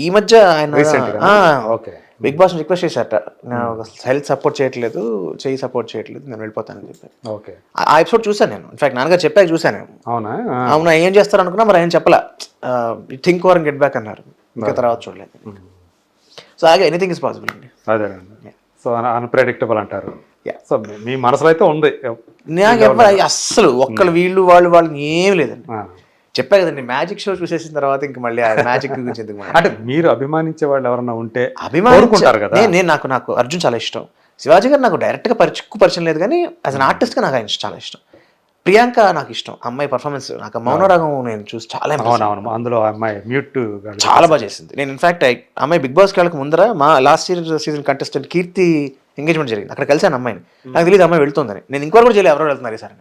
ఈ మధ్య ఆయన బిగ్ బాస్ రిక్వెస్ట్ చేశారట, హెల్త్ సపోర్ట్ చేయట్లేదు, చెయ్యి సపోర్ట్ చేయట్లేదు, నేను వెళ్ళిపోతానని చెప్పాను. ఓకే, ఆ ఎపిసోడ్ చూసాను నేను. ఇన్ఫాక్ట్ నాన్నగారు చెప్పాక చూసాను. అవునా, ఏం చేస్తారు అనుకున్నా, మరి ఆయన చెప్పలా. Think over and get back అన్నారు. ఇంకా తర్వాత చూడలేదు. సో అలాగే ఎనీథింగ్ ఇస్ పాసిబుల్ అండి. అదేనండి. సో అన్ప్రెడిక్టబుల్ అంటారు. సో మీ మనసులో అయితే ఉంది. నాకు ఎవరు అస్సలు ఒక్కళ్ళు వీళ్ళు వాళ్ళు ఏం లేదండి. చెప్పా కదండి, మ్యాజిక్ షో చూసేసిన తర్వాత ఇంక మళ్ళీ మ్యాజిక్ గురించి ఎందుకు. అంటే మీరు అభిమానించే వాళ్ళు ఎవరన్నా ఉంటే అభిమానించారు కదా. నాకు అర్జున్ చాలా ఇష్టం. శివాజీ గారు నాకు డైరెక్ట్గా పరిచయం లేదు, కానీ యాజ్ అన్ ఆర్టిస్ట్గా నాకు ఆయన చాలా ఇష్టం. ప్రియాంక నాకు ఇష్టం, అమ్మాయి పర్ఫార్మెన్స్, నాకు మౌనరాగం నేను చూసి చాలా అందులో అమ్మాయి మ్యూట్ చాలా బాగా చేసింది. నేను ఇన్ఫాక్ట్ అమ్మాయి బిగ్ బాస్కి వెళ్ళక ముందర మా లాస్ట్ సీజన్ కంటెస్టెంట్ కీర్తి ఎంగేజ్మెంట్ జరిగింది, అక్కడ కలిసాను అమ్మాయిని. నాకు తెలియదు అమ్మాయి వెళ్తుందని. నేను ఇంకోటి కూడా చేయలేదు, ఎవరో వెళ్తున్నారు ఈసారి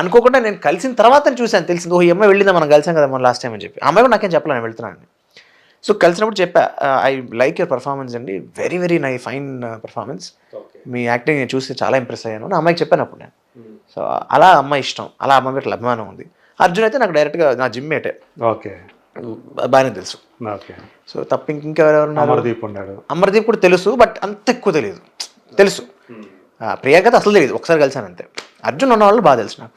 అనుకోకుండా. నేను కలిసిన తర్వాత చూశాను, తెలిసింది ఓ ఈ అమ్మాయి వెళ్ళిందా, మనం కలిసాం కదా మనం లాస్ట్ టైం అని చెప్పి. అమ్మాయి కూడా నాకేం చెప్పలేదు నేను వెళ్తున్నాను. సో కలిసినప్పుడు చెప్పా, ఐ లైక్ యువర్ పర్ఫార్మెన్స్ అండి, వెరీ వెరీ నై ఫైన్ పర్ఫార్మెన్స్, మీ యాక్టింగ్ నేను చూసి చాలా ఇంప్రెస్ అయ్యాను నా అమ్మాయికి చెప్పాను అప్పుడు నేను. సో అలా అమ్మాయి ఇష్టం, అలా అమ్మాయి మీద అభిమానం ఉంది. అర్జున్ అయితే నాకు డైరెక్ట్గా నా జిమ్ మేటే. ఓకే, బాగానే తెలుసు. ఓకే. సో తప్ప ఇంకెవరెవరు ఉన్నారు? అమర్దీప్ ఉన్నాడు. అమర్దీప్ కూడా తెలుసు, బట్ అంత ఎక్కువ తెలియదు. తెలుసు. ప్రియాంక అసలు తెలియదు, ఒకసారి కలిసాను అంతే. అర్జున్ ఉన్న వాళ్ళు బాగా తెలుసు నాకు.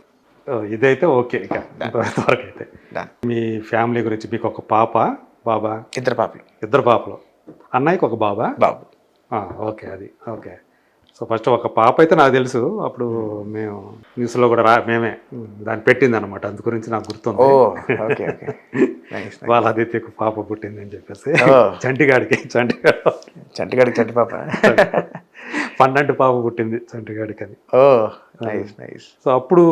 ఇదైతే ఓకే. ఇక ఇంతవరకు అయితే Done. మీ ఫ్యామిలీ గురించి, మీకు ఒక పాప బాబా? ఇద్దరు పాపలు. ఇద్దరు పాపలు. అన్నయ్యకి ఒక బాబా? బాబు. ఓకే, అది ఓకే. సో ఫస్ట్ ఒక పాప అయితే నాకు తెలుసు, అప్పుడు మేము న్యూస్లో కూడా మేమే దాన్ని పెట్టింది అనమాట, అందు గురించి నాకు గుర్తుంది. Okay okay. వాళ్ళ ఆదిత్యకు పాప పుట్టింది అని చెప్పేసి. Oh. చంటిగాడికి చంటి పాప. పన్నెండు పాప పుట్టింది చంటిగాడికి అని. Nice nice. సో అప్పుడు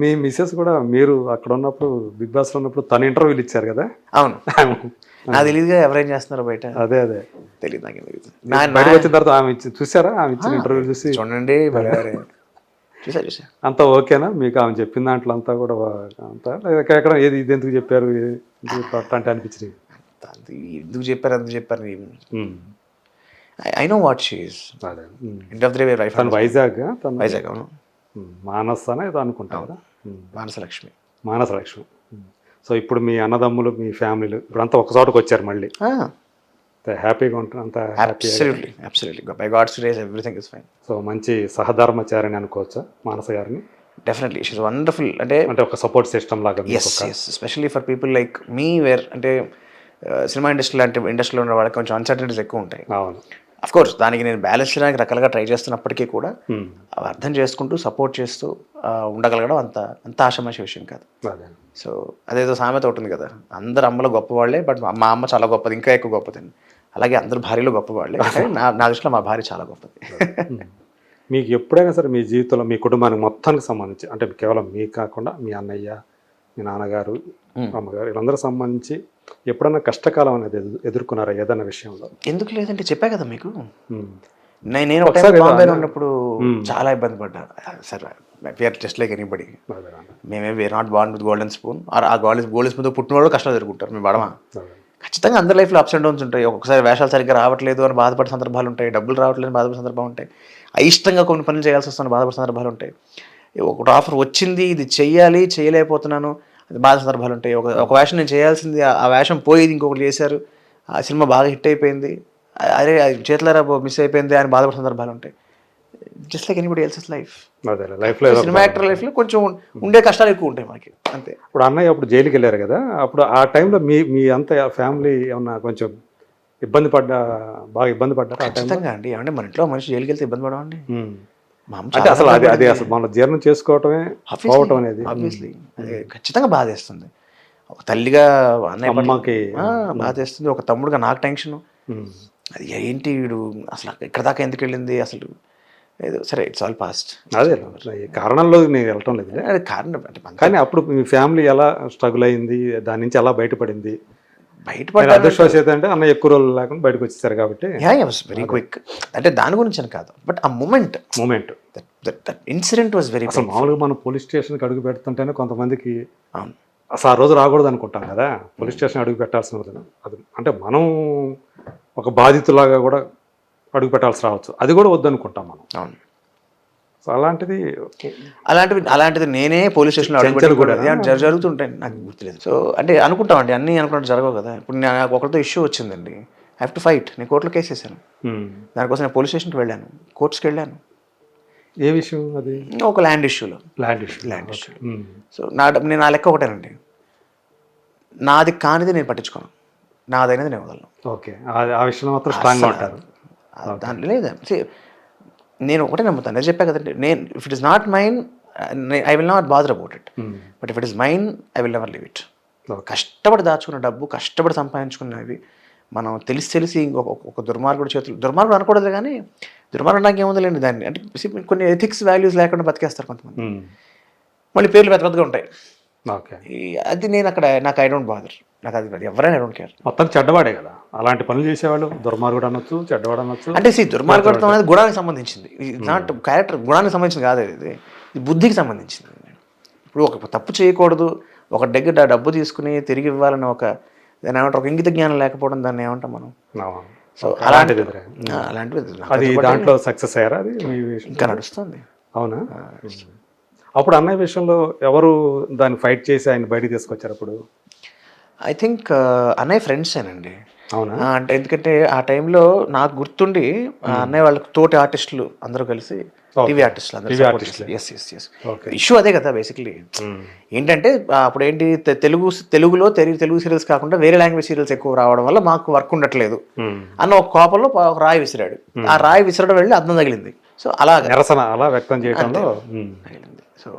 మీ మిస్సెస్ కూడా మీరు అక్కడ ఉన్నప్పుడు, బిగ్ బాస్లో ఉన్నప్పుడు తన ఇంటర్వ్యూలు ఇచ్చారు కదా? అవును. నాకు తెలియదుగా ఎవరేం చేస్తున్నారు బయట. అదే తెలియదు, నాకు తెలియదు. బయటకు వచ్చిన తర్వాత ఆమె చూసారా? ఆమె ఇచ్చిన ఇంటర్వ్యూ చూసి చూడండి, చూసా. అంతా ఓకేనా మీకు? ఆమె చెప్పిన దాంట్లో అంతా కూడా అంతా ఎక్కడ ఏది ఇది ఎందుకు చెప్పారు అంటే అనిపించింది? ఎందుకు చెప్పారు అందుకు చెప్పారు. I know what she is. అదే end of the day wife. తను వైజాగ్. వైజాగ్, అవును. మానస్ అనే ఏదో అనుకుంటా కదా. మానసలక్ష్మి. మానసలక్ష్మి. సో ఇప్పుడు మీ అన్నదమ్ములు, మీ ఫ్యామిలీలు ఇప్పుడు అంతా ఒక చోటకు వచ్చారు మళ్ళీ. హ్యాపీగా ఉంటారు అంతా? Absolutely. By God's grace, everything is fine. So మంచి సహధర్మచారిని అనుకోవచ్చా మానస గారిని? Definitely, she's wonderful. అంటే ఒక సపోర్ట్ సిస్టమ్ లాగా. yes, especially for people like me, where అంటే సినిమా ఇండస్ట్రీ లాంటి ఇండస్ట్రీలో ఉన్న వాళ్ళకి కొంచెం అన్సర్టనిటీస్ ఎక్కువ ఉంటాయి. అవును. అఫ్ కోర్స్ దానికి నేను బ్యాలెన్స్ చేయడానికి రకాలుగా ట్రై చేస్తున్నప్పటికీ కూడా అవి అర్థం చేసుకుంటూ సపోర్ట్ చేస్తూ ఉండగలగడం అంత ఆషామాషి విషయం కాదు. సో అదేదో సామెత ఉంటుంది కదా, అందరు అమ్మలు గొప్పవాళ్లే, బట్ మా అమ్మ చాలా గొప్పది, ఇంకా ఎక్కువ గొప్పదండి. అలాగే అందరు భార్యలు గొప్పవాళ్లే, నా దృష్టిలో మా భార్య చాలా గొప్పది. మీకు ఎప్పుడైనా సరే మీ జీవితంలో మీ కుటుంబానికి మొత్తానికి సంబంధించి, అంటే కేవలం మీకు కాకుండా మీ అన్నయ్య, మీ నాన్నగారు, అమ్మగారు, వీళ్ళందరూ సంబంధించి ఎప్పుడన్నా కష్టకాలం అనేది ఎదుర్కొన్నారా ఏదైనా విషయంలో? ఎందుకు లేదంటే చెప్పా కదా మీకు, నేను బాంబేలో ఉన్నప్పుడు చాలా ఇబ్బంది పడ్డా. Sir, we are just like anybody. మేమే we are not born with golden spoon. ఆ గోల్డెన్ స్పూన్ పుట్టిన వాళ్ళు కష్టాలు జరుగుతుంటారు. మీ బడమా ఖచ్చితంగా అందరి లైఫ్లో అప్స్ అండ్ డౌన్స్ ఉంటాయి. ఒక్కొక్కసారి వేషాలు సరిగ్గా రావట్లేదు అని బాధపడే సందర్భాలు ఉంటాయి, డబ్బులు రావట్లేదు అని బాధపడే సందర్భాలు ఉంటాయి, అయిష్టంగా కొన్ని పనులు చేయాల్సి వస్తున్న బాధపడే సందర్భాలు ఉంటాయి. ఒకటి ఆఫర్ వచ్చింది, ఇది చెయ్యాలి, చేయలేకపోతున్నాను, అది బాధ సందర్భాలు ఉంటాయి. ఒక వేషం నేను చేయాల్సింది, ఆ వేషం పోయేది ఇంకొకటి చేశారు, ఆ సినిమా బాగా హిట్ అయిపోయింది, అరే చేతులారా మిస్ అయిపోయింది అని బాధపడే సందర్భాలు ఉంటాయి. Just like anybody else's life. Cinema actor లైఫ్లో కొంచెం ఉండే కష్టాలు ఎక్కువ ఉంటాయి మనకి, అంతే. ఇప్పుడు అన్నయ్య అప్పుడు జైలుకి వెళ్ళారు కదా, అప్పుడు ఆ టైంలో మీ అంత ఫ్యామిలీ ఏమన్నా కొంచెం బాగా ఇబ్బంది పడ్డారు? ఖచ్చితంగా అండి. ఏమంటే మన ఇంట్లో మనిషి జైలుకి వెళ్తే ఇబ్బంది పడమండి. మా అమ్మ అసలు అది అసలు మనం జీర్ణం చేసుకోవటమే పోవటం అనేది ఆబ్వియస్లీ అది ఖచ్చితంగా బాధేస్తుంది. ఒక తల్లిగా అన్నయ్యకి బాధేస్తుంది, ఒక తమ్ముడుగా నాకు టెన్షన్. అది ఏంటి వీడు అసలు ఇక్కడ దాకా ఎందుకు వెళ్ళింది అసలు, ఏదో సరే ఇట్స్ ఆల్ పాస్ట్. అదే కారణంలో నేను వెళ్ళటం లేదు, అది కారణం అంటే. కానీ అప్పుడు మీ ఫ్యామిలీ ఎలా స్ట్రగుల్ అయింది, దాని నుంచి ఎలా బయటపడింది? బయటపడ్డ అంటే అన్న ఎక్కువ రోజులు లేకుండా బయటకు వచ్చేసారు కాబట్టి వెరీ క్విక్. అంటే దాని గురించి అని కాదు, బట్ ఆ మూమెంట్ ఇన్సిడెంట్ వాజ్ వెరీ. అసలు మామూలుగా మనం పోలీస్ స్టేషన్కి అడుగు పెడుతుంటేనే కొంతమందికి అసలు ఆ రోజు రాకూడదు అనుకుంటాం కదా, పోలీస్ స్టేషన్ అడుగు పెట్టాల్సిన అది అంటే మనం ఒక బాధితులాగా కూడా అడుగు పెట్టాల్సి రావచ్చు, అది కూడా వద్దనుకుంటాం మనం. అవును. సో అలాంటిది నేనే పోలీస్ స్టేషన్లో జరుగుతుంటాయి, నాకు గుర్తులేదు. సో అంటే అనుకుంటామండి, అన్నీ అనుకున్నట్టు జరగవు కదా. ఇప్పుడు నాకు ఒకరితో ఇష్యూ వచ్చిందండి, ఐ హ్యావ్ టు ఫైట్. నేను కోర్టులో కేసు వేసాను, దానికోసం నేను పోలీస్ స్టేషన్కి వెళ్ళాను, కోర్ట్స్కి వెళ్ళాను. ఏ విషయం అది? ఒక ల్యాండ్ ఇష్యూలో. Land issue. సో నేను ఆ లెక్క ఒకటేనండి, నాది కానిది నేను పట్టించుకోను, నాదైనది నేను వదలను. ఓకే, ఆ విషయంలో మాత్రం స్ట్రాంగ్గా ఉంటారు. దాంట్లో లేదా, నేను ఒకటే నమ్ముతాను, నేను చెప్పా కదండి, నేను if it is not mine I will not bother about it, but if it is mine I will never leave it. కష్టపడి దాచుకున్న డబ్బు, కష్టపడి సంపాదించుకున్నవి మనం తెలిసి ఒక దుర్మార్గుడి చేతులు, దుర్మార్గుడు అనకూడదు కానీ దుర్మార్గుడు నాకు ఏముందిలేండి దాన్ని, అంటే కొన్ని ఎథిక్స్ వాల్యూస్ లేకుండా బతికేస్తారు కొంతమంది, మళ్ళీ పేర్లు పెద్దగా ఉంటాయి. అది నేను అక్కడ నాకు ఐ డోంట్ బాదర్, నాకు అది ఎవరైనా ఐ డోంట్ కేర్. మొత్తం చెడ్డవాడే కదా అలాంటి పనులు చేసేవాళ్ళు, దుర్మార్గుడు అనొచ్చు, చెడ్డవాడు అనొచ్చు. అంటే దుర్మార్గుడు అనేది గుణానికి సంబంధించింది, నాట్ క్యారెక్టర్, గుణానికి సంబంధించింది కాదు, ఇది బుద్ధికి సంబంధించింది. ఇప్పుడు ఒక తప్పు చేయకూడదు, ఒక దగ్గర డబ్బు తీసుకుని తిరిగి ఇవ్వాలని దాన్ని ఏమంటారు, ఒక ఇంగిత జ్ఞానం లేకపోవడం, దాన్ని ఏమంటాం మనం. సో అలాంటివి దాంట్లో సక్సెస్ అయ్యారా? అది ఇంకా నడుస్తుంది. అవునా? అప్పుడు అన్నయ్య విషయంలో ఎవరు దాన్ని ఫైట్ చేసి ఆయన బయటికి తీసుకొచ్చారు? అప్పుడు ఐ థింక్ అన్నయ్య ఫ్రెండ్సేనండి. అవునా? అంటే ఎందుకంటే ఆ టైంలో నాకు గుర్తుండి అన్నయ్య వాళ్ళకి తోటి ఆర్టిస్టులు అందరూ కలిసి టీవీ ఆర్టిస్టులు అందరూ ఇష్యూ అదే కదా బేసిక్లీ. ఏంటంటే అప్పుడు ఏంటి తెలుగులో తెలుగు సీరియల్స్ కాకుండా వేరే లాంగ్వేజ్ సీరియల్స్ ఎక్కువ రావడం వల్ల మాకు వర్క్ ఉండట్లేదు అన్న ఒక కోపంలో ఒక రాయి విసిరాడు. ఆ రాయి విసరడం వెళ్ళి అద్దం తగిలింది. సో అలా నిరసన అలా వ్యక్తం చేయడంలో తగిలింది. సో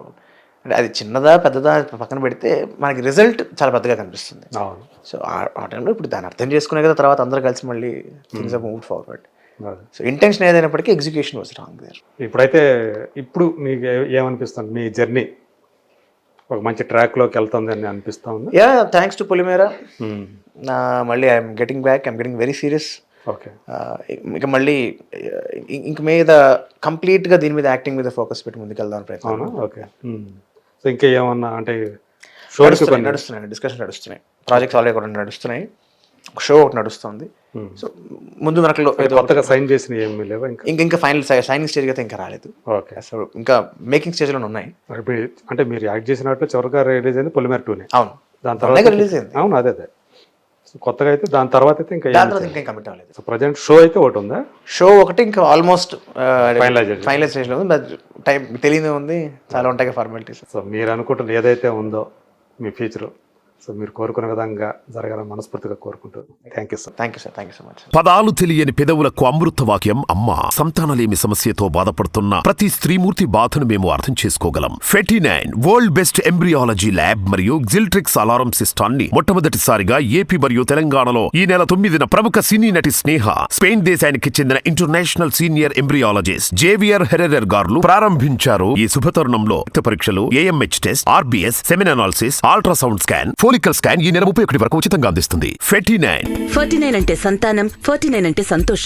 అంటే అది చిన్నదా పెద్దదా పక్కన పెడితే మనకి రిజల్ట్ చాలా పెద్దగా కనిపిస్తుంది. అవును. సో ఆ టైంలో ఇప్పుడు దాన్ని అర్థం చేసుకునే కదా తర్వాత అందరూ కలిసి మళ్ళీ things are move forward. So intention ఏదైనప్పటికీ ఎగ్జిక్యూషన్ వాజ్ రాంగ్ దేర్. ఇప్పుడైతే ఇప్పుడు మీకు ఏమనిపిస్తుంది? మీ జర్నీ ఒక మంచి ట్రాక్లోకి వెళ్తుంది అని అనిపిస్తా ఉంది. యా, థ్యాంక్స్ టు పొలిమేర. మళ్ళీ I'm getting back, I'm getting very serious. Okay. ఇక మళ్ళీ ఇంక మీద కంప్లీట్గా దీని మీద యాక్టింగ్ మీద ఫోకస్ పెట్టి ముందుకెళ్దాం ప్రయత్నం. ఓకే. సో ఇంకా ఏమన్నా అంటే నడుస్తున్నాయి, డిస్కషన్ నడుస్తున్నాయి, ప్రాజెక్ట్స్ ఆల్రెడీ కూడా నడుస్తున్నాయి, షో ఒకటి నడుస్తుంది. సో ముందు మనకు కొత్తగా సైన్ చేసిన ఏమి లేవా? ఇంకా ఫైనల్ సైనింగ్ స్టేజ్ అయితే ఇంకా రాలేదు. ఓకే. సో ఇంకా మేకింగ్ స్టేజ్లో ఉన్నాయి. అంటే మీరు యాక్ట్ చేసినట్లు చివరిగా రిలీజ్ అయింది పొలిమేర 2నే. అవును, దాని తర్వాత రిలీజ్ అయింది. అవును, అదే కొత్తగా అయితే దాని తర్వాత అయితే ఇంకా కమిట్ అవ్వలేదు. సో ప్రజెంట్ షో అయితే ఒకటి ఉందా? షో ఒకటి ఇంకా ఆల్మోస్ట్ ఫైనలైజ్ స్టేజ్లో ఉంది. టైం తెలియదే ఉంది, చాలా ఉంటాయి ఫార్మాలిటీస్. సో మీరు అనుకుంటున్న ఏదైతే ఉందో మీ ఫ్యూచర్, సో మీరు కోరుకునే విధంగా జరగాలని మనస్ఫూర్తిగా కోరుకుంటూ thank you sir. Thank you sir, thank you so much. పదాలు తెలియని పెదవులకు అమృత వాక్యం అమ్మ. సంతానలేమి సమస్యతో బాధపడుతున్న ప్రతి స్త్రీమూర్తి బాధను మేము అర్థం చేసుకోగలం. 49 వరల్డ్ బెస్ట్ ఎంబ్రియాలజీ ల్యాబ్ మరియు జిల్ట్రిక్స్ అలారం సిస్టాన్ని మొట్టమొదటిసారిగా ఏపీ మరియు తెలంగాణలో ఈ నెల 9న ప్రముఖ సినీ నటి స్నేహ, స్పెయిన్ దేశానికి చెందిన international senior embryologist Javier Herrera గారు ప్రారంభించారు. ఈ శుభతరుణంలో రక్త పరీక్షలు, AMH test, RBS, semen analysis, ultrasound scan, follicle scan ఈ నెల 31 వరకు ఉచితంగా అందిస్తుంది. 49 49 అంటే సంతానం, 49 అంటే సంతోషం.